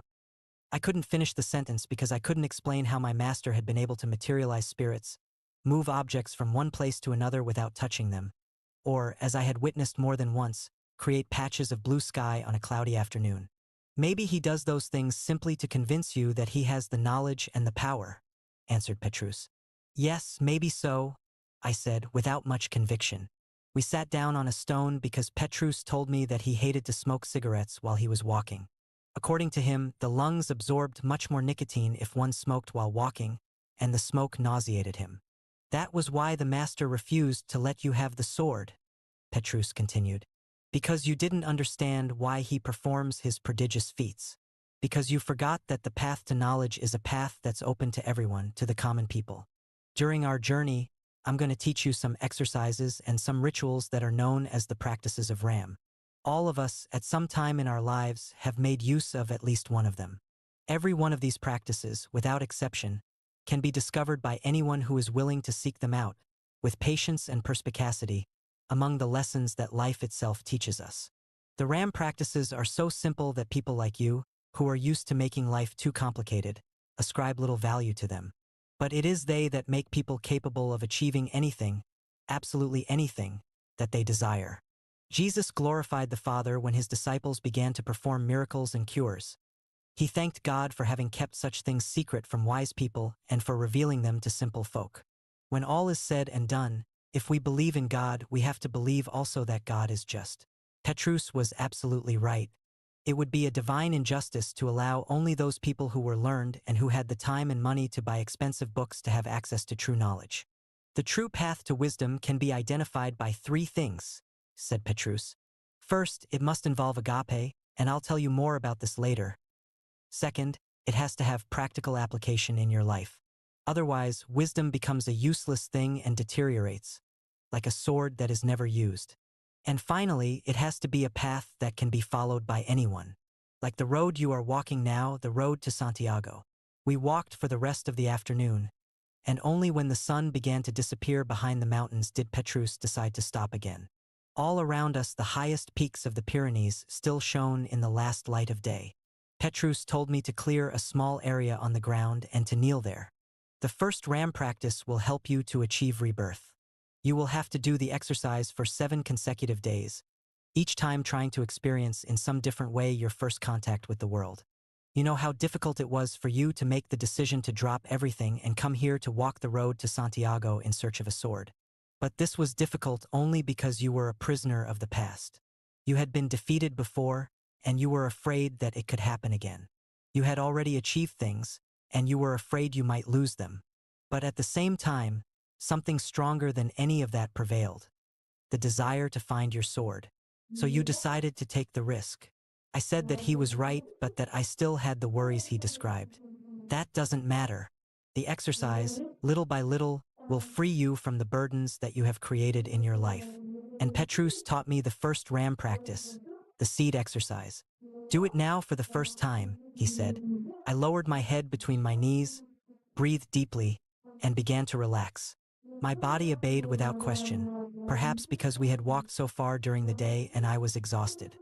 I couldn't finish the sentence because I couldn't explain how my master had been able to materialize spirits, move objects from one place to another without touching them, or, as I had witnessed more than once, create patches of blue sky on a cloudy afternoon. Maybe he does those things simply to convince you that he has the knowledge and the power, answered Petrus. Yes, maybe so, I said, without much conviction. We sat down on a stone because Petrus told me that he hated to smoke cigarettes while he was walking. According to him, the lungs absorbed much more nicotine if one smoked while walking, and the smoke nauseated him. That was why the master refused to let you have the sword, Petrus continued. Because you didn't understand why he performs his prodigious feats. Because you forgot that the path to knowledge is a path that's open to everyone, to the common people. During our journey, I'm going to teach you some exercises and some rituals that are known as the practices of Ram. All of us, at some time in our lives, have made use of at least one of them. Every one of these practices, without exception, can be discovered by anyone who is willing to seek them out, with patience and perspicacity, among the lessons that life itself teaches us. The Ram practices are so simple that people like you, who are used to making life too complicated, ascribe little value to them. But it is they that make people capable of achieving anything, absolutely anything, that they desire. Jesus glorified the Father when his disciples began to perform miracles and cures. He thanked God for having kept such things secret from wise people and for revealing them to simple folk. When all is said and done, if we believe in God, we have to believe also that God is just. Petrus was absolutely right. It would be a divine injustice to allow only those people who were learned and who had the time and money to buy expensive books to have access to true knowledge. The true path to wisdom can be identified by 3 things, said Petrus. First, it must involve agape, and I'll tell you more about this later. Second, it has to have practical application in your life. Otherwise, wisdom becomes a useless thing and deteriorates, like a sword that is never used. And finally, it has to be a path that can be followed by anyone. Like the road you are walking now, the road to Santiago. We walked for the rest of the afternoon, and only when the sun began to disappear behind the mountains did Petrus decide to stop again. All around us, the highest peaks of the Pyrenees still shone in the last light of day. Petrus told me to clear a small area on the ground and to kneel there. The first Ram practice will help you to achieve rebirth. You will have to do the exercise for 7 consecutive days, each time trying to experience in some different way your first contact with the world. You know how difficult it was for you to make the decision to drop everything and come here to walk the road to Santiago in search of a sword. But this was difficult only because you were a prisoner of the past. You had been defeated before, and you were afraid that it could happen again. You had already achieved things, and you were afraid you might lose them. But at the same time, something stronger than any of that prevailed. The desire to find your sword. So you decided to take the risk. I said that he was right, but that I still had the worries he described. That doesn't matter. The exercise, little by little, will free you from the burdens that you have created in your life. And Petrus taught me the first Ram practice, the seed exercise. Do it now for the first time, he said. I lowered my head between my knees, breathed deeply, and began to relax. My body obeyed without question, perhaps because we had walked so far during the day and I was exhausted.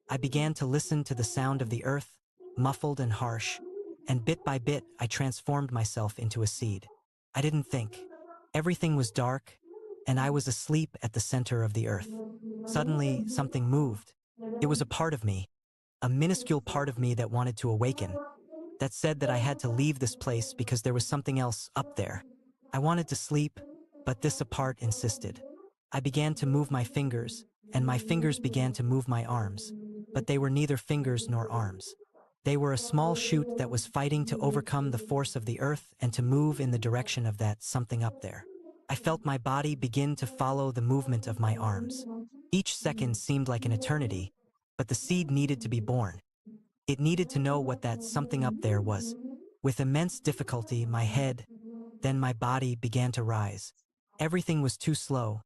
I began to listen to the sound of the earth, muffled and harsh, and bit by bit I transformed myself into a seed. I didn't think. Everything was dark, and I was asleep at the center of the earth. Suddenly, something moved. It was a part of me, a minuscule part of me that wanted to awaken, that said that I had to leave this place because there was something else up there. I wanted to sleep, but this part insisted. I began to move my fingers, and my fingers began to move my arms, but they were neither fingers nor arms. They were a small shoot that was fighting to overcome the force of the earth and to move in the direction of that something up there. I felt my body begin to follow the movement of my arms. Each second seemed like an eternity, but the seed needed to be born. It needed to know what that something up there was. With immense difficulty, my head, then my body began to rise. Everything was too slow,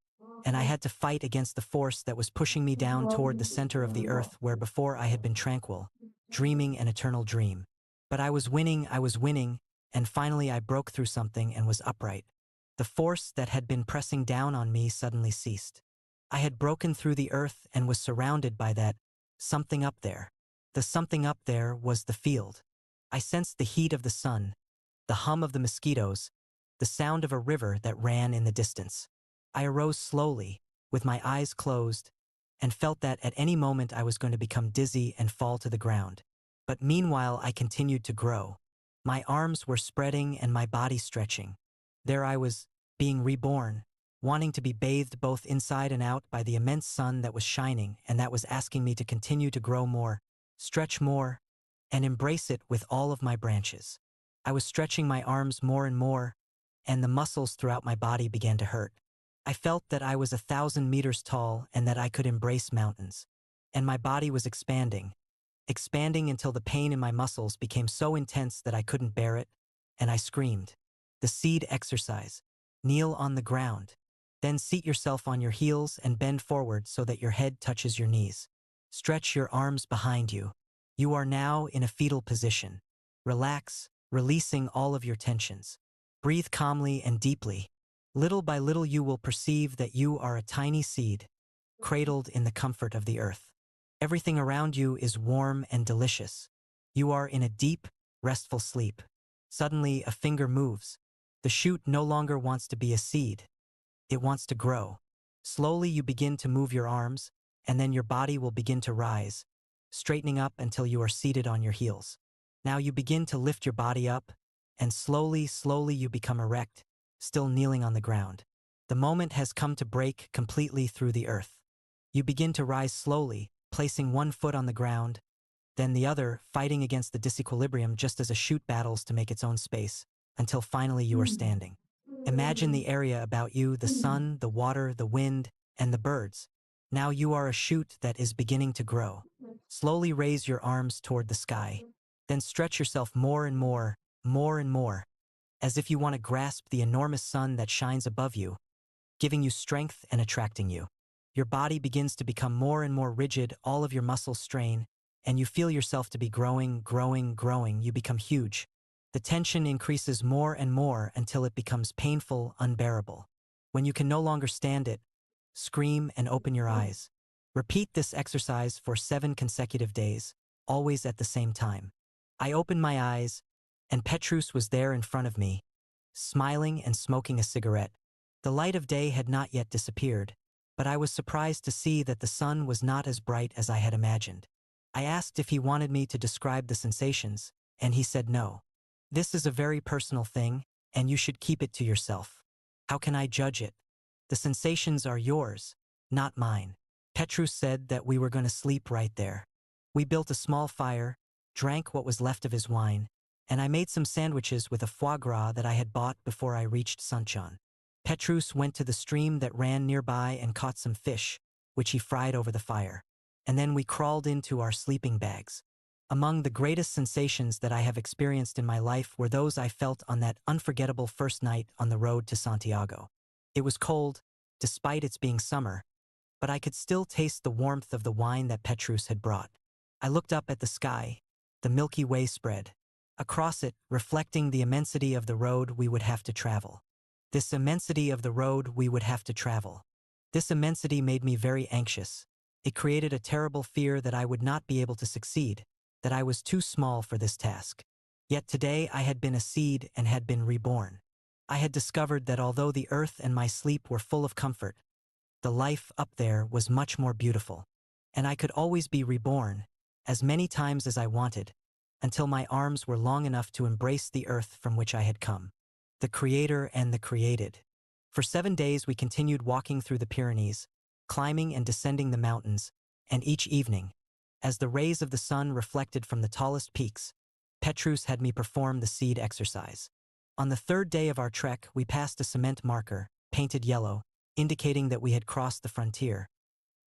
and I had to fight against the force that was pushing me down toward the center of the earth where before I had been tranquil, dreaming an eternal dream. But I was winning, and finally I broke through something and was upright. The force that had been pressing down on me suddenly ceased. I had broken through the earth and was surrounded by that something up there. The something up there was the field. I sensed the heat of the sun, the hum of the mosquitoes, the sound of a river that ran in the distance. I arose slowly, with my eyes closed, and felt that at any moment I was going to become dizzy and fall to the ground. But meanwhile I continued to grow. My arms were spreading and my body stretching. There I was, being reborn, wanting to be bathed both inside and out by the immense sun that was shining and that was asking me to continue to grow more, stretch more, and embrace it with all of my branches. I was stretching my arms more and more, and the muscles throughout my body began to hurt. I felt that I was 1,000 meters tall and that I could embrace mountains. And my body was expanding until the pain in my muscles became so intense that I couldn't bear it, and I screamed. The seed exercise. Kneel on the ground. Then seat yourself on your heels and bend forward so that your head touches your knees. Stretch your arms behind you. You are now in a fetal position. Relax, releasing all of your tensions. Breathe calmly and deeply. Little by little you will perceive that you are a tiny seed, cradled in the comfort of the earth. Everything around you is warm and delicious. You are in a deep, restful sleep. Suddenly, a finger moves. The shoot no longer wants to be a seed. It wants to grow. Slowly you begin to move your arms, and then your body will begin to rise, straightening up until you are seated on your heels. Now you begin to lift your body up, and slowly you become erect, still kneeling on the ground. The moment has come to break completely through the earth. You begin to rise slowly, placing one foot on the ground, then the other, fighting against the disequilibrium just as a shoot battles to make its own space, until finally you are standing. Imagine the area about you, the sun, the water, the wind, and the birds. Now you are a shoot that is beginning to grow. Slowly raise your arms toward the sky. Then stretch yourself more and more, as if you want to grasp the enormous sun that shines above you, giving you strength and attracting you. Your body begins to become more and more rigid, all of your muscles strain, and you feel yourself to be growing. You become huge. The tension increases more and more until it becomes painful, unbearable. When you can no longer stand it, scream and open your eyes. Repeat this exercise for 7 consecutive days, always at the same time. I opened my eyes, and Petrus was there in front of me, smiling and smoking a cigarette. The light of day had not yet disappeared, but I was surprised to see that the sun was not as bright as I had imagined. I asked if he wanted me to describe the sensations, and he said no. This is a very personal thing, and you should keep it to yourself. How can I judge it? The sensations are yours, not mine. Petrus said that we were going to sleep right there. We built a small fire, drank what was left of his wine, and I made some sandwiches with a foie gras that I had bought before I reached Suncheon. Petrus went to the stream that ran nearby and caught some fish, which he fried over the fire. And then we crawled into our sleeping bags. Among the greatest sensations that I have experienced in my life were those I felt on that unforgettable first night on the road to Santiago. It was cold, despite its being summer, but I could still taste the warmth of the wine that Petrus had brought. I looked up at the sky. The Milky Way spread. Across it, reflecting the immensity of the road we would have to travel. This immensity of the road we would have to travel. This immensity made me very anxious. It created a terrible fear that I would not be able to succeed, that I was too small for this task. Yet today I had been a seed and had been reborn. I had discovered that although the earth and my sleep were full of comfort, the life up there was much more beautiful, and I could always be reborn, as many times as I wanted, until my arms were long enough to embrace the earth from which I had come, the Creator and the created. For 7 days we continued walking through the Pyrenees, climbing and descending the mountains, and each evening, as the rays of the sun reflected from the tallest peaks, Petrus had me perform the seed exercise. On the 3rd day of our trek, we passed a cement marker, painted yellow, indicating that we had crossed the frontier.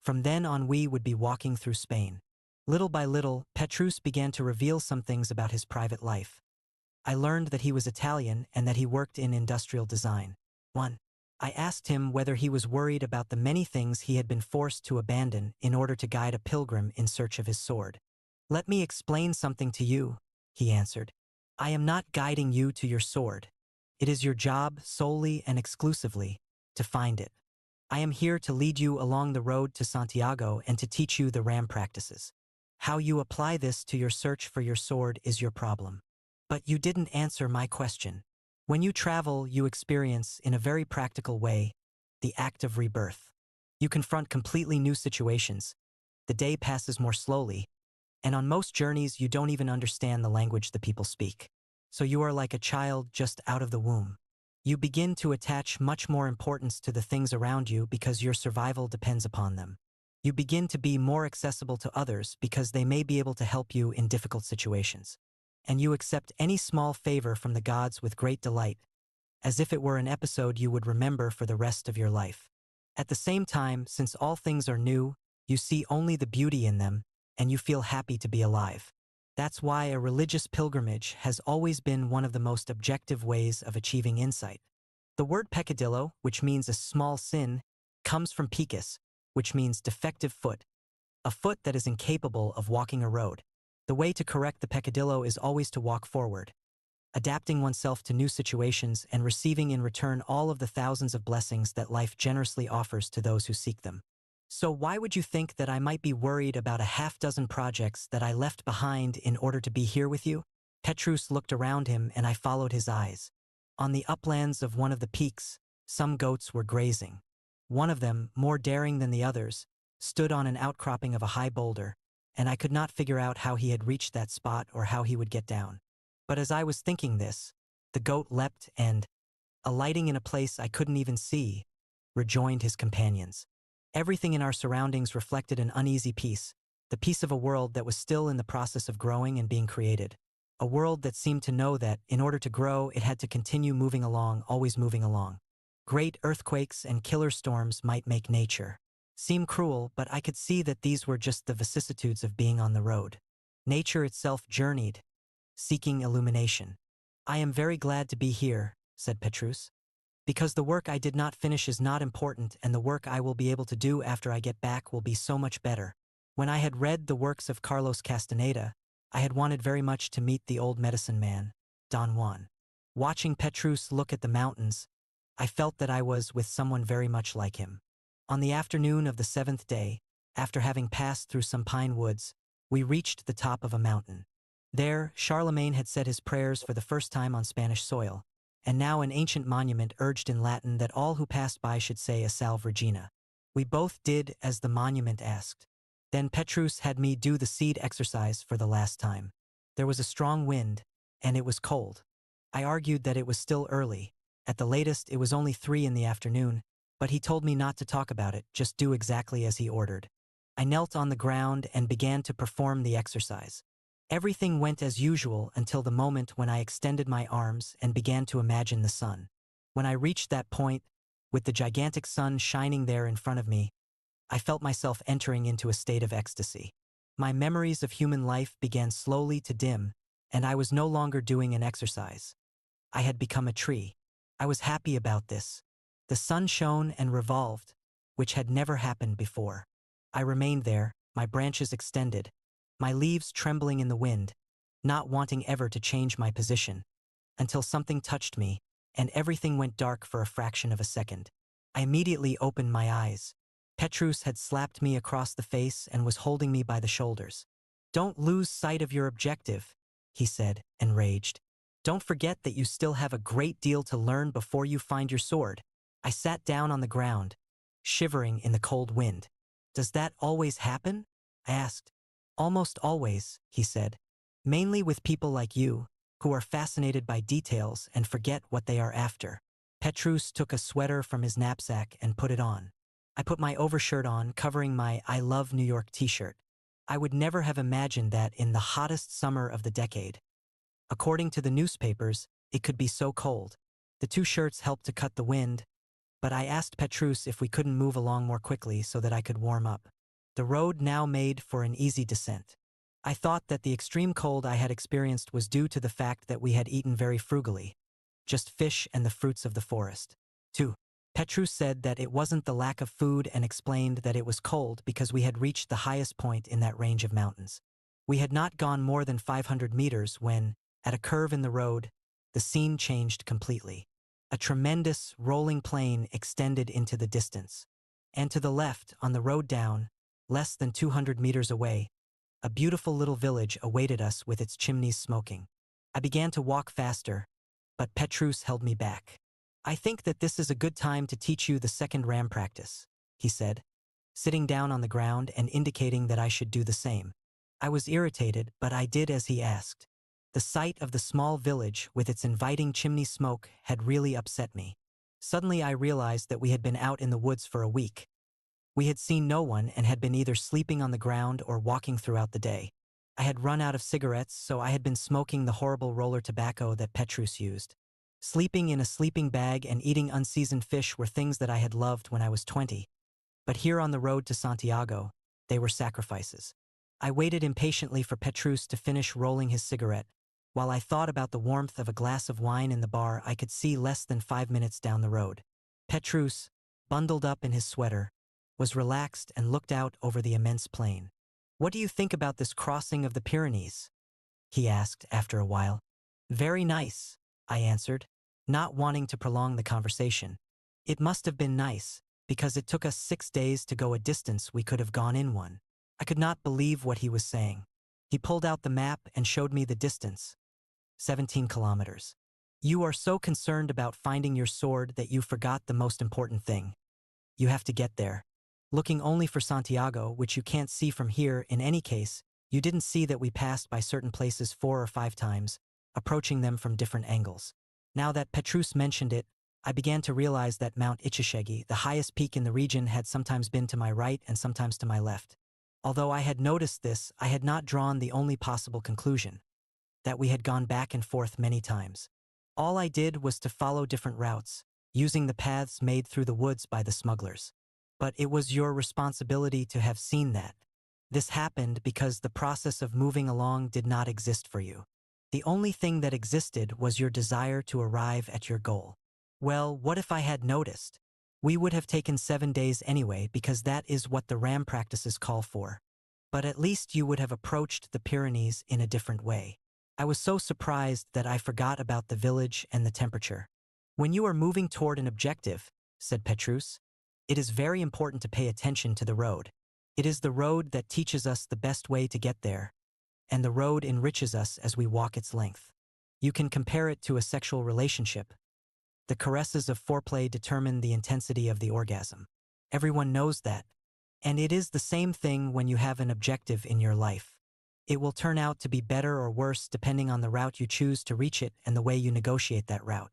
From then on we would be walking through Spain. Little by little, Petrus began to reveal some things about his private life. I learned that he was Italian and that he worked in industrial design. 1. I asked him whether he was worried about the many things he had been forced to abandon in order to guide a pilgrim in search of his sword. "Let me explain something to you," he answered. "I am not guiding you to your sword. It is your job solely and exclusively to find it. I am here to lead you along the road to Santiago and to teach you the RAM practices. How you apply this to your search for your sword is your problem. But you didn't answer my question. When you travel, you experience, in a very practical way, the act of rebirth. You confront completely new situations. The day passes more slowly, and on most journeys you don't even understand the language the people speak. So you are like a child just out of the womb. You begin to attach much more importance to the things around you because your survival depends upon them. You begin to be more accessible to others because they may be able to help you in difficult situations. And you accept any small favor from the gods with great delight, as if it were an episode you would remember for the rest of your life. At the same time, since all things are new, you see only the beauty in them, and you feel happy to be alive. That's why a religious pilgrimage has always been one of the most objective ways of achieving insight. The word peccadillo, which means a small sin, comes from pecus, which means defective foot, a foot that is incapable of walking a road. The way to correct the peccadillo is always to walk forward, adapting oneself to new situations and receiving in return all of the thousands of blessings that life generously offers to those who seek them. So why would you think that I might be worried about a half-dozen projects that I left behind in order to be here with you? Petrus looked around him and I followed his eyes. On the uplands of one of the peaks, some goats were grazing. One of them, more daring than the others, stood on an outcropping of a high boulder, and I could not figure out how he had reached that spot or how he would get down. But as I was thinking this, the goat leapt and, alighting in a place I couldn't even see, rejoined his companions. Everything in our surroundings reflected an uneasy peace, the peace of a world that was still in the process of growing and being created. A world that seemed to know that, in order to grow, it had to continue moving along, always moving along. Great earthquakes and killer storms might make nature seem cruel, but I could see that these were just the vicissitudes of being on the road. Nature itself journeyed, seeking illumination. "I am very glad to be here," said Petrus, "because the work I did not finish is not important, and the work I will be able to do after I get back will be so much better." When I had read the works of Carlos Castaneda, I had wanted very much to meet the old medicine man, Don Juan. Watching Petrus look at the mountains, I felt that I was with someone very much like him. On the afternoon of the 7th day, after having passed through some pine woods, we reached the top of a mountain. There, Charlemagne had said his prayers for the first time on Spanish soil, and now an ancient monument urged in Latin that all who passed by should say a Salve Regina. We both did as the monument asked. Then Petrus had me do the seed exercise for the last time. There was a strong wind, and it was cold. I argued that it was still early. At the latest, it was only 3 in the afternoon, but he told me not to talk about it, just do exactly as he ordered. I knelt on the ground and began to perform the exercise. Everything went as usual until the moment when I extended my arms and began to imagine the sun. When I reached that point, with the gigantic sun shining there in front of me, I felt myself entering into a state of ecstasy. My memories of human life began slowly to dim, and I was no longer doing an exercise. I had become a tree. I was happy about this. The sun shone and revolved, which had never happened before. I remained there, my branches extended, my leaves trembling in the wind, not wanting ever to change my position, until something touched me, and everything went dark for a fraction of a second. I immediately opened my eyes. Petrus had slapped me across the face and was holding me by the shoulders. "Don't lose sight of your objective," he said, enraged. "Don't forget that you still have a great deal to learn before you find your sword." I sat down on the ground, shivering in the cold wind. "Does that always happen?" I asked. "Almost always," he said. "Mainly with people like you, who are fascinated by details and forget what they are after." Petrus took a sweater from his knapsack and put it on. I put my overshirt on, covering my I Love New York t-shirt. I would never have imagined that in the hottest summer of the decade. According to the newspapers, it could be so cold. The 2 shirts helped to cut the wind, but I asked Petrus if we couldn't move along more quickly so that I could warm up. The road now made for an easy descent. I thought that the extreme cold I had experienced was due to the fact that we had eaten very frugally, just fish and the fruits of the forest. 2. Petrus said that it wasn't the lack of food and explained that it was cold because we had reached the highest point in that range of mountains. We had not gone more than 500 meters when, at a curve in the road, the scene changed completely. A tremendous, rolling plain extended into the distance. And to the left, on the road down, less than 200 meters away, a beautiful little village awaited us with its chimneys smoking. I began to walk faster, but Petrus held me back. I think that this is a good time to teach you the second ram practice, he said, sitting down on the ground and indicating that I should do the same. I was irritated, but I did as he asked. The sight of the small village with its inviting chimney smoke had really upset me. Suddenly I realized that we had been out in the woods for a week. We had seen no one and had been either sleeping on the ground or walking throughout the day. I had run out of cigarettes, so I had been smoking the horrible roller tobacco that Petrus used. Sleeping in a sleeping bag and eating unseasoned fish were things that I had loved when I was 20. But here on the road to Santiago, they were sacrifices. I waited impatiently for Petrus to finish rolling his cigarette. While I thought about the warmth of a glass of wine in the bar I could see less than 5 minutes down the road. Petrus, bundled up in his sweater, was relaxed and looked out over the immense plain. "What do you think about this crossing of the Pyrenees?" he asked after a while. "Very nice," I answered, not wanting to prolong the conversation. It must have been nice, because it took us 6 days to go a distance we could have gone in one. I could not believe what he was saying. He pulled out the map and showed me the distance. 17 kilometers. "You are so concerned about finding your sword that you forgot the most important thing. You have to get there. Looking only for Santiago, which you can't see from here in any case, you didn't see that we passed by certain places 4 or 5 times, approaching them from different angles. Now that Petrus mentioned it, I began to realize that Mount Ichishegi, the highest peak in the region, had sometimes been to my right and sometimes to my left. Although I had noticed this, I had not drawn the only possible conclusion, that we had gone back and forth many times. All I did was to follow different routes, using the paths made through the woods by the smugglers. But it was your responsibility to have seen that. This happened because the process of moving along did not exist for you. The only thing that existed was your desire to arrive at your goal. Well, what if I had noticed? We would have taken 7 days anyway because that is what the RAM practices call for. But at least you would have approached the Pyrenees in a different way. I was so surprised that I forgot about the village and the temperature. When you are moving toward an objective, said Petrus, it is very important to pay attention to the road. It is the road that teaches us the best way to get there, and the road enriches us as we walk its length. You can compare it to a sexual relationship. The caresses of foreplay determine the intensity of the orgasm. Everyone knows that. And it is the same thing when you have an objective in your life. It will turn out to be better or worse depending on the route you choose to reach it and the way you negotiate that route.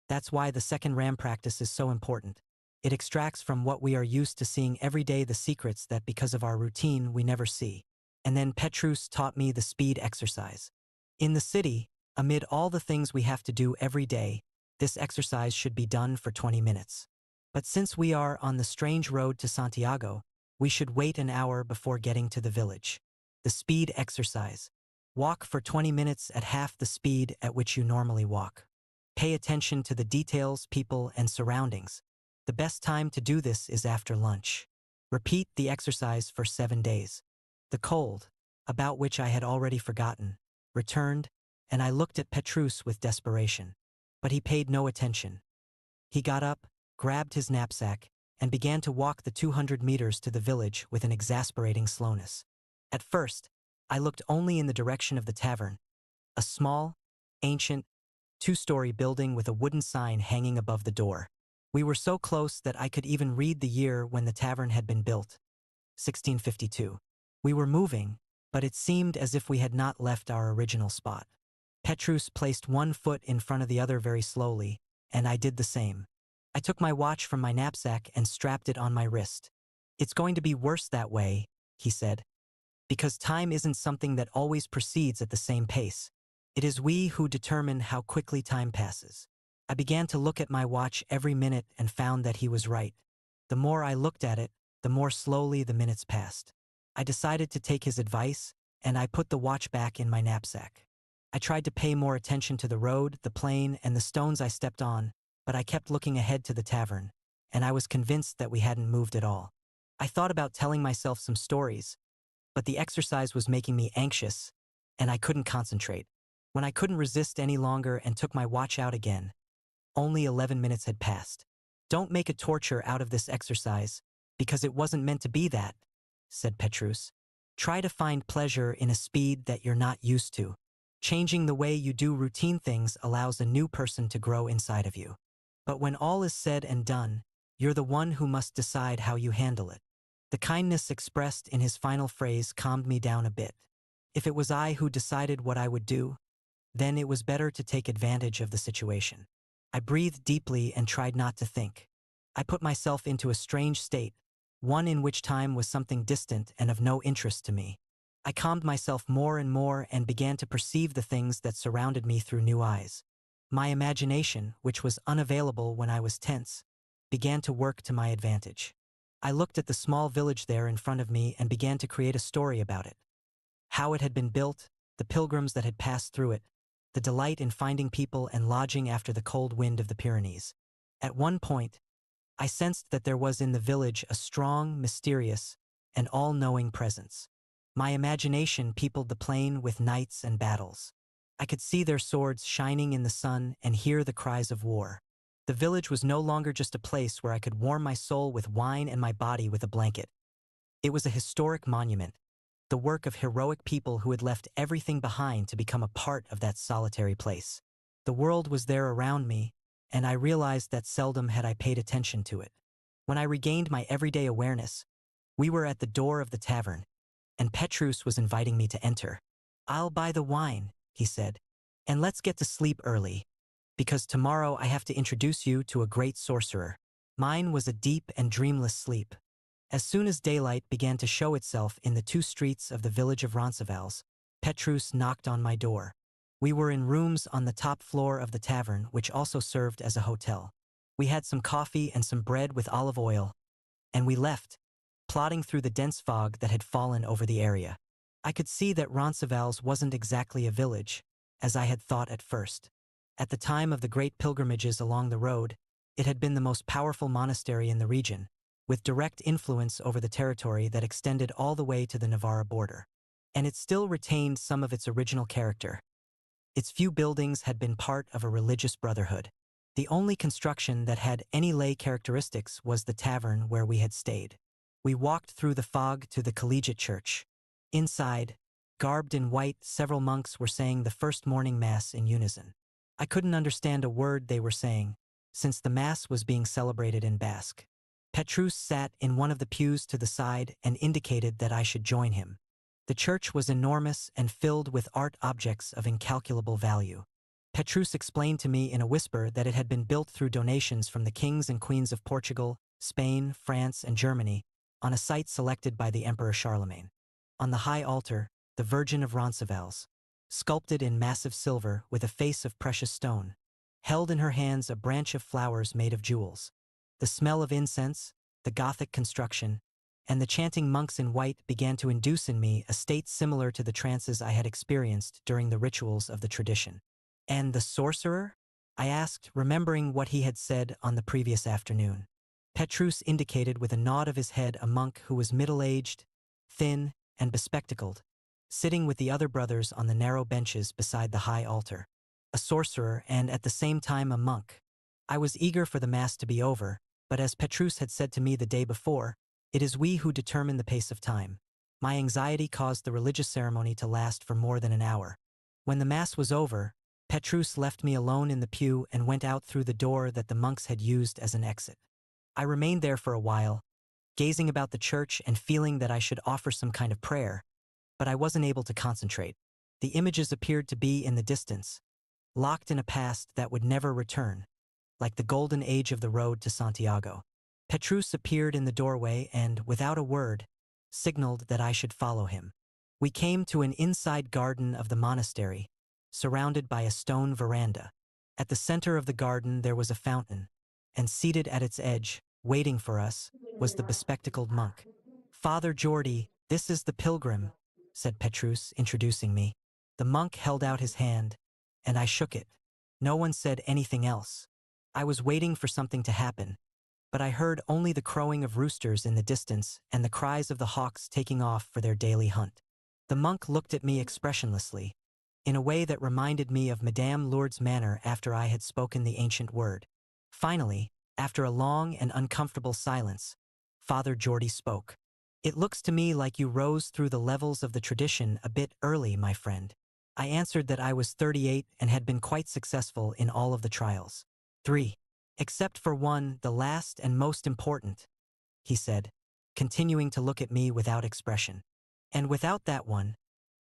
That's why the second RAM practice is so important. It extracts from what we are used to seeing every day the secrets that because of our routine we never see. And then Petrus taught me the speed exercise. In the city, amid all the things we have to do every day, this exercise should be done for 20 minutes. But since we are on the strange road to Santiago, we should wait an hour before getting to the village. The speed exercise. Walk for 20 minutes at half the speed at which you normally walk. Pay attention to the details, people, and surroundings. The best time to do this is after lunch. Repeat the exercise for 7 days. The cold, about which I had already forgotten, returned, and I looked at Petrus with desperation. But he paid no attention. He got up, grabbed his knapsack, and began to walk the 200 meters to the village with an exasperating slowness. At first, I looked only in the direction of the tavern, a small, ancient, 2-story building with a wooden sign hanging above the door. We were so close that I could even read the year when the tavern had been built, 1652. We were moving, but it seemed as if we had not left our original spot. Petrus placed one foot in front of the other very slowly, and I did the same. I took my watch from my knapsack and strapped it on my wrist. "It's going to be worse that way," he said, "because time isn't something that always proceeds at the same pace. It is we who determine how quickly time passes." I began to look at my watch every minute and found that he was right. The more I looked at it, the more slowly the minutes passed. I decided to take his advice, and I put the watch back in my knapsack. I tried to pay more attention to the road, the plane, and the stones I stepped on, but I kept looking ahead to the tavern, and I was convinced that we hadn't moved at all. I thought about telling myself some stories, but the exercise was making me anxious, and I couldn't concentrate. When I couldn't resist any longer and took my watch out again, only 11 minutes had passed. Don't make a torture out of this exercise, because it wasn't meant to be that, said Petrus. Try to find pleasure in a speed that you're not used to. Changing the way you do routine things allows a new person to grow inside of you. But when all is said and done, you're the one who must decide how you handle it. The kindness expressed in his final phrase calmed me down a bit. If it was I who decided what I would do, then it was better to take advantage of the situation. I breathed deeply and tried not to think. I put myself into a strange state, one in which time was something distant and of no interest to me. I calmed myself more and more and began to perceive the things that surrounded me through new eyes. My imagination, which was unavailable when I was tense, began to work to my advantage. I looked at the small village there in front of me and began to create a story about it. How it had been built, the pilgrims that had passed through it, the delight in finding people and lodging after the cold wind of the Pyrenees. At one point, I sensed that there was in the village a strong, mysterious, and all-knowing presence. My imagination peopled the plain with knights and battles. I could see their swords shining in the sun and hear the cries of war. The village was no longer just a place where I could warm my soul with wine and my body with a blanket. It was a historic monument, the work of heroic people who had left everything behind to become a part of that solitary place. The world was there around me, and I realized that seldom had I paid attention to it. When I regained my everyday awareness, we were at the door of the tavern, and Petrus was inviting me to enter. "I'll buy the wine," he said, "and let's get to sleep early, because tomorrow I have to introduce you to a great sorcerer." Mine was a deep and dreamless sleep. As soon as daylight began to show itself in the 2 streets of the village of Roncesvalles, Petrus knocked on my door. We were in rooms on the top floor of the tavern, which also served as a hotel. We had some coffee and some bread with olive oil, and we left, plodding through the dense fog that had fallen over the area. I could see that Roncesvalles wasn't exactly a village, as I had thought at first. At the time of the great pilgrimages along the road, it had been the most powerful monastery in the region, with direct influence over the territory that extended all the way to the Navarra border. And it still retained some of its original character. Its few buildings had been part of a religious brotherhood. The only construction that had any lay characteristics was the tavern where we had stayed. We walked through the fog to the collegiate church. Inside, garbed in white, several monks were saying the first morning mass in unison. I couldn't understand a word they were saying, since the mass was being celebrated in Basque. Petrus sat in one of the pews to the side and indicated that I should join him. The church was enormous and filled with art objects of incalculable value. Petrus explained to me in a whisper that it had been built through donations from the kings and queens of Portugal, Spain, France, and Germany, on a site selected by the Emperor Charlemagne. On the high altar, the Virgin of Roncesvalles, sculpted in massive silver with a face of precious stone, held in her hands a branch of flowers made of jewels. The smell of incense, the Gothic construction, and the chanting monks in white began to induce in me a state similar to the trances I had experienced during the rituals of the tradition. "And the sorcerer?" I asked, remembering what he had said on the previous afternoon. Petrus indicated with a nod of his head a monk who was middle-aged, thin, and bespectacled, sitting with the other brothers on the narrow benches beside the high altar. A sorcerer and at the same time a monk. I was eager for the mass to be over, but as Petrus had said to me the day before, it is we who determine the pace of time. My anxiety caused the religious ceremony to last for more than an hour. When the mass was over, Petrus left me alone in the pew and went out through the door that the monks had used as an exit. I remained there for a while, gazing about the church and feeling that I should offer some kind of prayer, but I wasn't able to concentrate. The images appeared to be in the distance, locked in a past that would never return, like the golden age of the road to Santiago. Petrus appeared in the doorway and, without a word, signaled that I should follow him. We came to an inside garden of the monastery, surrounded by a stone veranda. At the center of the garden there was a fountain, and seated at its edge, waiting for us, was the bespectacled monk. Father Jordi, This is the pilgrim, said Petrus, introducing me. The monk held out his hand, and I shook it. No one said anything else. I was waiting for something to happen, but I heard only the crowing of roosters in the distance and the cries of the hawks taking off for their daily hunt. The monk looked at me expressionlessly, in a way that reminded me of Madame Lourdes' manner after I had spoken the ancient word. Finally, after a long and uncomfortable silence, Father Geordie spoke. It looks to me like you rose through the levels of the tradition a bit early, my friend. I answered that I was 38 and had been quite successful in all of the trials. 3. Except for one, the last and most important, he said, continuing to look at me without expression. And without that one,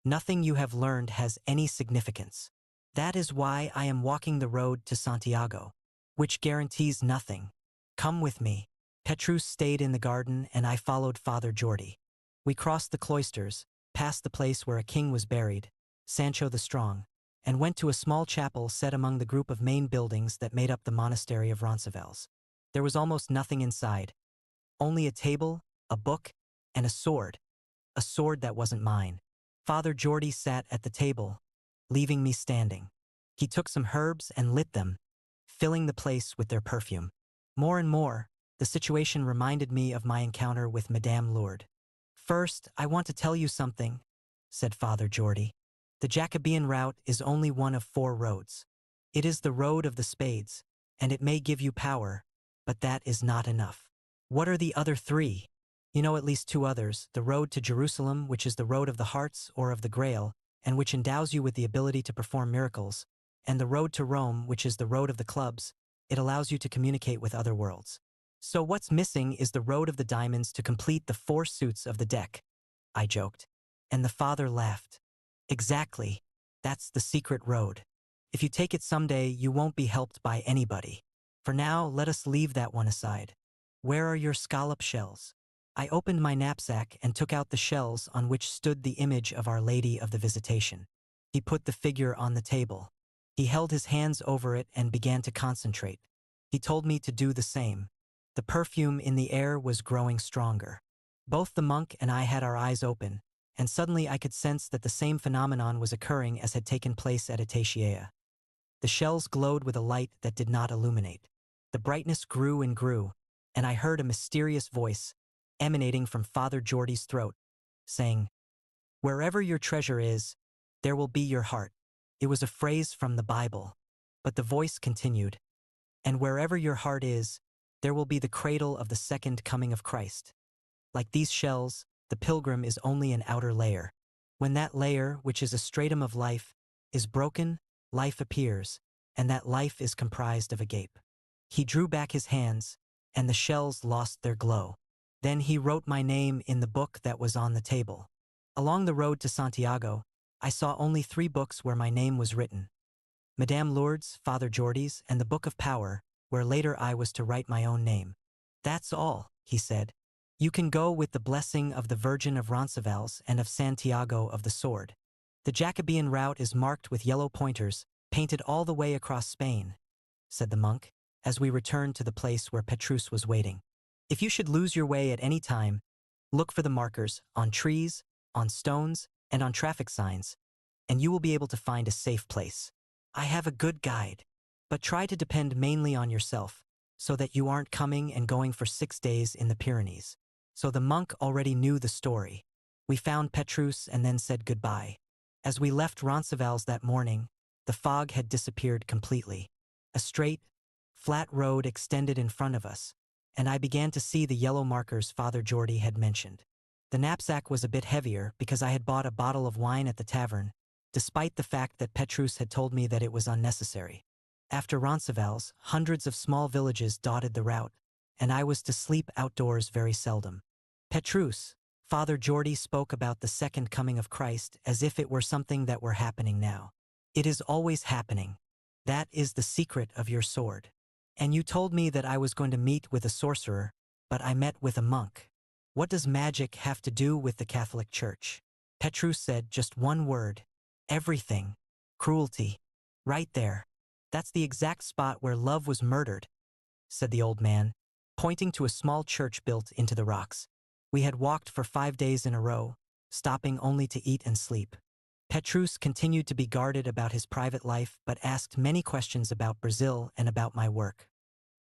nothing you have learned has any significance. That is why I am walking the road to Santiago, which guarantees nothing. Come with me. Petrus stayed in the garden and I followed Father Geordie. We crossed the cloisters, passed the place where a king was buried, Sancho the Strong, and went to a small chapel set among the group of main buildings that made up the monastery of Roncesvalles. There was almost nothing inside. Only a table, a book, and a sword that wasn't mine. Father Geordie sat at the table, leaving me standing. He took some herbs and lit them, filling the place with their perfume. More and more, the situation reminded me of my encounter with Madame Lourdes. First, I want to tell you something, said Father Geordie. The Jacobean route is only one of 4 roads. It is the road of the spades, and it may give you power, but that is not enough. What are the other 3? You know at least 2 others, the road to Jerusalem, which is the road of the hearts or of the Grail, and which endows you with the ability to perform miracles, and the road to Rome, which is the road of the clubs. It allows you to communicate with other worlds. So what's missing is the road of the diamonds to complete the 4 suits of the deck, I joked. And the father laughed. Exactly. That's the secret road. If you take it someday, you won't be helped by anybody. For now, let us leave that one aside. Where are your scallop shells? I opened my knapsack and took out the shells on which stood the image of Our Lady of the Visitation. He put the figure on the table. He held his hands over it and began to concentrate. He told me to do the same. The perfume in the air was growing stronger. Both the monk and I had our eyes open, and suddenly I could sense that the same phenomenon was occurring as had taken place at Acacia. The shells glowed with a light that did not illuminate. The brightness grew and grew, and I heard a mysterious voice emanating from Father Geordie's throat, saying, "Wherever your treasure is, there will be your heart." It was a phrase from the Bible, but the voice continued, "And wherever your heart is, there will be the cradle of the second coming of Christ." Like these shells, the pilgrim is only an outer layer. When that layer, which is a stratum of life, is broken, life appears, and that life is comprised of a gape. He drew back his hands, and the shells lost their glow. Then he wrote my name in the book that was on the table. Along the road to Santiago, I saw only 3 books where my name was written. Madame Lourdes, Father Geordie's, and the Book of Power, where later I was to write my own name. That's all, he said. You can go with the blessing of the Virgin of Roncesvalles and of Santiago of the Sword. The Jacobean route is marked with yellow pointers, painted all the way across Spain, said the monk, as we returned to the place where Petrus was waiting. If you should lose your way at any time, look for the markers on trees, on stones, and on traffic signs, and you will be able to find a safe place. I have a good guide, but try to depend mainly on yourself, so that you aren't coming and going for 6 days in the Pyrenees. So the monk already knew the story. We found Petrus and then said goodbye. As we left Roncesvalles that morning, the fog had disappeared completely. A straight, flat road extended in front of us, and I began to see the yellow markers Father Geordie had mentioned. The knapsack was a bit heavier because I had bought a bottle of wine at the tavern, despite the fact that Petrus had told me that it was unnecessary. After Roncesvalles, hundreds of small villages dotted the route, and I was to sleep outdoors very seldom. Petrus, Father Geordie spoke about the second coming of Christ as if it were something that were happening now. It is always happening. That is the secret of your sword. And you told me that I was going to meet with a sorcerer, but I met with a monk. What does magic have to do with the Catholic Church? Petrus said just one word. Everything. Cruelty. Right there. That's the exact spot where love was murdered, said the old man, pointing to a small church built into the rocks. We had walked for 5 days in a row, stopping only to eat and sleep. Petrus continued to be guarded about his private life but asked many questions about Brazil and about my work.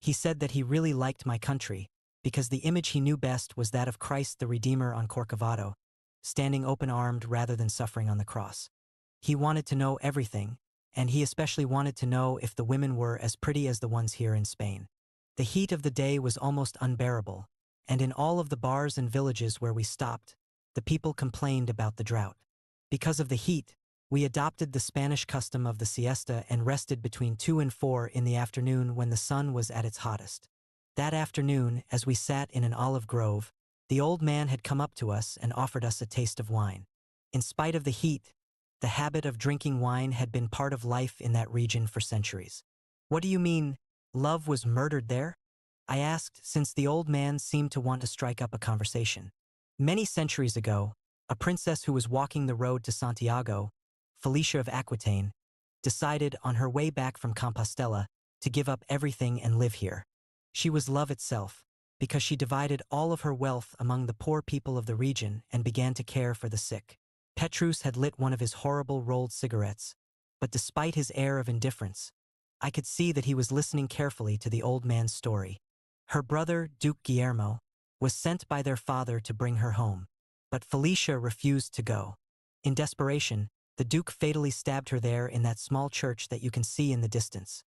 He said that he really liked my country, because the image he knew best was that of Christ the Redeemer on Corcovado, standing open-armed rather than suffering on the cross. He wanted to know everything, and he especially wanted to know if the women were as pretty as the ones here in Spain. The heat of the day was almost unbearable, and in all of the bars and villages where we stopped, the people complained about the drought. Because of the heat, we adopted the Spanish custom of the siesta and rested between 2 and 4 in the afternoon when the sun was at its hottest. That afternoon, as we sat in an olive grove, the old man had come up to us and offered us a taste of wine. In spite of the heat, the habit of drinking wine had been part of life in that region for centuries. What do you mean, love was murdered there? I asked, since the old man seemed to want to strike up a conversation. Many centuries ago, a princess who was walking the road to Santiago, Felicia of Aquitaine, decided on her way back from Compostela to give up everything and live here. She was love itself, because she divided all of her wealth among the poor people of the region and began to care for the sick. Petrus had lit one of his horrible rolled cigarettes, but despite his air of indifference, I could see that he was listening carefully to the old man's story. Her brother, Duke Guillermo, was sent by their father to bring her home, but Felicia refused to go. In desperation, the Duke fatally stabbed her there in that small church that you can see in the distance.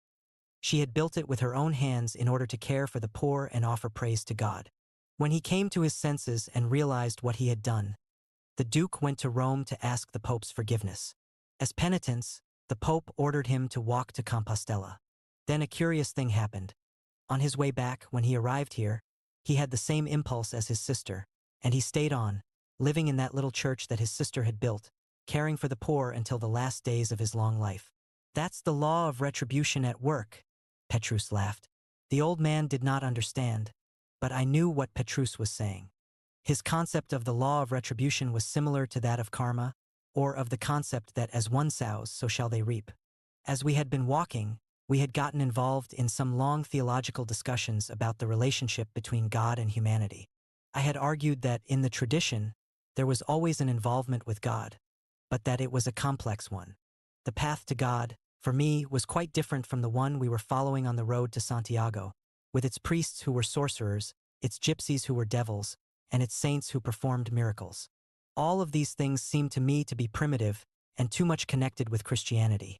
She had built it with her own hands in order to care for the poor and offer praise to God. When he came to his senses and realized what he had done, the Duke went to Rome to ask the Pope's forgiveness. As penitence, the Pope ordered him to walk to Compostela. Then a curious thing happened. On his way back, when he arrived here, he had the same impulse as his sister, and he stayed on, living in that little church that his sister had built, caring for the poor until the last days of his long life. That's the law of retribution at work, Petrus laughed. The old man did not understand, but I knew what Petrus was saying. His concept of the law of retribution was similar to that of karma, or of the concept that as one sows, so shall they reap. As we had been walking, we had gotten involved in some long theological discussions about the relationship between God and humanity. I had argued that, in the tradition, there was always an involvement with God, but that it was a complex one. The path to God, for me, was quite different from the one we were following on the road to Santiago, with its priests who were sorcerers, its gypsies who were devils, and its saints who performed miracles. All of these things seemed to me to be primitive and too much connected with Christianity.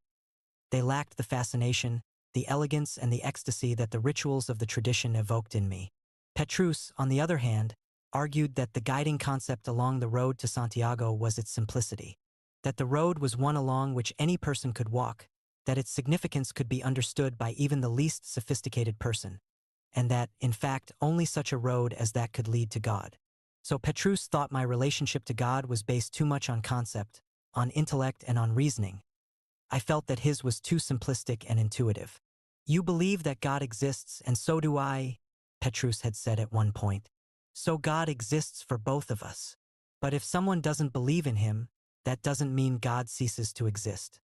They lacked the fascination, the elegance, and the ecstasy that the rituals of the tradition evoked in me. Petrus, on the other hand, argued that the guiding concept along the road to Santiago was its simplicity, that the road was one along which any person could walk, that its significance could be understood by even the least sophisticated person, and that, in fact, only such a road as that could lead to God. So Petrus thought my relationship to God was based too much on concept, on intellect, and on reasoning. I felt that his was too simplistic and intuitive. You believe that God exists, and so do I, Petrus had said at one point. So God exists for both of us. But if someone doesn't believe in him, that doesn't mean God ceases to exist.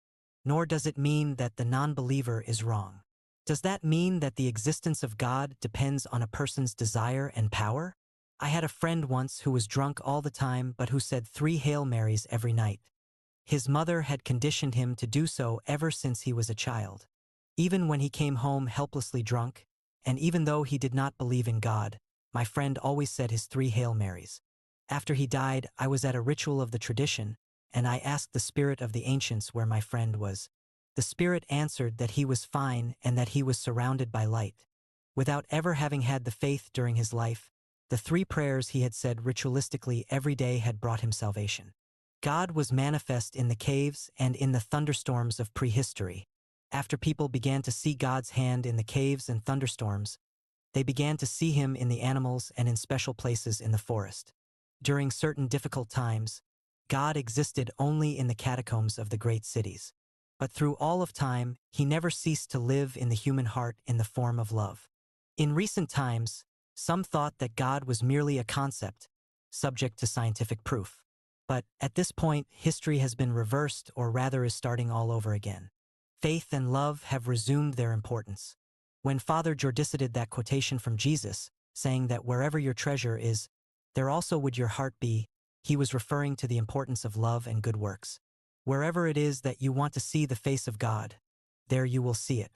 Nor does it mean that the non-believer is wrong. Does that mean that the existence of God depends on a person's desire and power? I had a friend once who was drunk all the time but who said 3 Hail Marys every night. His mother had conditioned him to do so ever since he was a child. Even when he came home helplessly drunk, and even though he did not believe in God, my friend always said his 3 Hail Marys. After he died, I was at a ritual of the tradition, and I asked the spirit of the ancients where my friend was. The spirit answered that he was fine and that he was surrounded by light. Without ever having had the faith during his life, the 3 prayers he had said ritualistically every day had brought him salvation. God was manifest in the caves and in the thunderstorms of prehistory. After people began to see God's hand in the caves and thunderstorms, they began to see him in the animals and in special places in the forest. During certain difficult times, God existed only in the catacombs of the great cities. But through all of time, he never ceased to live in the human heart in the form of love. In recent times, some thought that God was merely a concept, subject to scientific proof. But at this point, history has been reversed, or rather is starting all over again. Faith and love have resumed their importance. When Father Jordi cited that quotation from Jesus, saying that wherever your treasure is, There also would your heart be. He was referring to the importance of love and good works. Wherever it is that you want to see the face of God, there you will see it.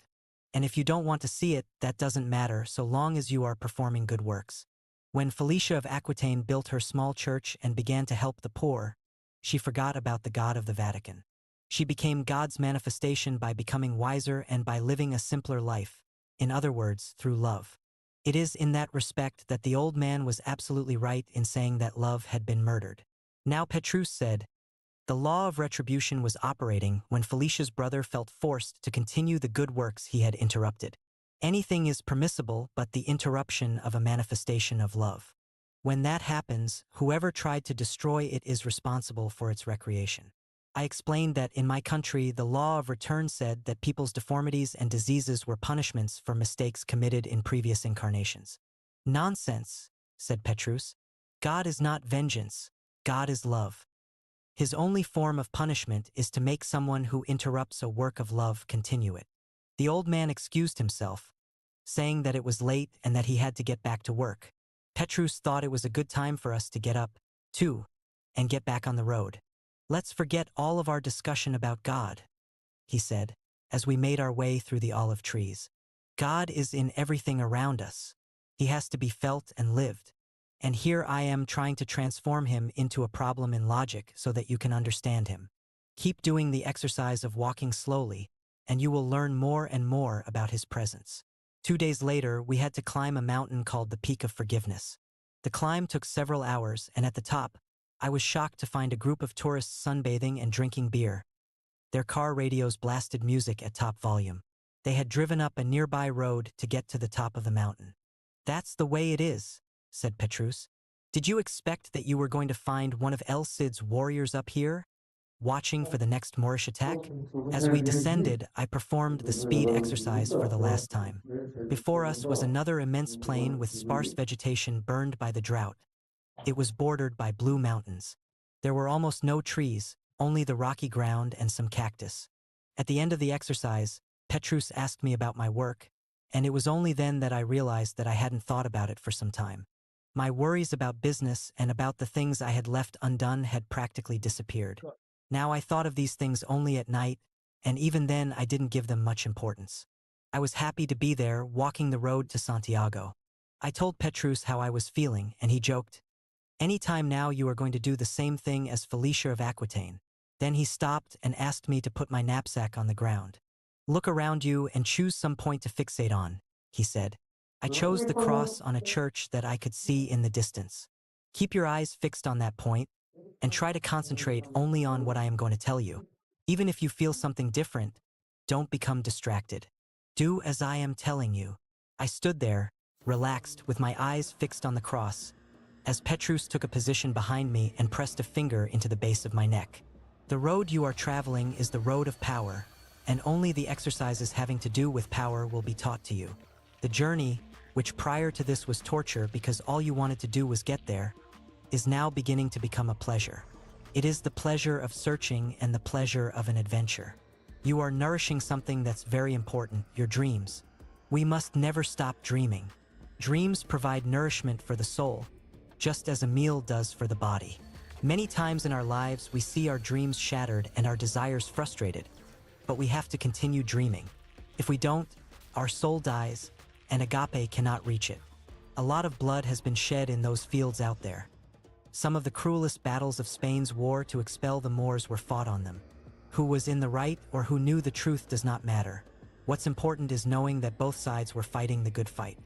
And if you don't want to see it, that doesn't matter so long as you are performing good works. When Felicia of Aquitaine built her small church and began to help the poor, she forgot about the God of the Vatican. She became God's manifestation by becoming wiser and by living a simpler life, in other words, through love. It is in that respect that the old man was absolutely right in saying that love had been murdered. Now Petrus said, the law of retribution was operating when Felicia's brother felt forced to continue the good works he had interrupted. Anything is permissible but the interruption of a manifestation of love. When that happens, whoever tried to destroy it is responsible for its recreation. I explained that in my country, the law of return said that people's deformities and diseases were punishments for mistakes committed in previous incarnations. Nonsense, said Petrus. God is not vengeance. God is love. His only form of punishment is to make someone who interrupts a work of love continue it. The old man excused himself, saying that it was late and that he had to get back to work. Petrus thought it was a good time for us to get up, too, and get back on the road. Let's forget all of our discussion about God, he said, as we made our way through the olive trees. God is in everything around us. He has to be felt and lived. And here I am trying to transform him into a problem in logic so that you can understand him. Keep doing the exercise of walking slowly, and you will learn more and more about his presence. 2 days later, we had to climb a mountain called the Peak of Forgiveness. The climb took several hours, and at the top, I was shocked to find a group of tourists sunbathing and drinking beer. Their car radios blasted music at top volume. They had driven up a nearby road to get to the top of the mountain. That's the way it is, said Petrus. Did you expect that you were going to find one of El Cid's warriors up here, watching for the next Moorish attack? As we descended, I performed the speed exercise for the last time. Before us was another immense plain with sparse vegetation burned by the drought. It was bordered by blue mountains. There were almost no trees, only the rocky ground and some cactus. At the end of the exercise, Petrus asked me about my work, and it was only then that I realized that I hadn't thought about it for some time. My worries about business and about the things I had left undone had practically disappeared. Now I thought of these things only at night, and even then I didn't give them much importance. I was happy to be there, walking the road to Santiago. I told Petrus how I was feeling, and he joked, "Any time now you are going to do the same thing as Felicia of Aquitaine." Then he stopped and asked me to put my knapsack on the ground. "Look around you and choose some point to fixate on," he said. I chose the cross on a church that I could see in the distance. Keep your eyes fixed on that point, and try to concentrate only on what I am going to tell you. Even if you feel something different, don't become distracted. Do as I am telling you. I stood there, relaxed, with my eyes fixed on the cross, as Petrus took a position behind me and pressed a finger into the base of my neck. The road you are traveling is the road of power, and only the exercises having to do with power will be taught to you. The journey, which prior to this was torture because all you wanted to do was get there, is now beginning to become a pleasure. It is the pleasure of searching and the pleasure of an adventure. You are nourishing something that's very important, your dreams. We must never stop dreaming. Dreams provide nourishment for the soul, just as a meal does for the body. Many times in our lives, we see our dreams shattered and our desires frustrated, but we have to continue dreaming. If we don't, our soul dies, and agape cannot reach it. A lot of blood has been shed in those fields out there. Some of the cruelest battles of Spain's war to expel the Moors were fought on them. Who was in the right or who knew the truth does not matter. What's important is knowing that both sides were fighting the good fight.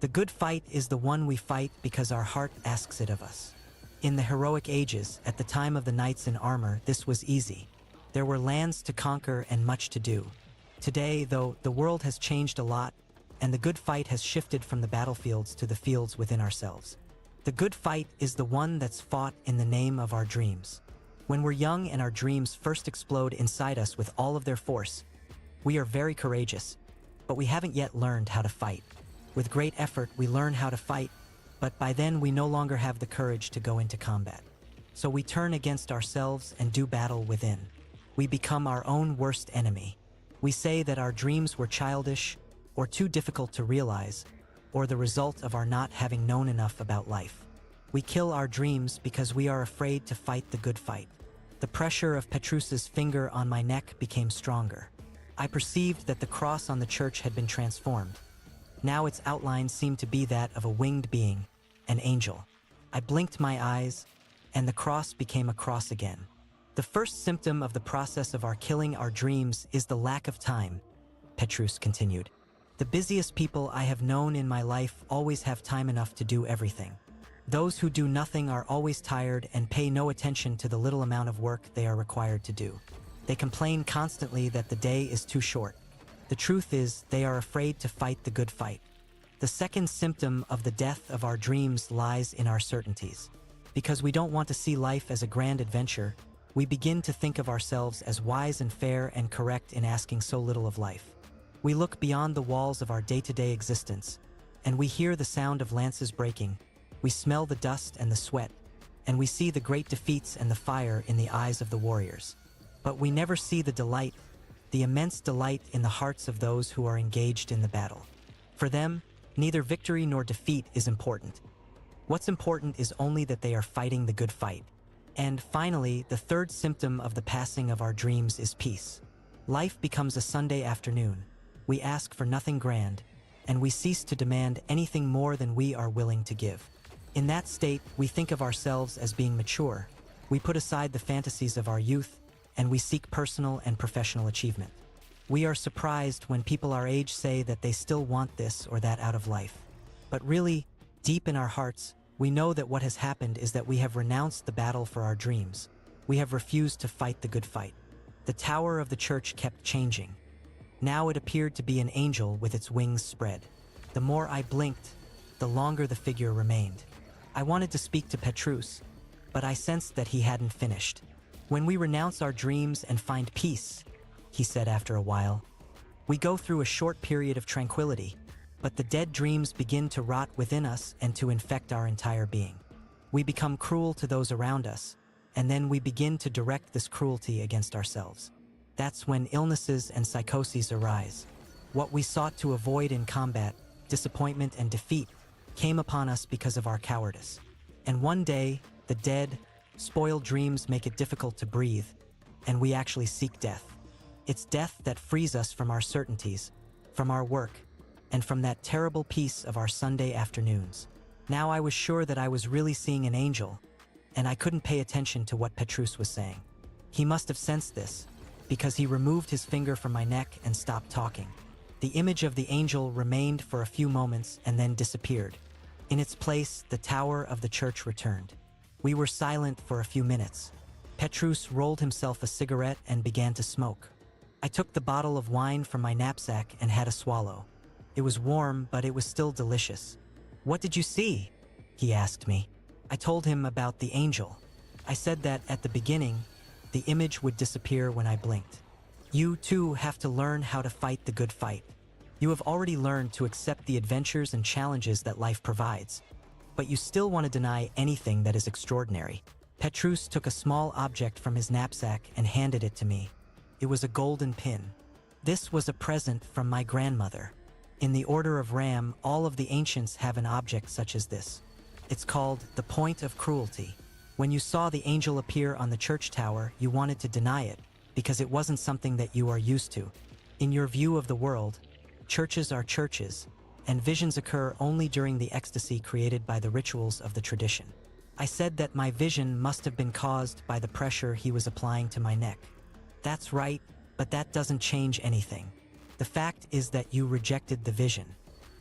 The good fight is the one we fight because our heart asks it of us. In the heroic ages, at the time of the knights in armor, this was easy. There were lands to conquer and much to do. Today, though, the world has changed a lot, and the good fight has shifted from the battlefields to the fields within ourselves. The good fight is the one that's fought in the name of our dreams. When we're young and our dreams first explode inside us with all of their force, we are very courageous, but we haven't yet learned how to fight. With great effort, we learn how to fight, but by then we no longer have the courage to go into combat. So we turn against ourselves and do battle within. We become our own worst enemy. We say that our dreams were childish, or too difficult to realize, or the result of our not having known enough about life. We kill our dreams because we are afraid to fight the good fight. The pressure of Petrus's finger on my neck became stronger. I perceived that the cross on the church had been transformed. Now its outline seemed to be that of a winged being, an angel. I blinked my eyes, and the cross became a cross again. The first symptom of the process of our killing our dreams is the lack of time, Petrus continued. The busiest people I have known in my life always have time enough to do everything. Those who do nothing are always tired and pay no attention to the little amount of work they are required to do. They complain constantly that the day is too short. The truth is, they are afraid to fight the good fight. The second symptom of the death of our dreams lies in our certainties. Because we don't want to see life as a grand adventure, we begin to think of ourselves as wise and fair and correct in asking so little of life. We look beyond the walls of our day-to-day existence, and we hear the sound of lances breaking, we smell the dust and the sweat, and we see the great defeats and the fire in the eyes of the warriors. But we never see the delight, the immense delight in the hearts of those who are engaged in the battle. For them, neither victory nor defeat is important. What's important is only that they are fighting the good fight. And finally, the third symptom of the passing of our dreams is peace. Life becomes a Sunday afternoon. We ask for nothing grand, and we cease to demand anything more than we are willing to give. In that state, we think of ourselves as being mature. We put aside the fantasies of our youth, and we seek personal and professional achievement. We are surprised when people our age say that they still want this or that out of life. But really, deep in our hearts, we know that what has happened is that we have renounced the battle for our dreams. We have refused to fight the good fight. The tower of the church kept changing. Now it appeared to be an angel with its wings spread. The more I blinked, the longer the figure remained. I wanted to speak to Petrus, but I sensed that he hadn't finished. When we renounce our dreams and find peace, he said after a while, we go through a short period of tranquility, but the dead dreams begin to rot within us and to infect our entire being. We become cruel to those around us, and then we begin to direct this cruelty against ourselves. That's when illnesses and psychoses arise. What we sought to avoid in combat, disappointment and defeat, came upon us because of our cowardice. And one day, the dead, spoiled dreams make it difficult to breathe, and we actually seek death. It's death that frees us from our certainties, from our work, and from that terrible peace of our Sunday afternoons. Now I was sure that I was really seeing an angel, and I couldn't pay attention to what Petrus was saying. He must have sensed this, because he removed his finger from my neck and stopped talking. The image of the angel remained for a few moments and then disappeared. In its place, the tower of the church returned. We were silent for a few minutes. Petrus rolled himself a cigarette and began to smoke. I took the bottle of wine from my knapsack and had a swallow. It was warm, but it was still delicious. "What did you see?" he asked me. I told him about the angel. I said that at the beginning, the image would disappear when I blinked. You, too, have to learn how to fight the good fight. You have already learned to accept the adventures and challenges that life provides. But you still want to deny anything that is extraordinary. Petrus took a small object from his knapsack and handed it to me. It was a golden pin. This was a present from my grandmother. In the Order of Ram, all of the ancients have an object such as this. It's called the Point of Cruelty. When you saw the angel appear on the church tower, you wanted to deny it, because it wasn't something that you are used to. In your view of the world, churches are churches, and visions occur only during the ecstasy created by the rituals of the tradition. I said that my vision must have been caused by the pressure he was applying to my neck. That's right, but that doesn't change anything. The fact is that you rejected the vision.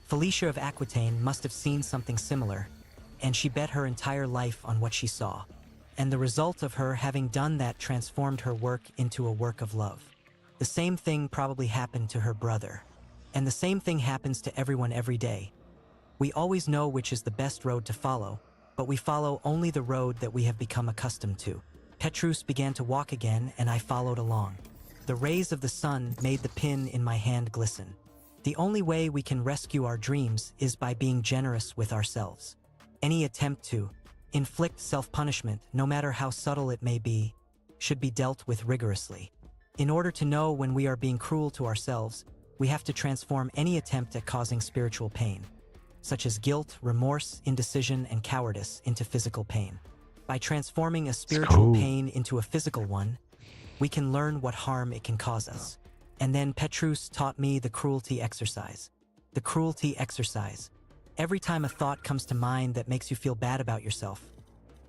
Felicia of Aquitaine must have seen something similar, and she bet her entire life on what she saw. And the result of her having done that transformed her work into a work of love. The same thing probably happened to her brother. And the same thing happens to everyone every day. We always know which is the best road to follow, but we follow only the road that we have become accustomed to. Petrus began to walk again, and I followed along. The rays of the sun made the pin in my hand glisten. The only way we can rescue our dreams is by being generous with ourselves. Any attempt to inflict self-punishment, no matter how subtle it may be, should be dealt with rigorously. In order to know when we are being cruel to ourselves, we have to transform any attempt at causing spiritual pain. such as guilt, remorse, indecision, and cowardice, into physical pain. By transforming a spiritual pain into a physical one, we can learn what harm it can cause us. And then Petrus taught me the cruelty exercise. The cruelty exercise. Every time a thought comes to mind that makes you feel bad about yourself,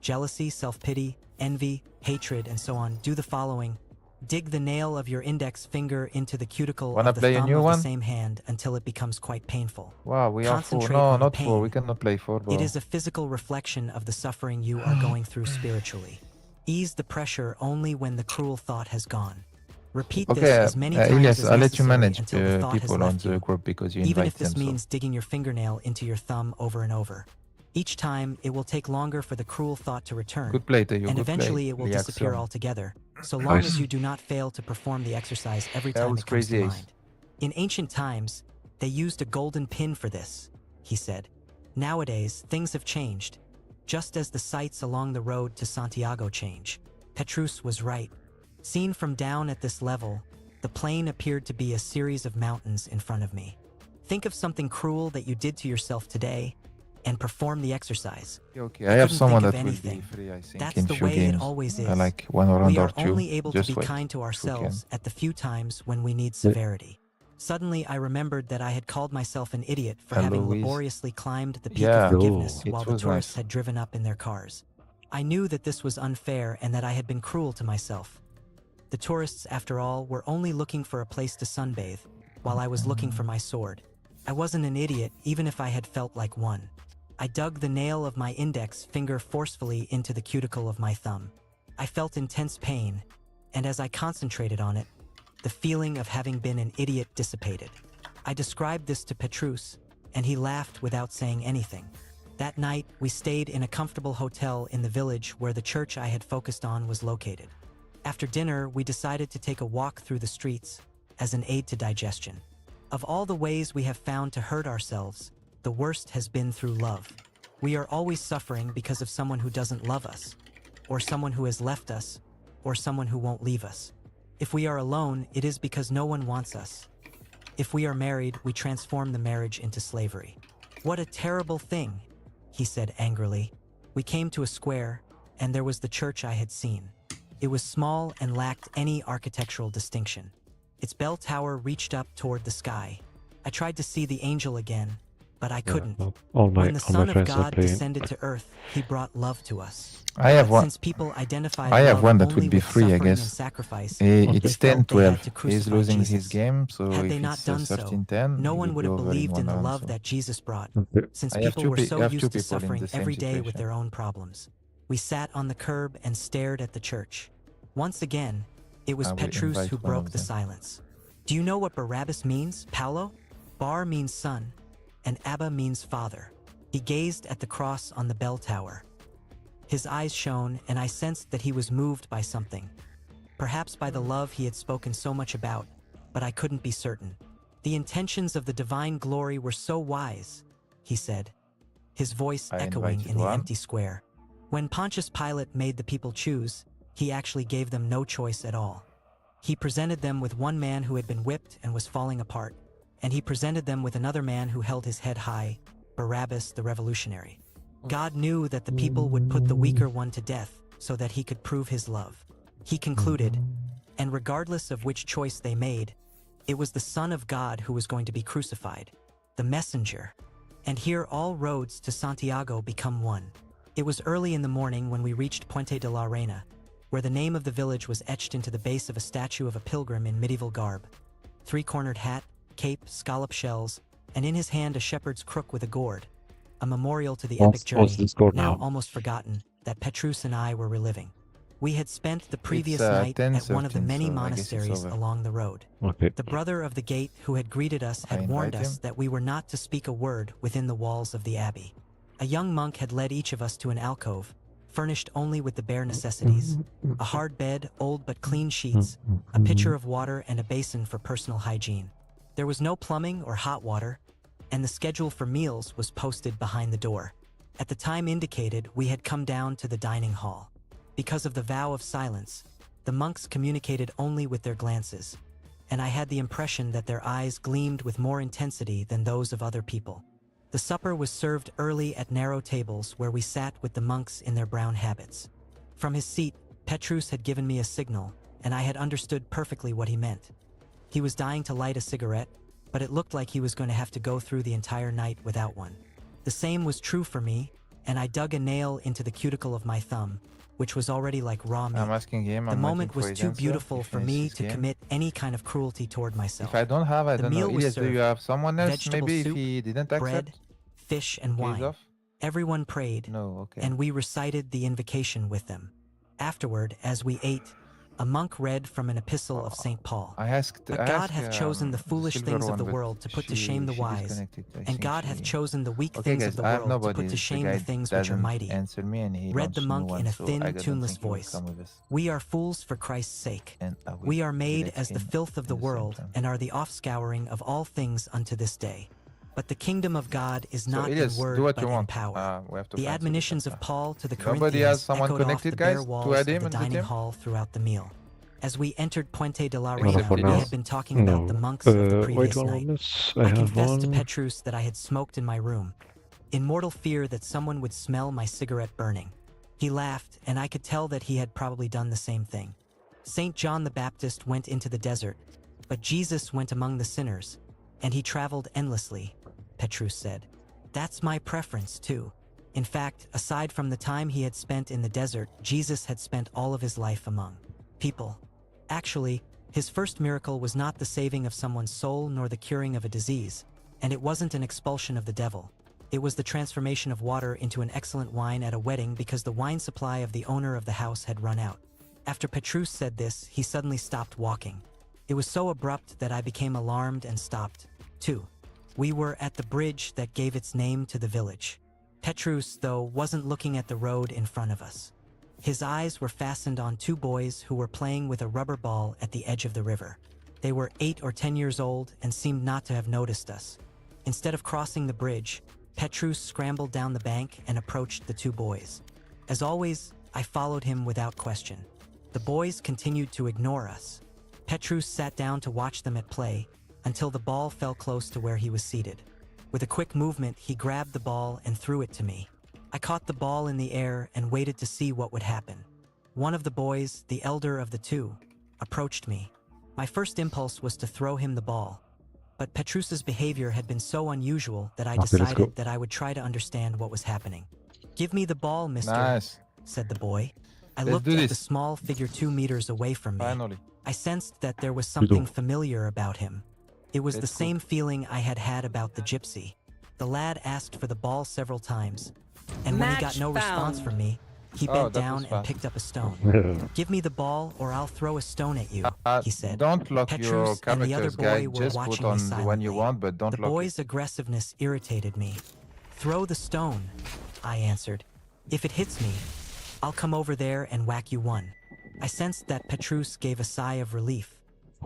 jealousy, self-pity, envy, hatred, and so on, do the following. Dig the nail of your index finger into the cuticle Wanna of the play a thumb new of one? the same hand until it becomes quite painful. Wow, we are full. Concentrate No, on the not full. pain. We cannot play 4, bro. It is a physical reflection of the suffering you are going through spiritually. Ease the pressure only when the cruel thought has gone. Repeat this Okay, as many times Elias, as I'll let you necessary manage until the thought has people on left the you, group because you even invite if this them. So. means digging your fingernail into your thumb over and over. Each time, it will take longer for the cruel thought to return, Good play, Tayo. and Good eventually play. it will Reaction. disappear altogether, so long as you do not fail to perform the exercise every That time was it comes to crazy ace. mind. In ancient times, they used a golden pin for this, he said. Nowadays, things have changed, just as the sights along the road to Santiago change. Petrus was right. Seen from down at this level, the plain appeared to be a series of mountains in front of me. Think of something cruel that you did to yourself today, and perform the exercise. Okay, I have couldn't someone think that of will be anything. free, I think, That's in the few way games. it always is. Like 1 round We or are 2. only able to Just be wait, kind to if we ourselves can. at the few times when we need severity. Suddenly, I remembered that I had called myself an idiot for having Louise. laboriously climbed the peak Yeah, of forgiveness it while the was tourists nice. had driven up in their cars. I knew that this was unfair and that I had been cruel to myself. The tourists, after all, were only looking for a place to sunbathe, while I was looking for my sword. I wasn't an idiot, even if I had felt like one. I dug the nail of my index finger forcefully into the cuticle of my thumb. I felt intense pain, and as I concentrated on it, the feeling of having been an idiot dissipated. I described this to Petrus, and he laughed without saying anything. That night, we stayed in a comfortable hotel in the village where the church I had focused on was located. After dinner, we decided to take a walk through the streets as an aid to digestion. Of all the ways we have found to hurt ourselves, the worst has been through love. We are always suffering because of someone who doesn't love us, or someone who has left us, or someone who won't leave us. If we are alone, it is because no one wants us. If we are married, we transform the marriage into slavery. What a terrible thing, he said angrily. We came to a square, and there was the church I had seen. It was small and lacked any architectural distinction. Its bell tower reached up toward the sky. I tried to see the angel again, but I couldn't. When the Son of God descended to earth, he brought love to us. I have But one. since people identified I have love one that only would be with free, I suffering and guess. sacrifice, It's they felt they had 10-12. to He's crucify losing Jesus. his game, so Had if they not it's done so, 13-10, no he one will would be have over in believed in the 1 round, love so. that Jesus brought, since I have people two were pe- so I have two used to people in suffering the same every day with situation. their own problems. We sat on the curb and stared at the church. Once again, it was I will Petrus invite who one broke of the them. silence. Do you know what Barabbas means, Paolo? Bar means son, and Abba means father. He gazed at the cross on the bell tower. His eyes shone, and I sensed that he was moved by something. Perhaps by the love he had spoken so much about, but I couldn't be certain. The intentions of the divine glory were so wise, he said, his voice I echoing invited in the one. empty square. When Pontius Pilate made the people choose, he actually gave them no choice at all. He presented them with one man who had been whipped and was falling apart, and he presented them with another man who held his head high, Barabbas the revolutionary. God knew that the people would put the weaker one to death so that he could prove his love. He concluded, and regardless of which choice they made, it was the Son of God who was going to be crucified, the messenger. And here all roads to Santiago become one. It was early in the morning when we reached Puente de la Reyna, where the name of the village was etched into the base of a statue of a pilgrim in medieval garb. Three-cornered hat, cape, scallop shells, and in his hand a shepherd's crook with a gourd, a memorial to the epic journey, now almost forgotten, that Petrus and I were reliving. We had spent the previous night at one of the 10-13, many so I guess it's monasteries over. along the road. Okay. The brother of the gate who had greeted us had warned invite us him. that we were not to speak a word within the walls of the abbey. A young monk had led each of us to an alcove, furnished only with the bare necessities: a hard bed, old but clean sheets, a pitcher of water, and a basin for personal hygiene. There was no plumbing or hot water, and the schedule for meals was posted behind the door. At the time indicated, we had come down to the dining hall. Because of the vow of silence, the monks communicated only with their glances, and I had the impression that their eyes gleamed with more intensity than those of other people. The supper was served early at narrow tables where we sat with the monks in their brown habits. From his seat, Petrus had given me a signal, and I had understood perfectly what he meant. He was dying to light a cigarette, but it looked like he was going to have to go through the entire night without one. The same was true for me, and I dug a nail into the cuticle of my thumb, which was already like raw meat. I'm asking him. The moment was too beautiful for me to commit any kind of cruelty toward myself. If I don't have, I don't know. Elias, do you have someone else? Vegetable Maybe soup, if he didn't accept? bread, fish, and wine. Everyone prayed, and we recited the invocation with them. Afterward, as we ate, a monk read from an epistle of St. Paul. But God hath chosen the foolish things of the world to put to shame the wise, and God hath chosen the weak things of the world to put to shame the things which are mighty. Read the monk in a thin, tuneless voice. We are fools for Christ's sake. We are made as the filth of the world, and are the offscouring of all things unto this day. But the kingdom of God is not in word but in power. The admonitions of Paul to the Corinthians echoed off the bare walls of the dining hall throughout the meal. As we entered Puente de la Reyna, we had been talking about the monks of the previous night. I confessed to Petrus that I had smoked in my room, in mortal fear that someone would smell my cigarette burning. He laughed, and I could tell that he had probably done the same thing. St. John the Baptist went into the desert, but Jesus went among the sinners, and he traveled endlessly, Petrus said. That's my preference, too. In fact, aside from the time he had spent in the desert, Jesus had spent all of his life among people. Actually, his first miracle was not the saving of someone's soul nor the curing of a disease, and it wasn't an expulsion of the devil. It was the transformation of water into an excellent wine at a wedding because the wine supply of the owner of the house had run out. After Petrus said this, he suddenly stopped walking. It was so abrupt that I became alarmed and stopped, too. We were at the bridge that gave its name to the village. Petrus, though, wasn't looking at the road in front of us. His eyes were fastened on two boys who were playing with a rubber ball at the edge of the river. They were 8 or 10 years old and seemed not to have noticed us. Instead of crossing the bridge, Petrus scrambled down the bank and approached the two boys. As always, I followed him without question. The boys continued to ignore us. Petrus sat down to watch them at play until the ball fell close to where he was seated. With a quick movement, he grabbed the ball and threw it to me. I caught the ball in the air and waited to see what would happen. One of the boys, the elder of the two, approached me. My first impulse was to throw him the ball, but Petrus's behavior had been so unusual that I decided that I would try to understand what was happening. "Give me the ball, mister," said the boy. I looked at the small figure 2 meters away from me. I sensed that there was something familiar about him. It was the same feeling I had had about the gypsy. The lad asked for the ball several times, and when he got no response from me, he bent down and picked up a stone. "Give me the ball or I'll throw a stone at you," he said. Don't lock Petrus your and the other characters, boy guys. were Just watching put on me silently. when you want, but don't The lock boy's aggressiveness irritated me. "Throw the stone," I answered. "If it hits me, I'll come over there and whack you one." I sensed that Petrus gave a sigh of relief.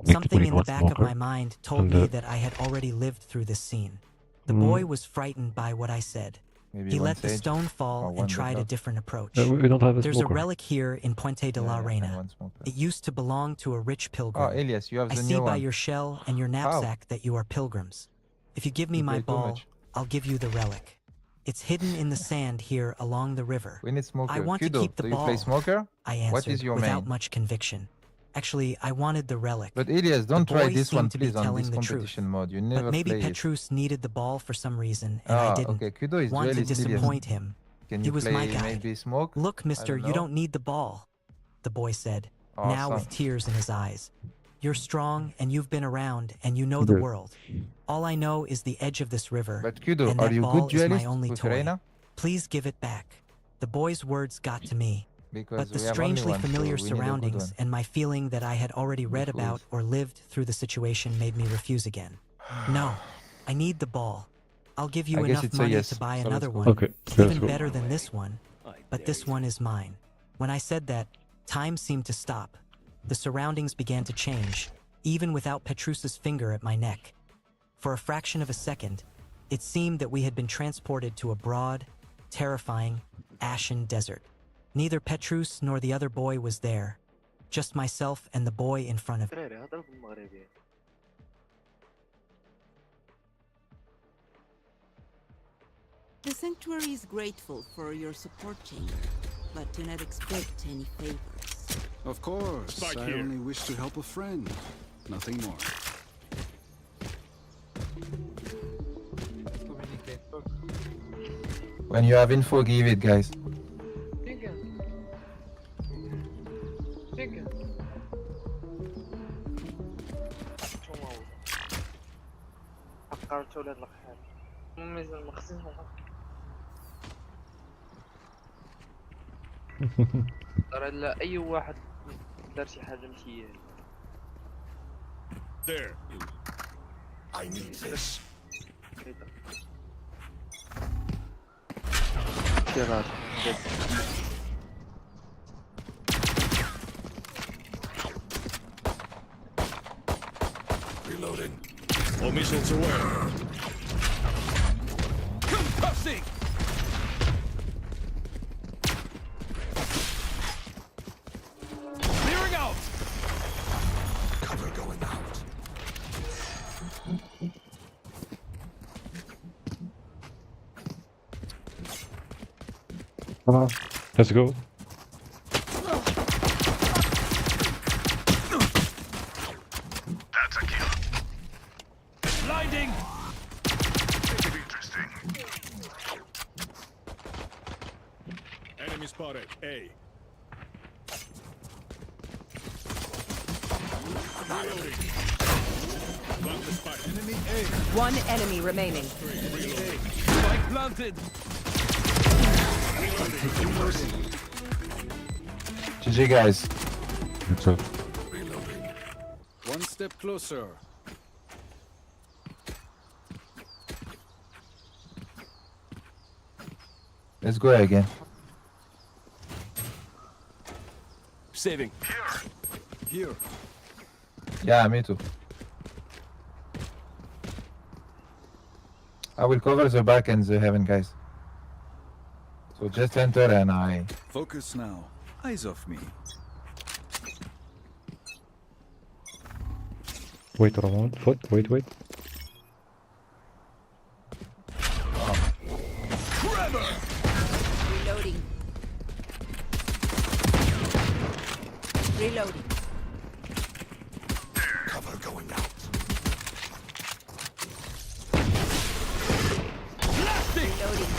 Something in the back of my mind told me that I had already lived through this scene. The boy was frightened by what I said. He let the stone fall and tried a different approach. We don't have a There's a smoker. relic here in Puente de la Reyna. It used to belong to a rich pilgrim. Elias, you have I the see new by one. your shell and your knapsack that you are pilgrims. If you give me You my play too ball, much. I'll give you the relic. It's hidden in the sand here along the river. We need smoker. I want Kudo, to keep the do ball, you play smoker? I answered What is your without main? much conviction. Actually, I wanted the relic. But Elias, don't The try boys this one, seemed to be please, on telling this the truth. competition mode. You never But maybe play it. Petrus needed the ball for some reason, and I didn't Okay, Kudo is want to duelist, Elias. disappoint him. Can He you was play my guy. maybe smoke? "Look, mister, you know. don't need the ball," the boy said, now with Awesome. tears in his eyes. "You're strong, and you've been around, and you know the Good. world. All I know is the edge of this river, But Kudo, and are that you ball good is my duelist only with toy. Reyna? Please give it back." The boy's words got to me. Because But the we have only strangely one, so familiar we need a good surroundings one. and my feeling that I had already read Good about or lived through the situation made me refuse again. "No, I need the ball. I'll give you I guess enough it's a money yes, to buy so another let's go. one, Okay, let's even go. better than this one. But this one is mine." When I said that, time seemed to stop. The surroundings began to change, even without Petrus's finger at my neck. For a fraction of a second, it seemed that we had been transported to a broad, terrifying, ashen desert. Neither Petrus nor the other boy was there, just myself and the boy in front of me. Sanctuary is grateful for your support, Chamber, but do not expect any favors. Of course. Spike I here. only wish to help a friend. Nothing more. When you have info, give it, guys. فكرت ولاد الخال مازال مخزن ترى لا اي واحد دار شي حاجه ماشي There. I need this. Reloading. All missiles aware. Concussing. Clearing out. Cover going out. Come on, let's go. That's a kill. Blinding. This is interesting. Enemy spotted. A. Reloading. Plant the spike. Enemy A. One enemy remaining. Spike planted. GG, guys. That's all. One step closer. Let's go again. Saving. Here. Yeah, me too. I will cover the back and the heaven, guys. So just enter and I... Focus now. Eyes off me. Wait, Ramon. Foot. Wait. Reloading. Reloading. Cover going out. Reloading.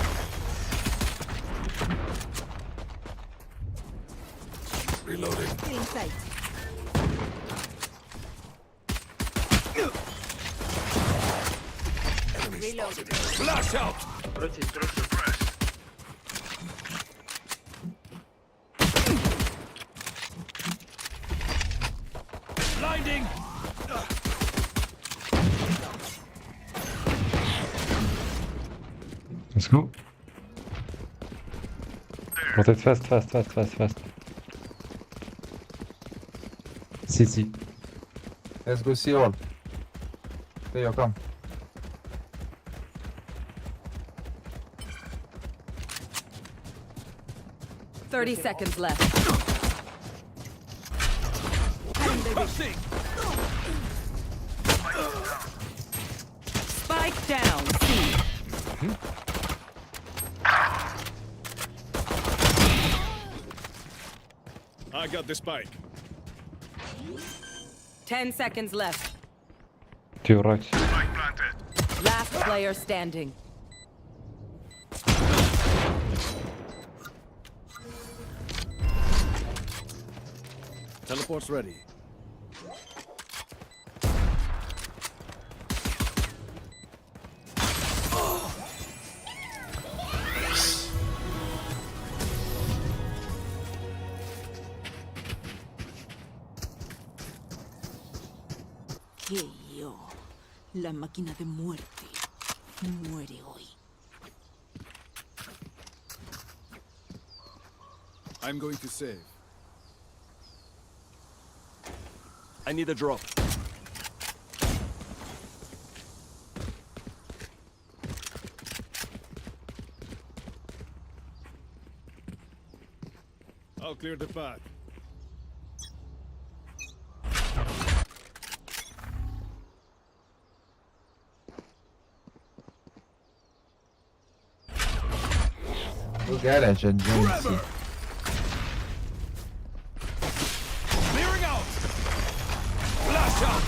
Reloading. In sight. Enemy Reloading. Flash out. Blinding. Let's go. Rotate fast. CT. Let's go see all. There you come. Thirty seconds left. Spike down. C. I got the spike. 10 seconds left. To your right. Spike planted. Last player standing. Teleport's ready. Que yo, la máquina de muerte, muere hoy. I'm going to save. I need a drop. I'll clear the path. Go garage and join C. Clearing out. Flash out.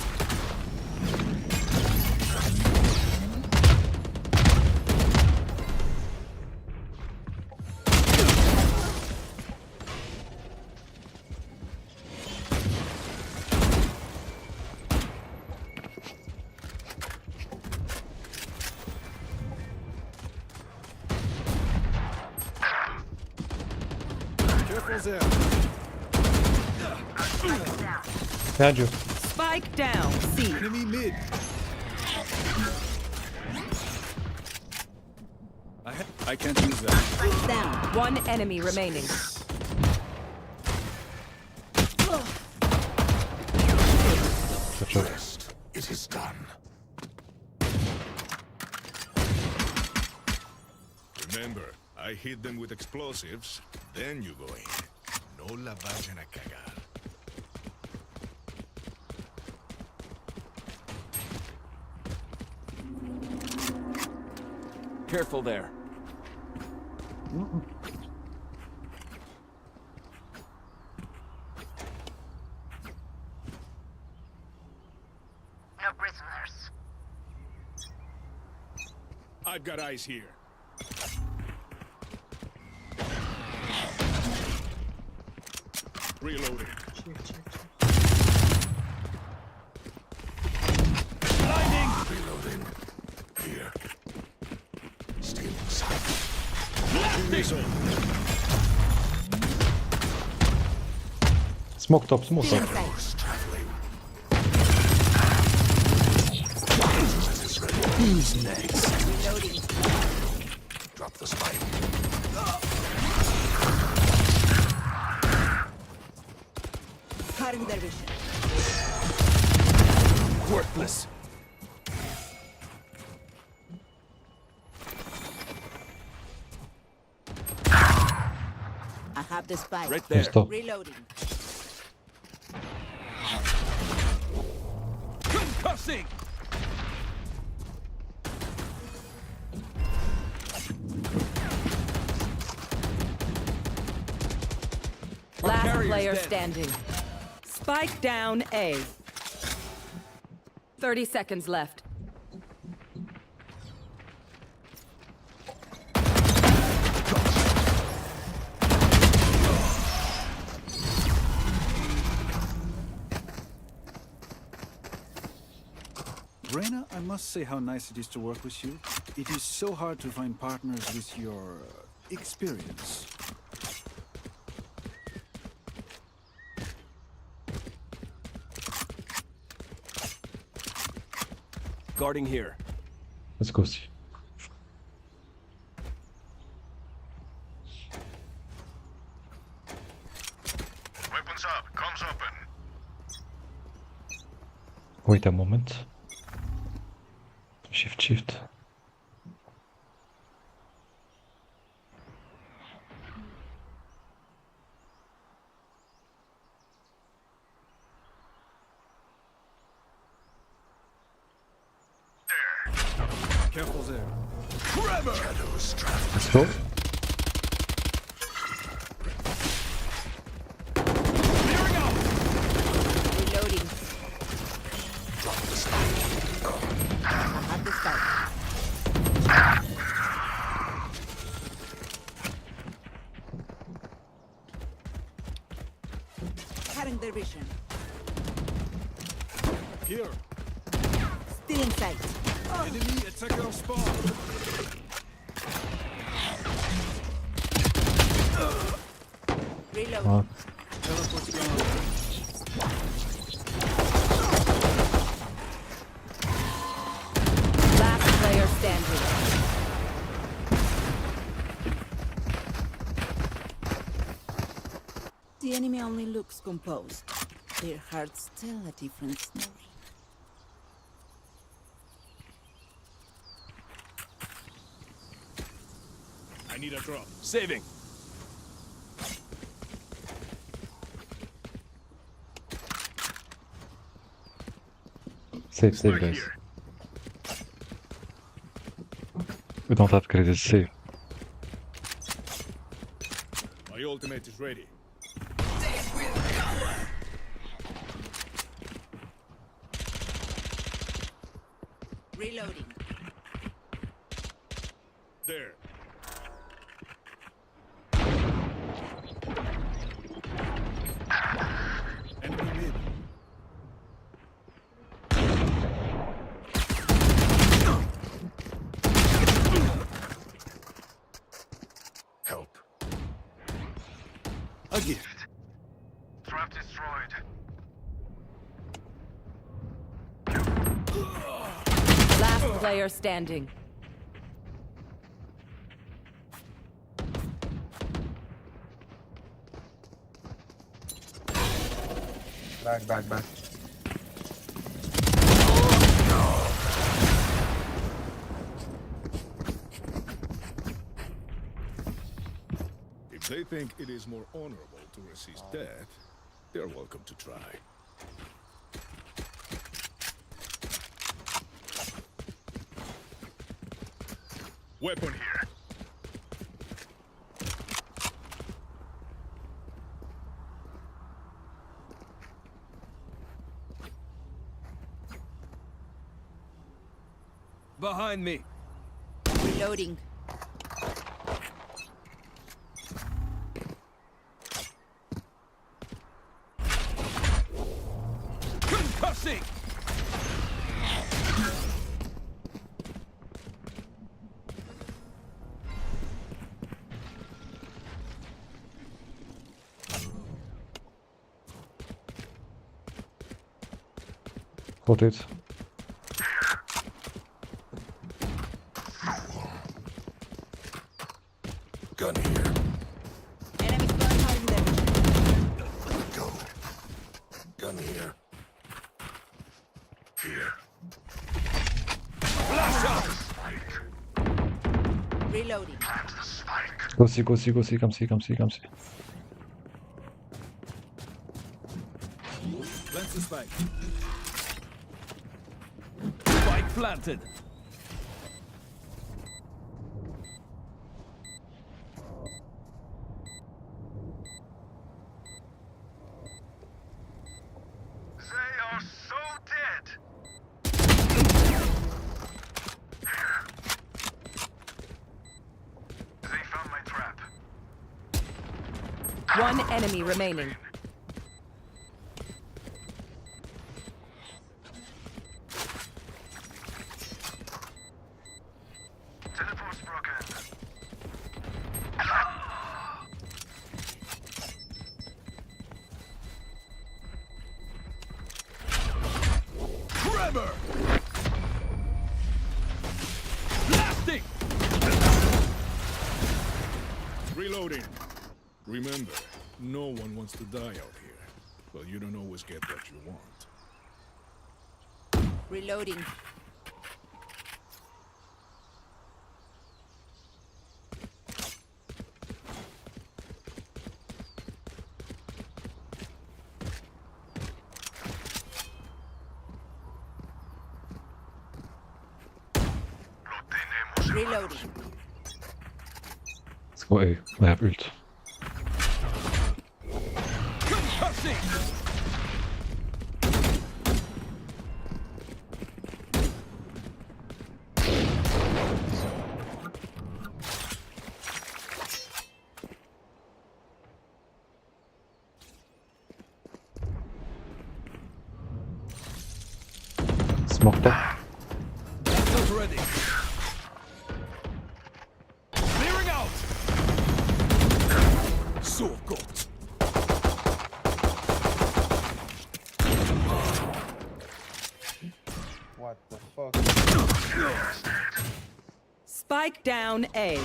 Careful there. Behind you. Spike down. C. Enemy mid. I can't use that. Down. One enemy remaining. Rest. It is done. Remember, I hit them with explosives, then you go in. No la vayan a cagar. Careful there. No prisoners. I've got eyes here. Reloading. Blinding. Reloading. Here. Still inside. Blasting. Smoke top, smoke top. Who's next? Reloading. Drop the spike. Cutting their vision. Worthless. I have the spike. Right there. Stop. Reloading. Concussing. Last player standing. Spike down A. 30 seconds left. Reyna, I must say how nice it is to work with you. It is so hard to find partners with your experience. Guarding here. Let's go see. Weapons up. Comms open. Wait a moment. Shift. Careful there. Trevor! Shadows traveling. Let's go. Clearing out! Reloading. Drop the spike. I have the spike. Cutting their vision. Here. Still in sight. Enemy attacker on spawn. Reload. Teleport's gone. Last player standing. The enemy only looks composed. Their hearts tell a different story. I need a drop. Saving. Save guys. We don't have credits, save. My ultimate is ready. Reloading. There. Enemy mid. Help. A gift. Trap destroyed. Last player standing. Back. If they think it is more honorable to resist death, they're welcome to try. Weapon here. Behind me. Reloading. Concussing. Got it. Gun here. Enemy behind them. Go. Gun here. Here. Flash out. Reloading. Go see, come see. Plant the spike. Spike planted. They are so dead. They found my trap. One enemy remaining. Teleport's broken. Trevor! Blasting! Reloading. Remember, no one wants to die out here. Well, you don't always get what you want. Reloading. Reloading. Let's go A. I have ult. Smoke that. Ready. Clearing out. So good. What the fuck? Spike down A.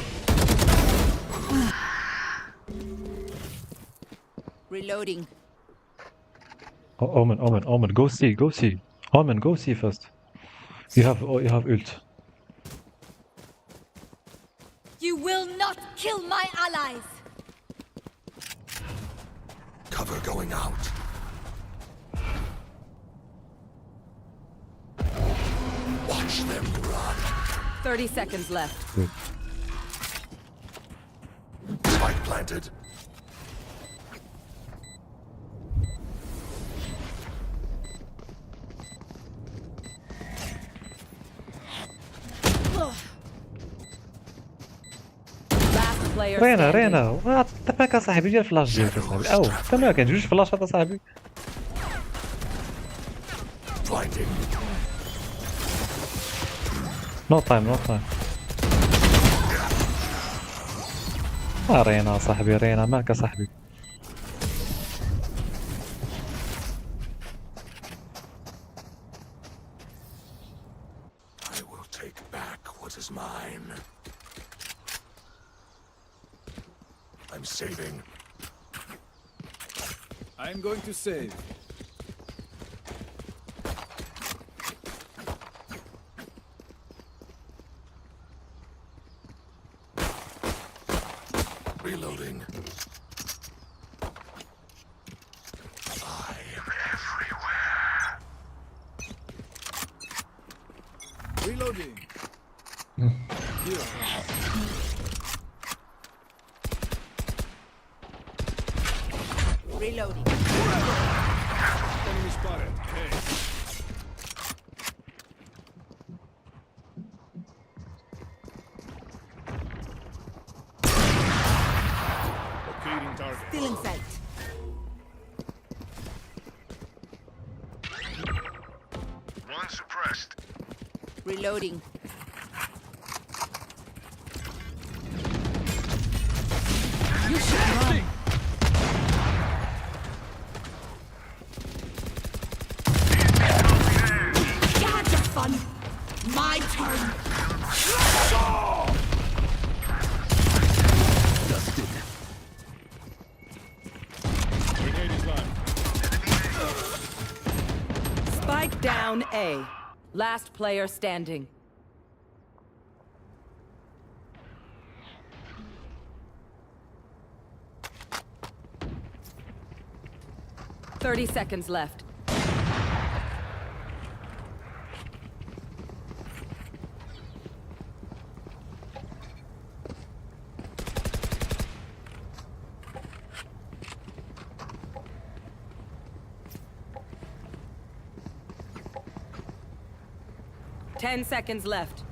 Reloading. Oh, Omen, go see. Omen, go see first. You have ult. You will not kill my allies! Cover going out. Watch them run. 30 seconds left. Good. Spike planted. player رينا standing. رينا تفاك صاحبي ديال فلاش ديالك صاحبي او تما كان جوج فلاشات صاحبي نو تايم نو تايم رينا صاحبي رينا ماك صاحبي I will take back what is mine. I'm saving. I'm going to save. Reloading. I am everywhere. Reloading. Here. Reloading. Enemy spotted. Hey. Locating target. Still in sight. One suppressed. Reloading. You should run. Had your fun. My turn. Dusted. Grenade is live. Spike down A. Last player standing. Thirty seconds left. 10 seconds left.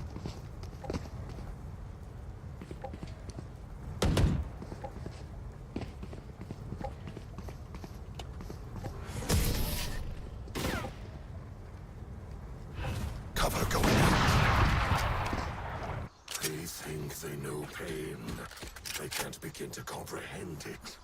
Cover going out. They think they know pain. They can't begin to comprehend it.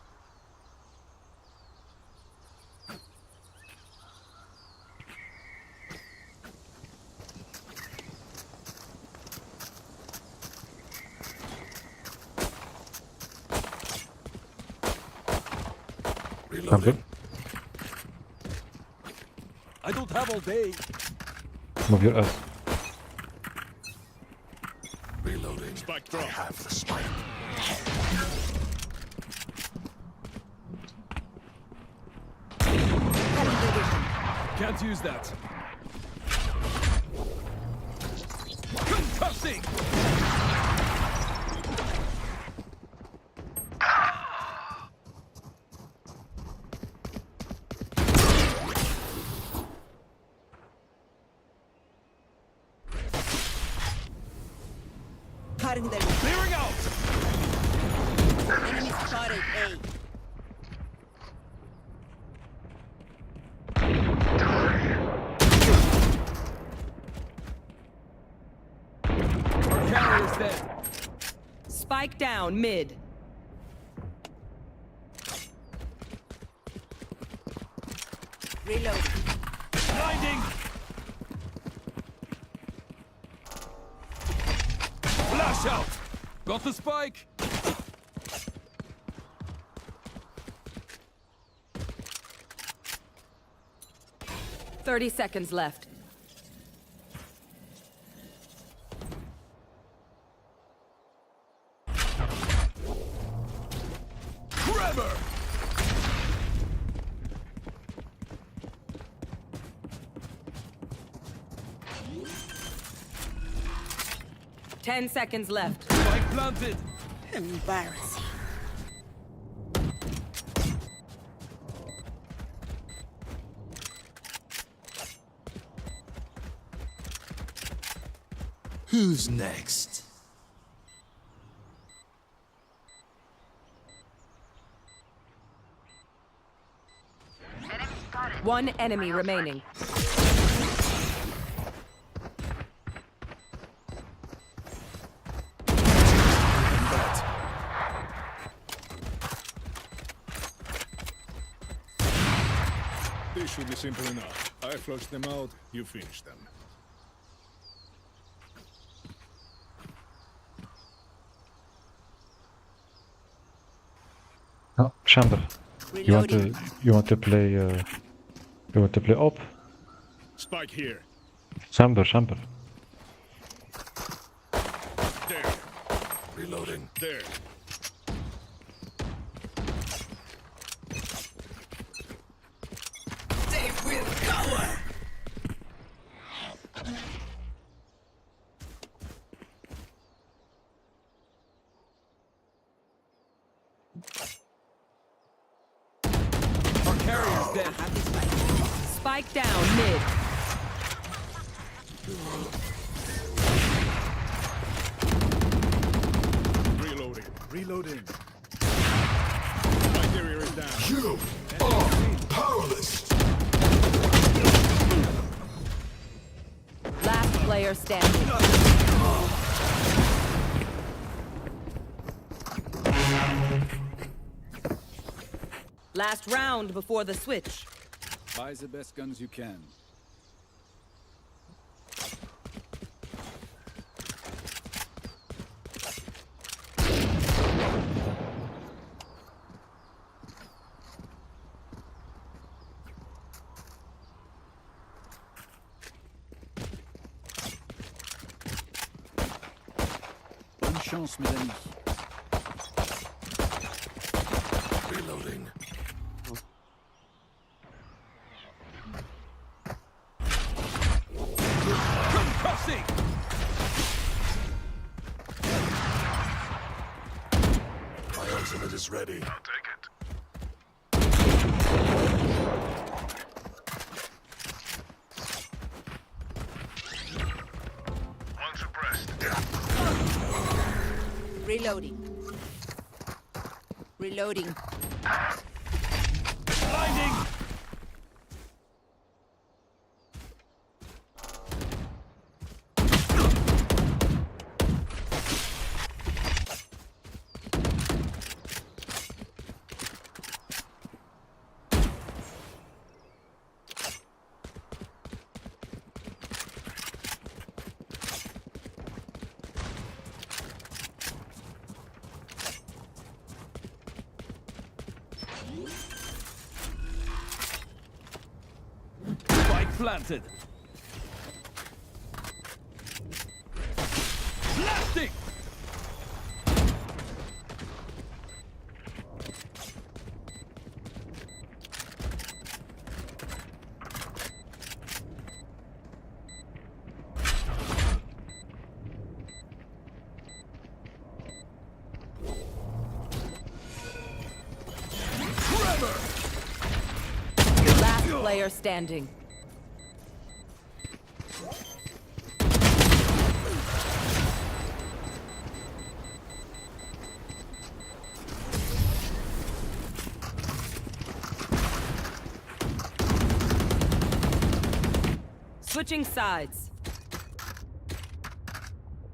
Reloading. I don't have all day. Move your ass. Reloading. Spike drop. I have the spike. Can't use that. Concussing. Cutting them. Clearing out. Enemy spotted A. Our carrier's dead. Spike down mid. Reload. Blinding. Flash out. Got the spike. Thirty seconds left. Grabber. 10 seconds left. Spike planted. Embarrassing. Who's next? One enemy remaining. This should be simple enough. I flush them out, you finish them. Oh, chamber. You want to play op? Spike here. Chamber. There. Reloading. There. They will cover. Our carrier's dead. Spike down mid. Reloading. My carrier is down. You are powerless. Last player standing. Last round before the switch. Buy the best guns you can. Bonne chance, mes amis. Reloading. Concussing. My ultimate is ready. I'll take it. One suppressed. Reloading. Reloading. Blinding. Planted. Blasting. Last player standing. Switching sides.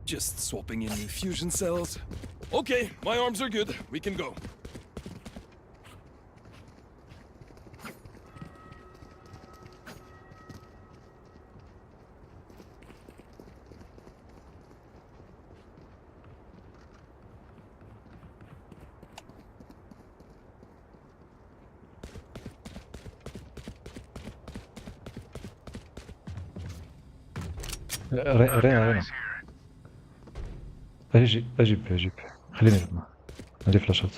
Just swapping in new fusion cells. Okay, my arms are good. We can go. رينا اجيب خليني هنا عندي فلاشات.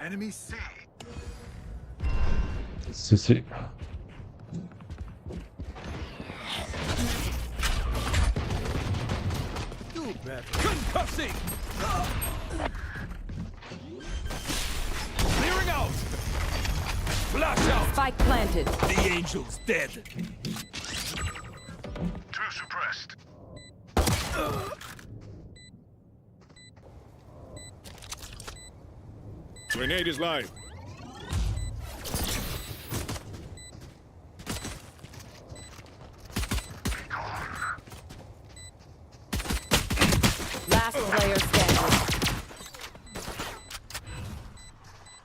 Enemy C. سي Concussing! Clearing out! Flash out! Spike planted. The angel's dead. Two suppressed. Grenade is live. Last player standing.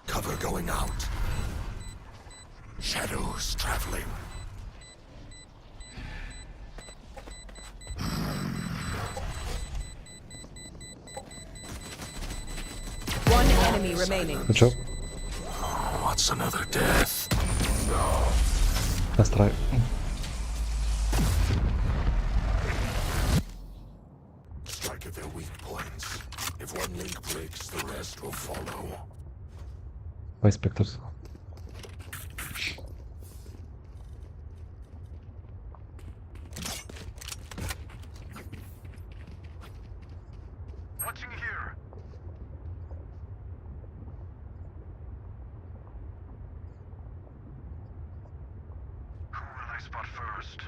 Cover going out. Shadows traveling. One enemy remaining. Good job. What's another death? Let's try. Strike at their weak points. If one link breaks, the rest will follow. Why specters? Watching here. Who will I spot first?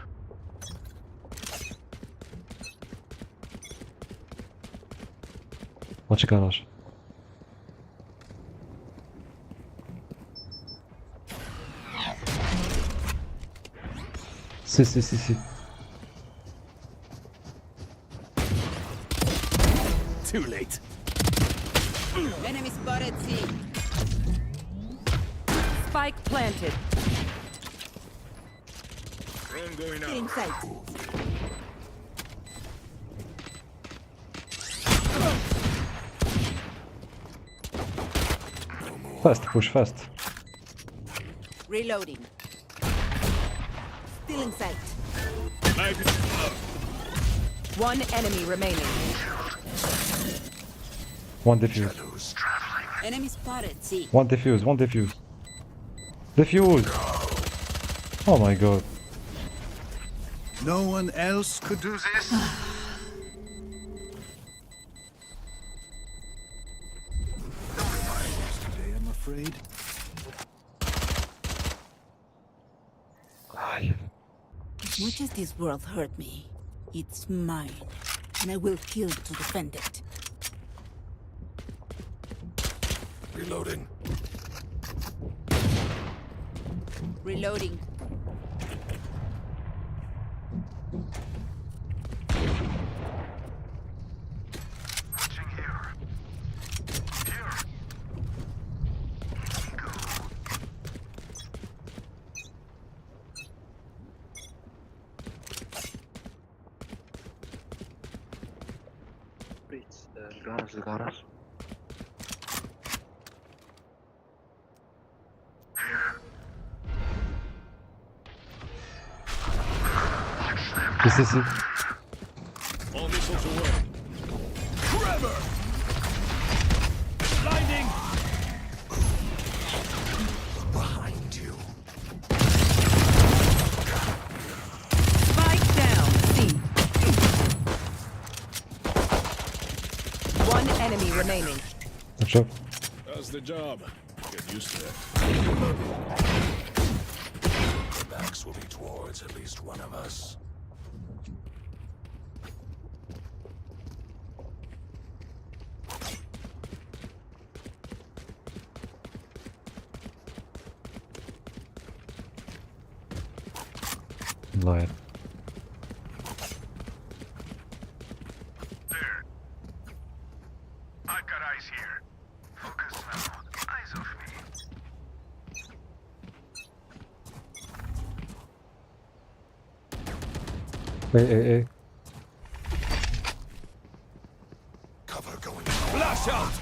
Watch a garage. Si. Too late. Enemy spotted C. Spike planted. Drone going out. In sight. Fast, push fast. Reloading. Still in sight. One enemy remaining. One defuse. Enemy spotted C. One defuse. Defuse! Oh my god. No one else could do this? Today, I'm afraid. As much as this world hurt me, it's mine, and I will kill to defend it. Reloading. Reloading. Watching here. Here. الجرس. Si. All missiles away. Trevor! Blinding! Behind you. Spike down. C. One enemy remaining. Good job. That's the job. Get used to it. The backs will be towards at least one of us. Liar. There. I've got eyes here. Focus now. Eyes off me. Hey. Cover going. Flash out!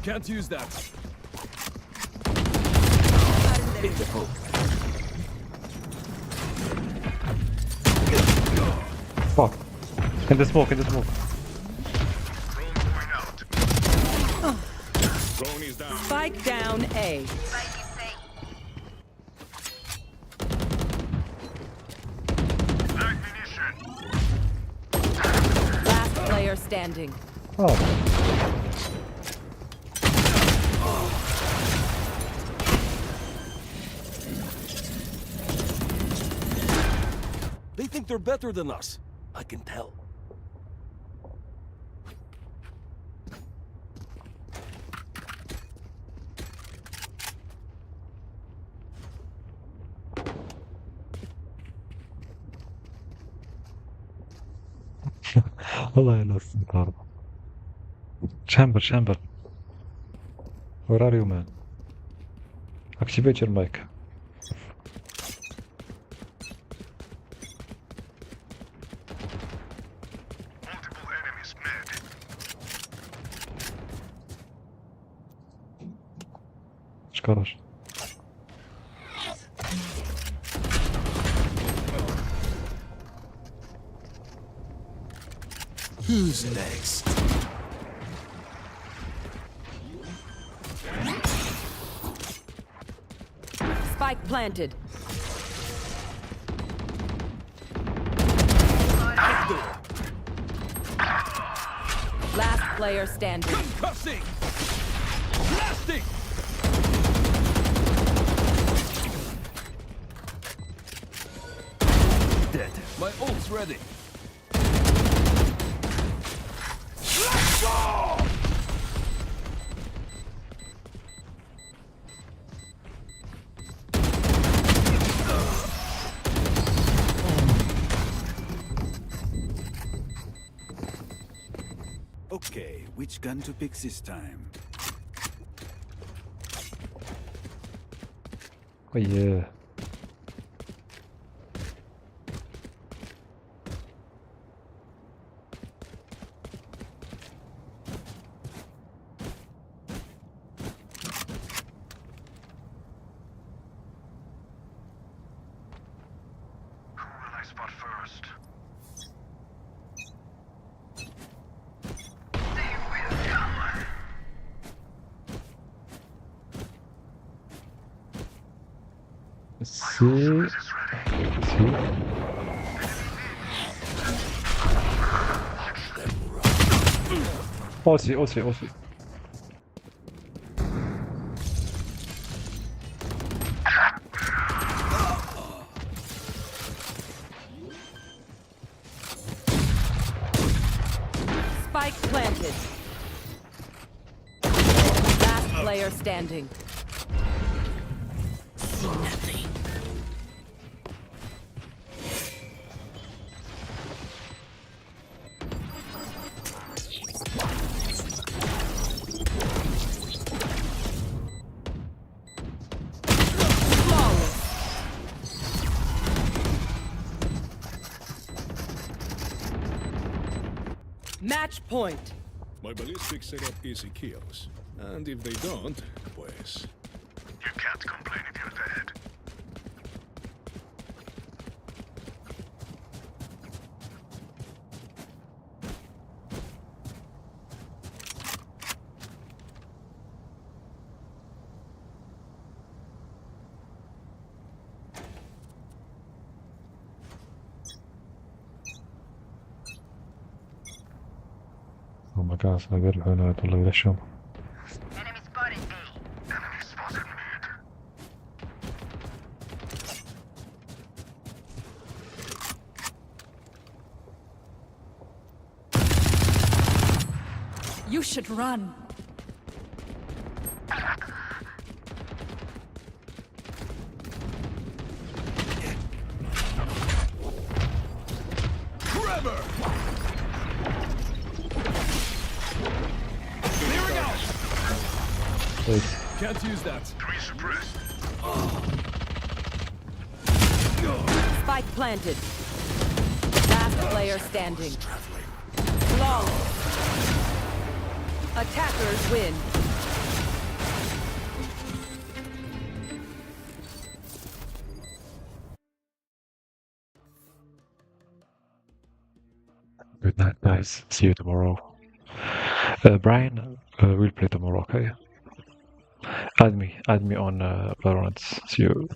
Can't use that. Fuck. In the smoke. Drone going out. Drone is down. Spike down A. Last player standing. Oh. They think they're better than us. I can tell. والله نص النهارده. Chamber. Where are you, man? Activate your mic. Szkodaż. Who's next? Spike planted. Last player standing. Concussing! Blasting! Dead. My ult's ready. Let's go! Okay, which gun to pick this time? Oh yeah. See. Aussi. Spike planted. Last player standing. See nothing. Match point. My ballistics set up easy kills. And if they don't, pues... You can't complain if you're dead. Oh my gosh, I got هنا والله يلشهم. Enemy spotted A. Enemy spotted mid. You should run. Trevor! Here we go! Wait. Can't use that. Three suppressed. Spike planted. Last player standing. Flawless. Attackers win. Good night, guys. See you tomorrow. Brian, we'll play tomorrow, okay? Add me on Valorant. See you.